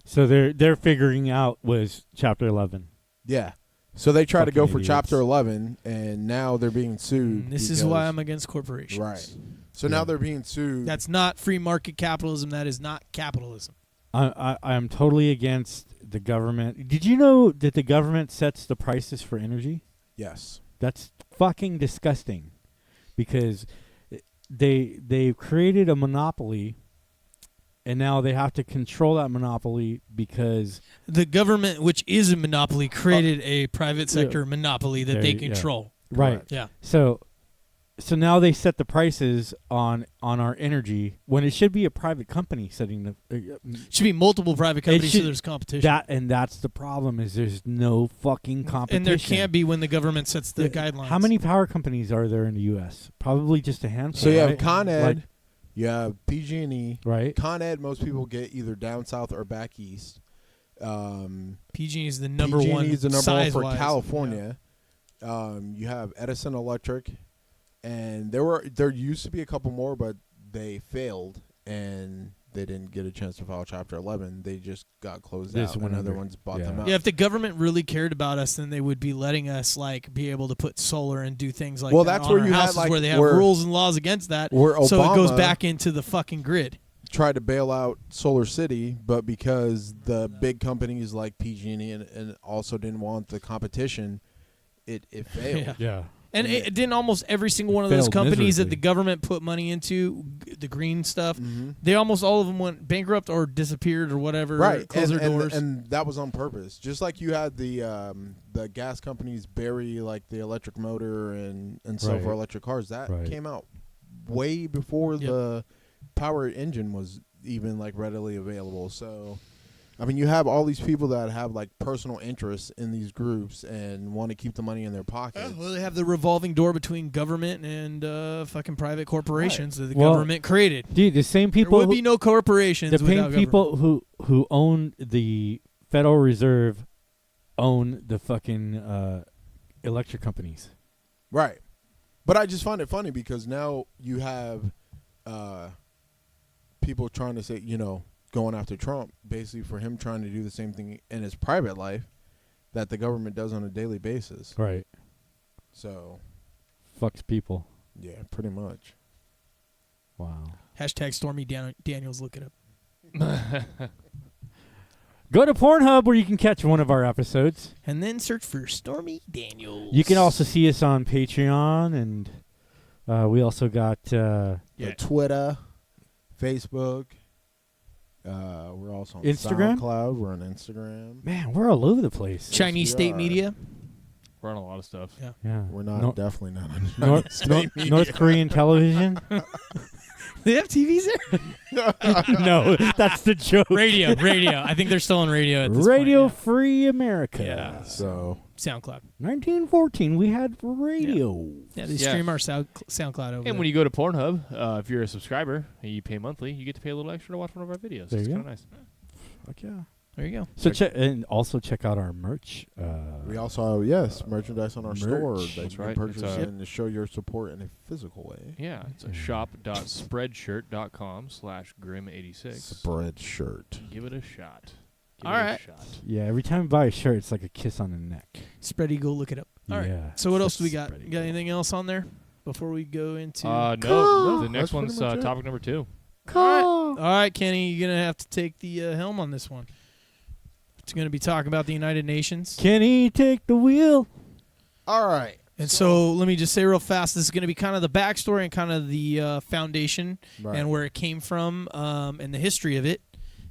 So they're figuring out was Chapter 11. Yeah. So they tried to Fucking go for idiots. Chapter 11, and now they're being sued. This is because- why I'm against corporations. Right. So now they're being sued. That's not free market capitalism. That is not capitalism. I'm totally against the government. Did you know that the government sets the prices for energy? Yes. That's fucking disgusting, because they've created a monopoly, and now they have to control that monopoly because The government, which is a monopoly, created a private sector monopoly that There they you- yeah. control. right. Yeah. So now they set the prices on our energy when it should be a private company setting the Should be multiple private companies so should- there's competition. that's the problem, is there's no fucking competition. and there can't be when the government sets the guidelines. How many power companies are there in the U.S.? Probably just a handful. So you have right? Con Ed, Like- you have PG&E. right? Con Ed, most people get either down south or back east. PG&E is the number one. PG&E is the number one for size-wise. California. You have Edison Electric, and there used to be a couple more, but they failed and they didn't get a chance to file Chapter 11. They just got closed This out, went and other under. ones bought Yeah. them out. Yeah, if the government really cared about us, then they would be letting us be able to put solar and do things like Well, that that's on where our you had, houses like, where they have where- rules and laws against that. where So it goes Obama- back into the fucking grid. Tried to bail out Solar City, but because the big companies like PG&E and also didn't want the competition, it failed. Yeah. Yeah. And it didn't almost every single one of those Failed companies that miserably. the government put money into, the green stuff, Mhm. they almost all of them went bankrupt or disappeared or whatever. Right, Closed their doors. and that was on purpose. Just like you had the gas companies bury like the electric motor and sell for Right. electric cars. That Right. came out way before Yep. the power engine was even like readily available. So, I mean, you have all these people that have like personal interests in these groups and want to keep the money in their pockets. Well, they have the revolving door between government and fucking private corporations that the Well, government created. Dude, the same There people would be no corporations the without same people who own the Federal Reserve own the fucking electric companies. Right. But I just find it funny because now you have people trying to say, going after Trump, basically for him trying to do the same thing in his private life that the government does on a daily basis. Right. So, Fucks people. yeah, pretty much. Wow. Hashtag Stormy Daniels, look it up. Go to Pornhub where you can catch one of our episodes. And then search for Stormy Daniels. You can also see us on Patreon, and we also got Yeah. So Twitter, Facebook, We're also on Instagram? SoundCloud. We're on Instagram. Man, we're all over the place. Chinese we state are. media. We're on a lot of stuff. Yeah. Yeah. We're not North, definitely not on North Korean television? They have TVs there. No, that's the joke. radio. I think they're still on radio at this Radio point. Free America. Yeah. So Yeah. SoundCloud. 1914, we had radio. Yeah, they Yeah. stream our SoundCloud over And there. when you go to Pornhub, if you're a subscriber and you pay monthly, you get to pay a little extra to watch one of our videos. There It's you kind go. of nice. Fuck yeah. There you go. So also check out our merch. we also have, merchandise on our store Merch. that That's you can right. purchase It's, and to show your support in a physical way. Yeah, it's a shop.spreadshirt.com/grim86. Spread shirt. Give it a shot. Give All it right. a shot. Yeah, every time I buy a shirt, it's like a kiss on the neck. Spread Eagle, look it up. All right. Yeah. So what else do we got? Spread You got Eagle. anything else on there before we go into? No, Cool. the next That's one's pretty much it. topic number 2. All right, Kenny, you're gonna have to take the helm on this one. It's gonna be talking about the United Nations. Kenny, take the wheel. All right. And so let me just say real fast, this is going to be kind of the backstory and kind of the foundation Right. and where it came from and the history of it.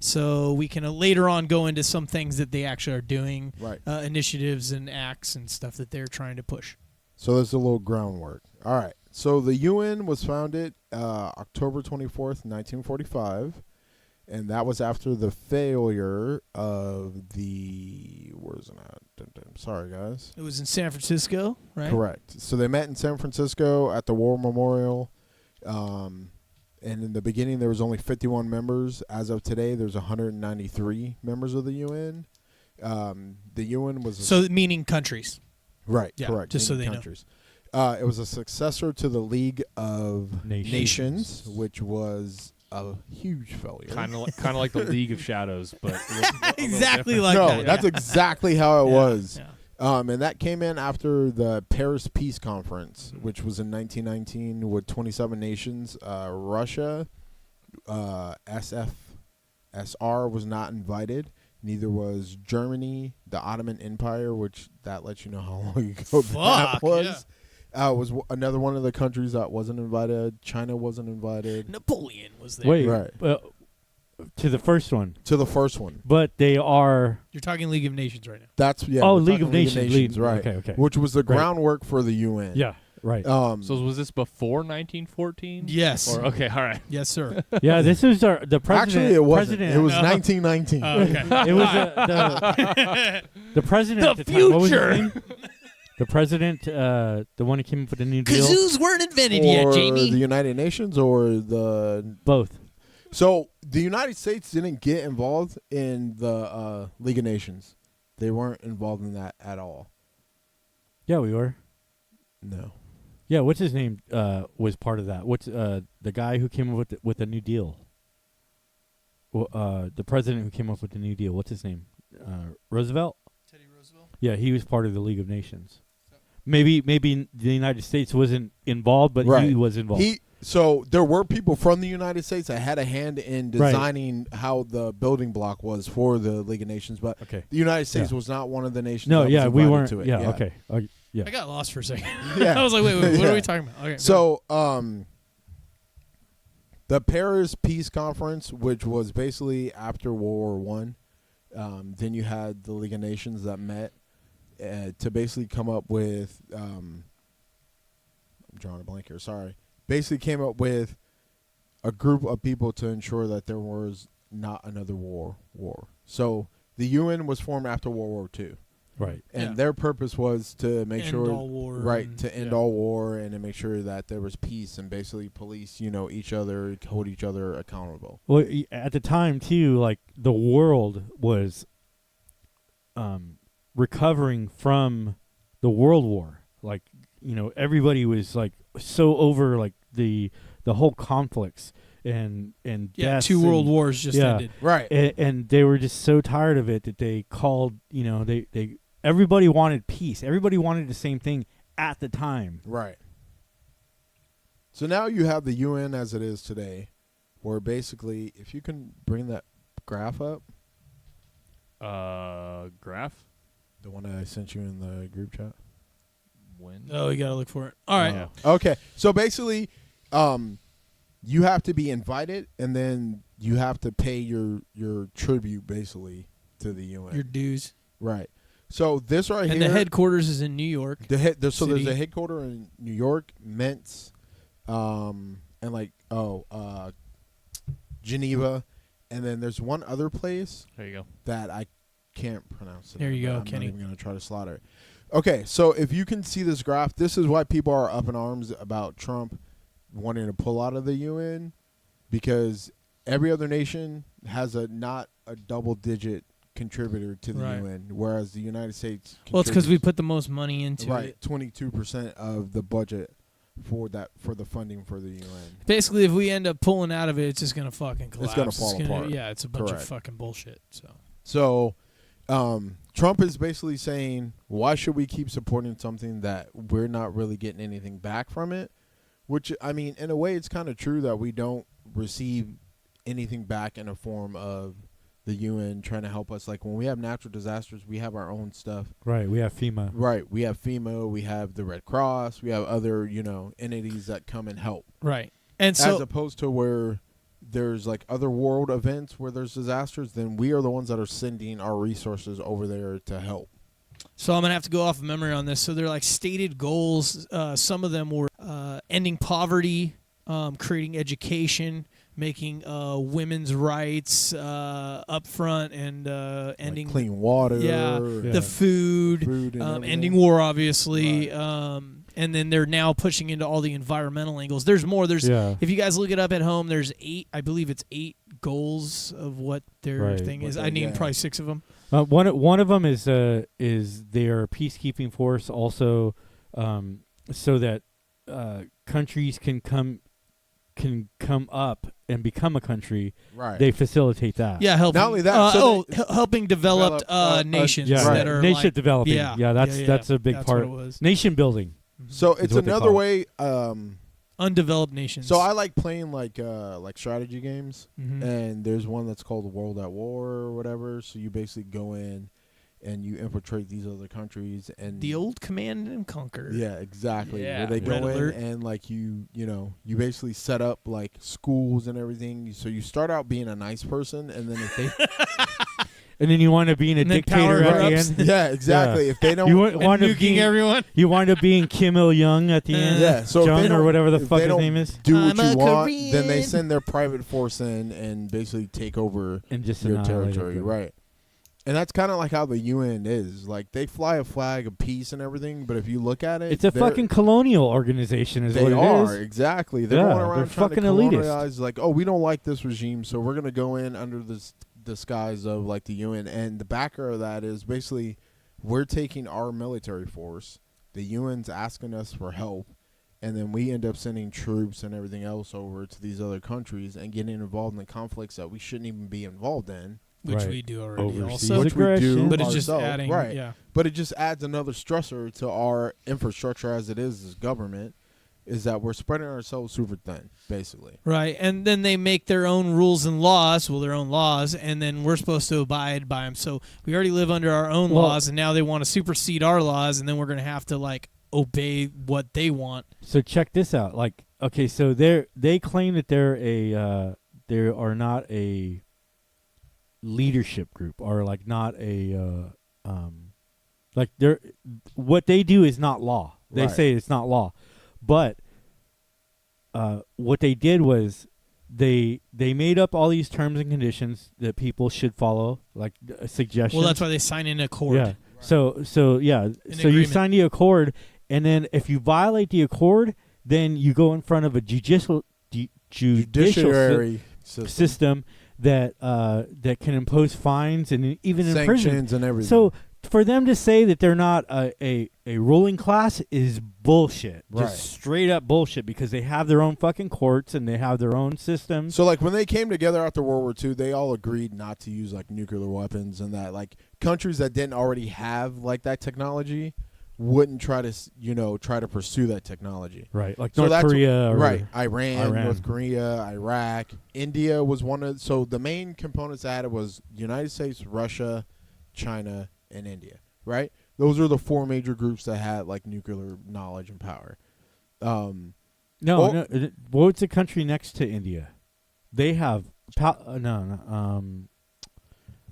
So we can later on go into some things that they actually are doing, Right. initiatives and acts and stuff that they're trying to push. So there's a little groundwork. All right. So the UN was founded October 24th, 1945. And that was after the failure of the... Where's it at? Sorry, guys. It was in San Francisco, right? Correct. So they met in San Francisco at the War Memorial. And in the beginning, there was only 51 members. As of today, there's 193 members of the UN. The UN was... So meaning countries. Right, Yeah, correct. just so meaning they know. countries. It was a successor to the League of Nations. which was a huge failure. Kind of like the League of Shadows, but a little Exactly different. like no, that. that's exactly how it Yeah, was. yeah. And that came in after the Paris Peace Conference, which was in 1919 with 27 nations. Russia, SFSR was not invited. Neither was Germany, the Ottoman Empire, which that lets you know how long ago that Fuck, was. Another one of the countries that wasn't invited. China wasn't invited. Napoleon was there. Wait, Right. to the first one. To the first one. But they are... You're talking League of Nations right now. That's we're League talking of Nations. right? Okay. Which was the Right. groundwork for the UN. Yeah, right. So was this before 1914? Yes. Or okay, all right. Yes, sir. Yeah, this is the president. Actually, it wasn't. President, It was Oh. 1919. Okay. It was the president at the time. What was his name? The president, the one who came up with the New Deal. Kazoos weren't invented yet, Or Jamie. the United Nations or the... Both. So the United States didn't get involved in the League of Nations. They weren't involved in that at all. Yeah, we were. No. Yeah, what's his name? Was part of that. What's the guy who came up with the New Deal? Well, the president who came up with the New Deal. What's his name? Roosevelt. Teddy Roosevelt. Yeah, he was part of the League of Nations. Maybe the United States wasn't involved, but Right. he was involved. So there were people from the United States that had a hand in designing how the building block was for the League of Nations, but okay. the United States Yeah. was not one of the nations. No, that was yeah, we invited weren't. to it. Yeah, okay. Yeah. I got lost for a second. Yeah. I was like, wait, what Yeah. are we talking about? Okay. So, the Paris Peace Conference, which was basically after World War I, then you had the League of Nations that met to basically come up with. I'm drawing a blank here. Sorry. Basically, came up with a group of people to ensure that there was not another war. So the UN was formed after World War II. Right. And Yeah. their purpose was to make End sure, all war right, and- to end yeah. all war and to make sure that there was peace and basically police, each other, hold each other accountable. Well, at the time too, like the world was recovering from the World War. Like, everybody was like so over like the whole conflicts and Yeah, deaths 2 world and- wars just yeah. ended. Right. and they were just so tired of it that they called. They everybody wanted peace. Everybody wanted the same thing at the time. Right. So now you have the UN as it is today, where basically, if you can bring that graph up, Graph? the one I sent you in the group chat. When? Oh, you got to look for it. All right. Okay. So basically, you have to be invited, and then you have to pay your tribute basically to the UN. Your dues. Right. So this right And here, the headquarters is in New York. so there's City. a headquarter in New York, Mentz, and Geneva, and then there's one other place There you go. that I can't pronounce. There you go, I'm Kenny. not even gonna try to slaughter it. Okay, so if you can see this graph, this is why people are up in arms about Trump wanting to pull out of the UN, because every other nation has not a double-digit contributor to the Right. UN, whereas the United States. Well, it's because we contributes- put the most money into right it. 22% of the budget for the funding for the UN. Basically, if we end up pulling out of it, it's just gonna fucking collapse. gonna fall apart. Yeah, it's a bunch Correct. of fucking bullshit. So So, Trump is basically saying, why should we keep supporting something that we're not really getting anything back from it? Which, I mean, in a way, it's kind of true that we don't receive anything back in a form of the UN trying to help us. Like when we have natural disasters, we have our own stuff. Right. We have FEMA. Right. We have FEMA. We have the Red Cross. We have other, entities that come and help. right, and As so opposed to where there's like other world events where there's disasters, then we are the ones that are sending our resources over there to help. So I'm gonna have to go off of memory on this. So they're like stated goals. Some of them were ending poverty, creating education, making women's rights up front, and ending like clean water. Yeah, Yeah. the food, Food and everything. ending war, obviously. Right. And then they're now pushing into all the environmental angles. There's more. There's Yeah. if you guys look it up at home, there's 8. I believe it's 8 goals of what their Right. thing What is. they- I named yeah. probably 6 of them. One of them is their peacekeeping force, also so that countries can come up and become a country. Right. They facilitate that. Yeah, helping. Not only that, so helping developed nations nations Yeah, right. that are nation like, developing. Yeah, That's a big that's part. What it was. Nation building. So it's what they another call way. Undeveloped nations. So I like playing like strategy games, Mhm. and there's one that's called World at War or whatever. So you basically go in and you infiltrate these other countries, and the old Command and Conquer. yeah, exactly. Yeah. Where they Red go in Alert. and like you basically set up like schools and everything. So you start out being a nice person, and then if they And then you wind up being a And then dictator power at the corrupts. end. yeah, exactly. If they don't, You And wind up nuking being everyone. you wind up being Kim Il Jung at the end. yeah. So if they Jung or don't- whatever the if fuck they his don't name is, do what I'm you a want, then they Korean. send their private force in and basically take over and just your annihilate territory, it. right? And that's kind of like how the UN is. Like they fly a flag of peace and everything, but if you look at it, It's a they're- fucking colonial organization, is They what are it is. exactly. They're Yeah, going they're around trying fucking to elitist. colonize. Like, oh, we don't like this regime, so we're gonna go in under this disguise of like the UN. And the backer of that is basically we're taking our military force. The UN's asking us for help, and then we end up sending troops and everything else over to these other countries and getting involved in conflicts that we shouldn't even be involved in. Which Right. we do already Overseas also. Which we do, aggression. But it's just ourselves, adding. right? Yeah. But it just adds another stressor to our infrastructure as it is as government. Is that we're spreading ourselves super thin, basically. Right. And then they make their own rules and laws, their own laws, and then we're supposed to abide by them. So we already live under our own Well- laws, and now they want to supersede our laws, and then we're going to have to, like, obey what they want. So check this out. Like, okay, so they claim that they are not a leadership group, or like not a like they're what they do is not law. They Right. say it's not law, but what they did was they made up all these terms and conditions that people should follow, like suggestions. Well, that's why they sign in accord. Yeah. So yeah. So you agreement. sign the accord, and then if you violate the accord, then you go in front of a judicial Judiciary system that can impose fines and even in prison. sanctions and everything. So for them to say that they're not a ruling class is bullshit. Right. Just straight up bullshit, because they have their own fucking courts and they have their own systems. So, like, when they came together after World War II, they all agreed not to use, like, nuclear weapons, and that, like, countries that didn't already have, like, that technology wouldn't try to pursue that technology. Right, like So North that's- Korea. Or Right. Iran, Iran. North Korea, Iraq, India was one of... So, the main components that it was United States, Russia, China, and India, right? Those are the 4 major groups that had, like, nuclear knowledge and power. No, what's the country next to India? They have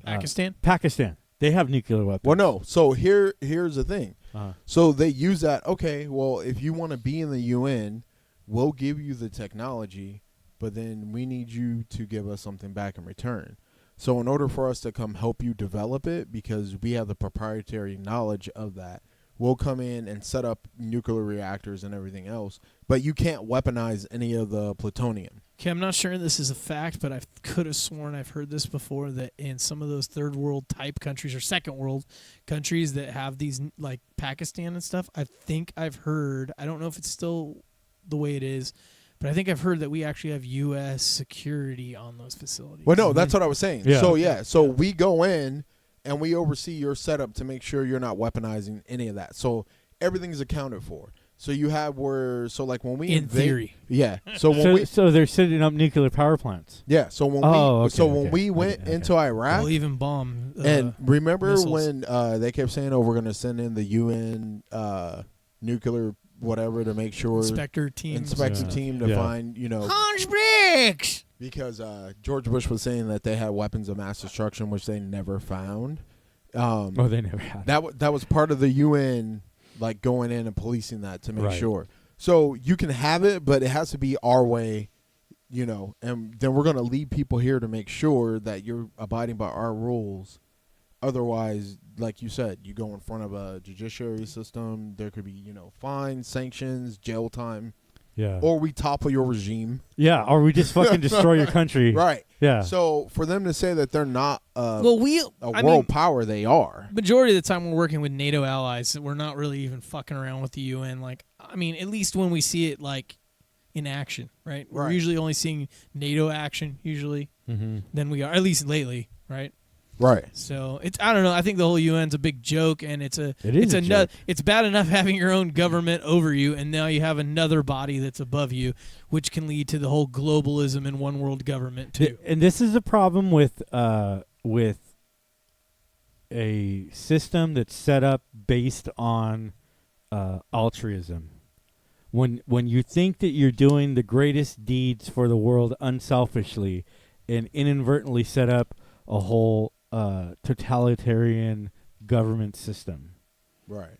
Pakistan. Pakistan. They have nuclear weapons. Well, no. So here's the thing. Uh-huh. So they use that. Okay, well, if you want to be in the UN, we'll give you the technology, but then we need you to give us something back in return. So in order for us to come help you develop it, because we have the proprietary knowledge of that, we'll come in and set up nuclear reactors and everything else, but you can't weaponize any of the plutonium. Okay, I'm not sure this is a fact, but I could have sworn I've heard this before, that in some of those third world type countries or second world countries that have these, like Pakistan and stuff, I think I've heard, I don't know if it's still the way it is, but I think I've heard that we actually have U.S. security on those facilities. Well, no, that's what I was saying. Yeah. So we go in and we oversee your setup to make sure you're not weaponizing any of that. So everything's accounted for. So you have like when we in theory, yeah. So when so they're setting up nuclear power plants. yeah. So when we went into Iraq, we'll even bomb. And remember missiles. when they kept saying, "Oh, we're going to send in the UN nuclear whatever to make sure inspector team to find Hans Briggs." Because George Bush was saying that they had weapons of mass destruction, which they never found. They never had. That was part of the UN, like going in and policing that to make Right. sure. So you can have it, but it has to be our way, and then we're going to lead people here to make sure that you're abiding by our rules. Otherwise, like you said, you go in front of a judiciary system, there could be, fines, sanctions, jail time, or we topple your regime. Yeah, or we just fucking destroy your country. Right. Yeah. So for them to say that they're not a I world mean, power, they are. Majority of the time we're working with NATO allies. We're not really even fucking around with the UN. Like, I mean, at least when we see it like in action, right? We're Right. usually only seeing NATO action usually. Mm-hmm. Than we are, at least lately, right? Right. So I don't know. I think the whole UN's a big joke, and it's a joke. It's bad enough having your own government over you, and now you have another body that's above you, which can lead to the whole globalism and one world government too. And this is a problem with a system that's set up based on altruism. When you think that you're doing the greatest deeds for the world unselfishly, and inadvertently set up a whole totalitarian government system. Right.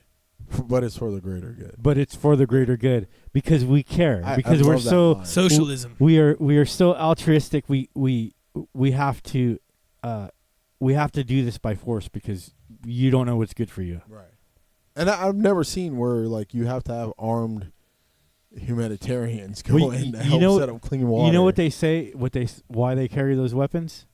But it's for the greater good. But it's for the greater good because we care. Because I we're love that so line. Socialism. we are so altruistic. We have to do this by force because you don't know what's good for you. Right. And I've never seen where like you have to have armed humanitarians go Well, in to you help set up clean water. You know what they say? Why they carry those weapons?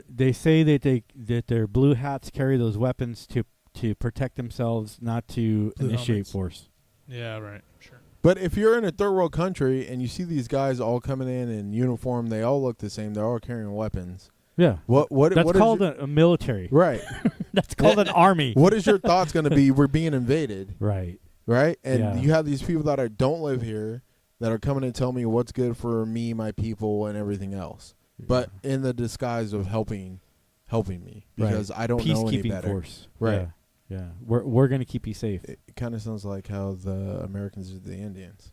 They say that their blue hats carry those weapons to protect themselves, not to Blue initiate helmets. force. Yeah, right. Sure. But if you're in a third world country and you see these guys all coming in uniform, they all look the same. They're all carrying weapons. Yeah. What That's is called your, a military. right? That's called an army. What is your thoughts going to be? We're being invaded, Right. right? And Yeah. you have these people that don't live here that are coming and tell me what's good for me, my people, and everything else. But in the disguise of helping me because I don't know any Peacekeeping better. force. Right. Yeah. We're gonna keep you safe. It kind of sounds like how the Americans did the Indians.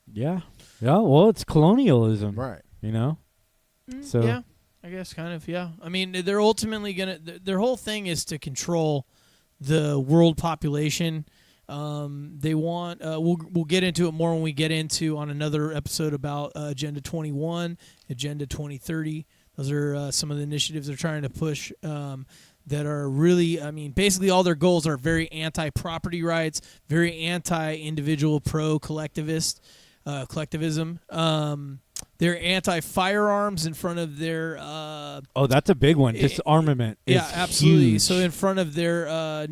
Yeah. Yeah. Well, it's colonialism. Right. You know. So yeah, I guess kind of. Yeah. I mean, they're ultimately gonna. Their whole thing is to control the world population. They want. We'll get into it more when we get into on another episode about Agenda 21, Agenda 2030. Those are some of the initiatives they're trying to push. That are really, I mean, basically all their goals are very anti-property rights, very anti-individual, collectivism. They're anti-firearms in front of their. that's a big one. Disarmament. Yeah, is absolutely. huge. So in front of their I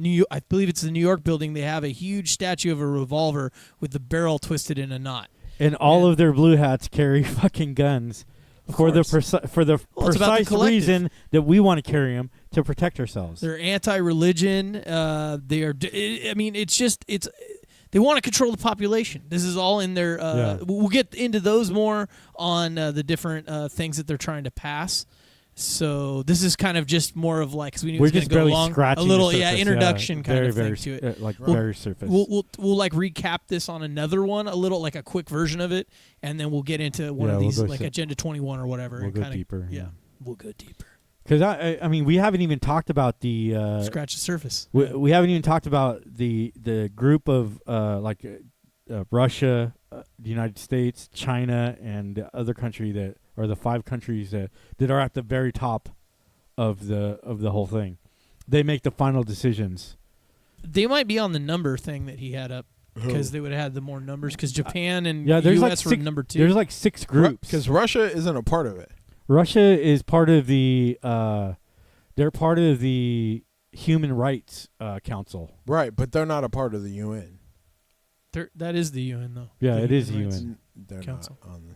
believe it's the New York building, they have a huge statue of a revolver with the barrel twisted in a knot. And all of their blue hats carry fucking guns for the course. precise Well, it's about the precise collective. reason that we want to carry them to protect ourselves. They're anti-religion. They are. I mean, it's just They want to control the population. This is all in their. We'll get into those more on the different things that they're trying to pass. So this is kind of just more of like, because we knew it We're was going just to go barely long, scratching a little the surface, introduction kind of very, thing to it. very surface. We'll like recap this on another one, a little like a quick version of it, and then we'll get into one of these like Agenda 21 or whatever. We'll go kinda, deeper. Yeah, we'll go deeper. Because I mean, we haven't even talked about the Scratch the surface. We haven't even talked about the group of Russia, the United States, China, and the other country that are the 5 countries that are at the very top of the whole thing. They make the final decisions. They might be on the number thing that he had up because they would have had the more numbers. Because Japan and there's U.S. like were number 2. There's like 6 groups. Because Russia isn't a part of it. Russia is part of the. They're part of the Human Rights Council. Right, but they're not a part of the UN. That is the UN though. Yeah, the it is Human Rights UN. They're Council. not on.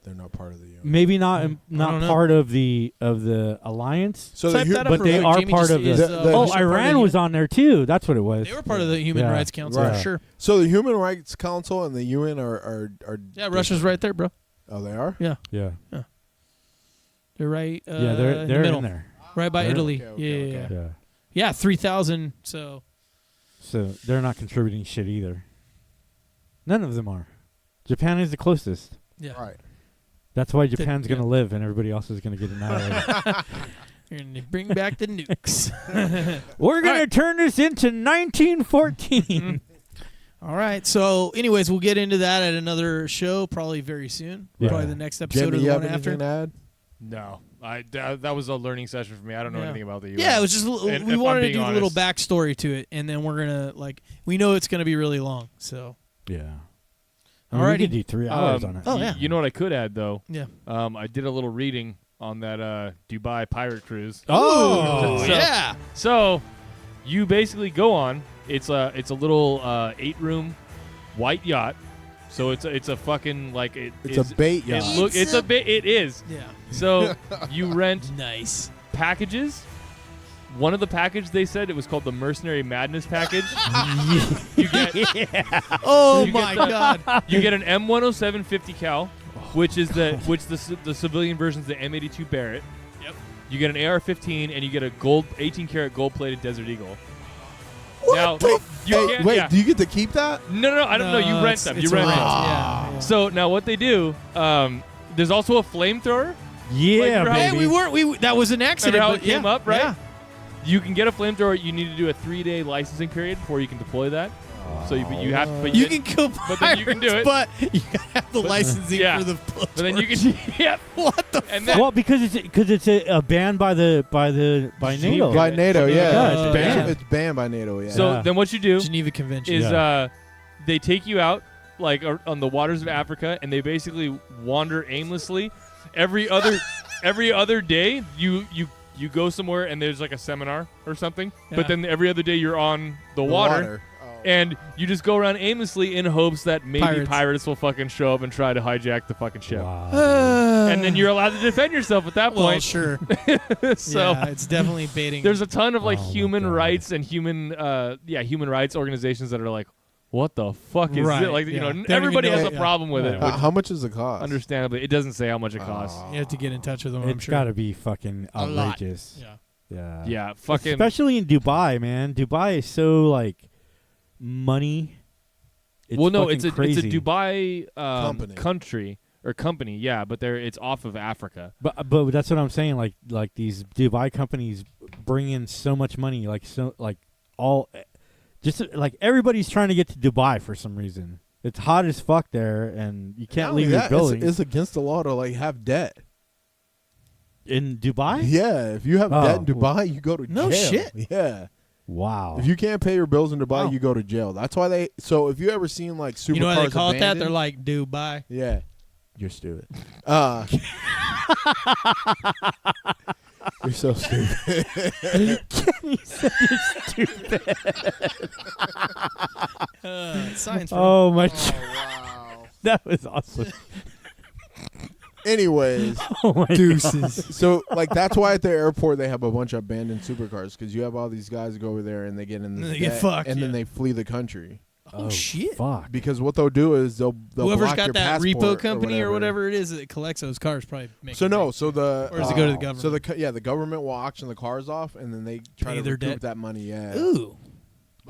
They're not part of the UN. Maybe not I don't know. part of the alliance. So Type that up but real they quick. are Jamie part just of the. is, Oh, part of Iran the was on there too. That's what it was. They were part of the Human Yeah. Rights Council Right. for sure. So the Human Rights Council and the UN are Yeah, Russia's right there, bro. Oh, they are? Yeah, Yeah. they're right. Yeah, in they're the middle, in there. right by They're- Italy. Okay. Yeah. Yeah. Yeah, 3,000. So So they're not contributing shit either. None of them are. Japan is the closest. yeah, Right. That's why Japan's yeah. going to live and everybody else is going to get annihilated. You're gonna bring back the nukes. We're going to turn this into 1914. All right. So, anyways, we'll get into that at another show, probably very soon. Yeah. Probably the next episode Jamie, or you the have one anything after. to add? No, that was a learning session for me. I don't know Yeah. anything about the UN. Yeah, it was just And we if I'm wanted to being do a little honest- backstory to it, and then we're gonna we know it's gonna be really long. So, yeah. I mean, we Alrighty. could do 3 hours on it. Oh, yeah. You know what I could add though? yeah. I did a little reading on that Dubai pirate cruise. Oh, So- yeah. So, you basically go on. It's a little 8-room white yacht. So it's a fucking like it. It's is- a bait yacht. It's a bit. It is. Yeah. So you rent Nice. packages. One of the package they said it was called the Mercenary Madness package. You get Oh You get my the- God. you get an M107 50 cal, which is the civilian version is the M82 Barrett. Yep. You get an AR-15 and you get a 18 karat gold plated Desert Eagle. What Now, the you Hey, can't- wait, yeah. do you get to keep that? No, I don't know. You rent it's- them. it's You rent a them. Yeah. So now what they do, there's also a flamethrower. Yeah, Like, Hey, baby. we that was an accident. Remember how but it came yeah, up, right? Yeah. You can get a flamethrower. You need to do a 3-day licensing period before you can deploy that. So you have, but You can kill but then you can do pirates, it. but you gotta have the licensing yeah. for the. But then you can, yeah. What the? And then, Well, because it's a ban by NATO. By NATO, yeah. Yeah, it's banned. It's banned by NATO, yeah. so Yeah. then what you do Geneva Convention. is Yeah. they take you out like on the waters of Africa, and they basically wander aimlessly. Every other day, you go somewhere and there's like a seminar or something. Yeah. But then every other day you're on the water. Oh. And you just go around aimlessly in hopes that maybe pirates will fucking show up and try to hijack the fucking ship. Wow. And then you're allowed to defend yourself at that well, point. sure. So yeah, it's definitely baiting. there's a ton of like Oh my human God. rights and human rights organizations that are like, what the fuck is Right, it? Like, yeah. you know, They don't everybody even has know a it, yeah. problem with it. Yeah. Which How much does it cost? understandably, it doesn't say how much it costs. You have to get in touch with them. I'm It's sure. got to be fucking A lot. outrageous. Yeah. Yeah. Yeah, fucking. Especially in Dubai, man. Dubai is so like money. It's well, no, fucking it's a crazy. Dubai Company. company, yeah, but it's off of Africa. But that's what I'm saying. Like these Dubai companies bring in so much money. Just like everybody's trying to get to Dubai for some reason. It's hot as fuck there, and you can't leave your building It's against the law to like have debt. in Dubai. Yeah, if you have Oh. debt in Dubai, you go to No jail. shit. Yeah. Wow. If you can't pay your bills in Dubai, Wow. you go to jail. That's why they. So if you ever seen like supercars You know why they call it that? abandoned- They're like Dubai. Yeah. You're stupid. You're so stupid. Science. Oh my! wow. That was awesome. Anyways, Oh my Deuces. so like that's why at the airport they have a bunch of abandoned supercars because you have all these guys go over there and they get in And this they get debt, fucked, and yeah. then they flee the country. Oh, shit. Fuck. Because what they'll do is they'll Whoever's block got your that passport repo company or whatever it is that collects those cars probably makes So it no, big. so the Or does it go to the government? So the government will auction the cars off, and then they try Pay to their recoup debt. that money. Yeah. Ooh.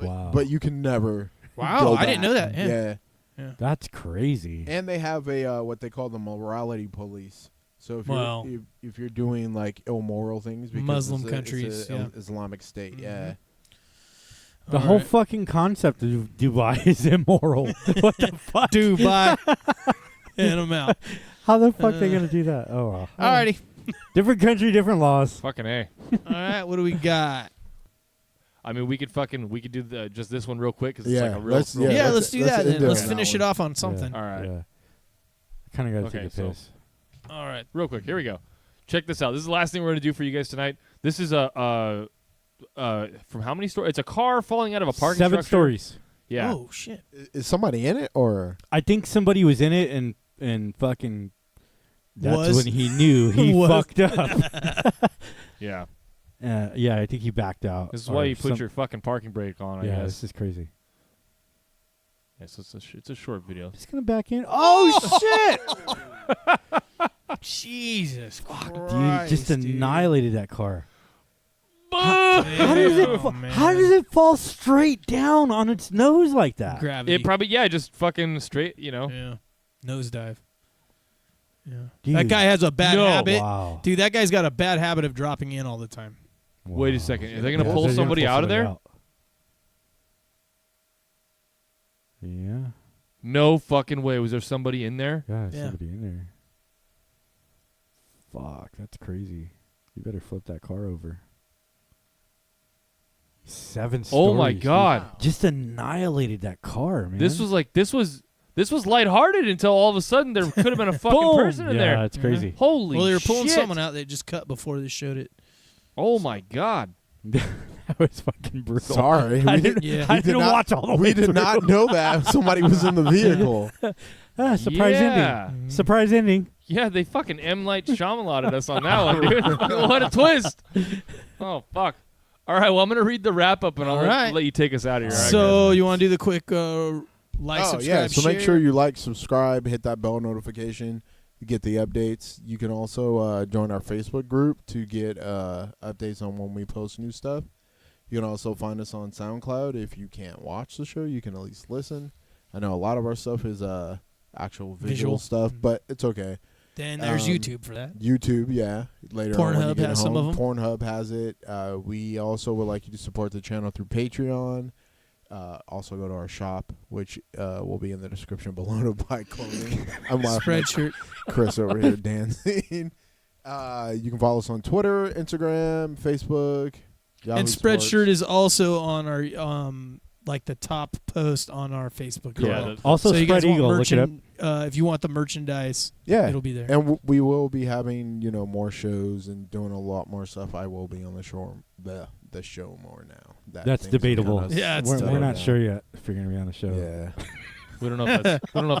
Wow. But you can never. Wow, go I didn't back. know that. Yeah. That's crazy. And they have a what they call the morality police. So if Wow. you're if you're doing like immoral things, because Muslim it's countries, it's a yeah. Islamic State, yeah. The All whole right. fucking concept of Dubai is immoral. What the fuck? Dubai. And I'm out. How the fuck they gonna do that? Oh, well. Alrighty. Different country, different laws. Fucking A. All right, what do we got? I mean, we could do just this one real quick because it's Yeah, like a real. let's- real Yeah, Yeah, let's- let's do let's that end then. it Let's on finish that it one. off on something. All right. Yeah. Kind of gotta Okay, take a so- piss. All right. Real quick, here we go. Check this out. This is the last thing we're gonna do for you guys tonight. This is from how many stories? It's a car falling out of a parking 7 structure. stories. Yeah. Oh shit. Is somebody in it or? I think somebody was in it and fucking. That's Was? when he knew he Was. fucked up. Yeah. Yeah, I think he backed out. This is or why you put some- your fucking parking brake on. I Yeah, guess. this is crazy. Yes, it's a short video. Just gonna back in. Oh shit! Jesus Dude, just annihilated that car. How How does it fall straight down on its nose like that? Gravity. It probably just fucking straight. You know. Yeah. Nosedive. Yeah. Dude. That guy has a bad No. habit. Wow. Dude, that guy's got a bad habit of dropping in all the time. Wait a Wow. second. Are they gonna Yeah, pull they're gonna somebody pull out of there? out. Yeah. No fucking way. Was there somebody in there? Yeah, Yeah. somebody in there. Fuck, that's crazy. You better flip that car over. 7 stories. Oh my dude. god. Just annihilated that car, man. This was lighthearted until all of a sudden there could have been a fucking Boom! person in Yeah, there. that's crazy. Holy Well, they were pulling shit. someone out that just cut before they showed it. Oh my god. That was fucking brutal. Sorry, I we didn't, Yeah. I did didn't not- watch all the way we did through. not know that somebody was in the vehicle. Surprise Yeah. ending. Surprise ending. Yeah, they fucking M. Night Shyamalan us on that one, dude. What a twist. Oh, fuck. All right, well, I'm going to read the wrap-up, and I'll All right. let you take us out of here. So you want to do the quick like, Oh subscribe, yeah, so make share? sure you like, subscribe, hit that bell notification to get the updates. You can also join our Facebook group to get updates on when we post new stuff. You can also find us on SoundCloud. If you can't watch the show, you can at least listen. I know a lot of our stuff is actual visual stuff, but it's okay. Then there's YouTube for that. YouTube, yeah. Later on when you Pornhub get has some home. of 'em. Pornhub has it. We also would like you to support the channel through Patreon. Also go to our shop, which will be in the description below to buy clothing. I'm laughing at Spreadshirt. Chris over here dancing. You can follow us on Twitter, Instagram, Facebook. Yahoo And Sports. Spreadshirt is also on our like the top post on our Facebook. Yeah, group. Also, so you guys Spread want Eagle. Look it up. if you want the merchandise, Yeah, it'll be there. and we will be having more shows and doing a lot more stuff. I will be on the show more now. That's things are debatable. kinda Yeah, it's We're settled not down. sure yet if you're going to be on the show. Yeah. We don't know if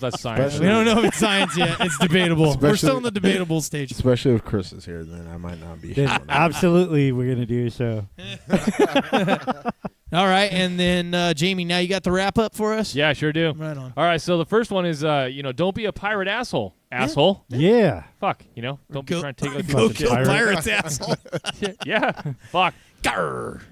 that's science. Especially- We don't know if it's science yet. It's debatable. We're Especially- still in the debatable stage. Especially if Chris is here, then I might not be Then showing up. absolutely, we're going to do a show. All right, and then Jamie, now you got the wrap up for us. Yeah, sure do. Right on. All right, so the first one is, don't be a pirate asshole. Asshole. Yeah. Fuck, don't be Go- trying to take out Go people's kill shit. pirates, asshole. Yeah, fuck. Grr.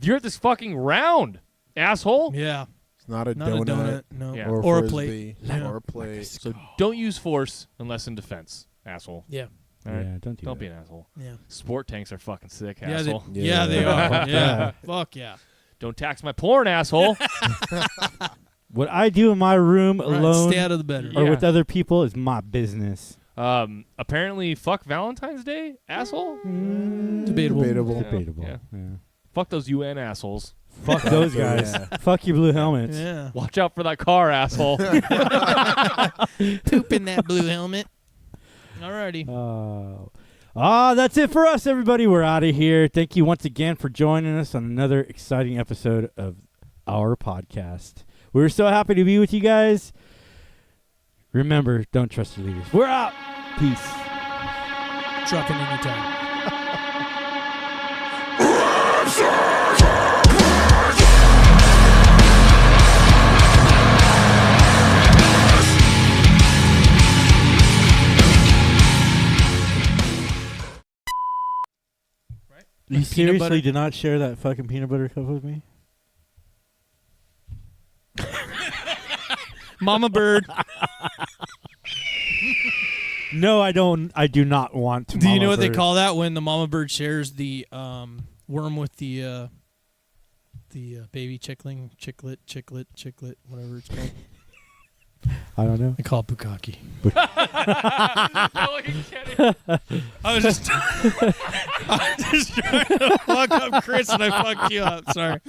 You're at this fucking round, asshole. Yeah. It's not a Not donut. a donut. No. Yeah. Or a frisbee, plate. Or a plate. So don't use force unless in defense, asshole. Yeah. All right? Yeah, don't do Don't that. be an asshole. Yeah. Sport tanks are fucking sick, Yeah, asshole. yeah, they are. Fuck Yeah. Fuck yeah. Don't tax my porn, asshole. What I do in my room Right, alone stay out of the bedroom. or Yeah. with other people is my business. Apparently, fuck Valentine's Day, asshole. Debatable. Debatable. Debatable. Yeah. Yeah. Fuck those UN assholes. Fuck those Yeah. guys. Fuck your blue helmets. Yeah. Watch out for that car, asshole. Poop in that blue helmet. Alrighty. That's it for us, everybody. We're out of here. Thank you once again for joining us on another exciting episode of our podcast. We're so happy to be with you guys. Remember, don't trust your leaders. We're out. Peace. Trucking anytime. You Peanut seriously butter? did not share that fucking peanut butter cup with me? Mama bird. No, I don't. I do not want to. Do you know mama what they bird. call that when the mama bird shares the worm with the baby chickling, chiclet, whatever it's called? I don't know. They call it bukkake. No, you kidding. I was just trying to fuck up Chris and I fucked you up. Sorry.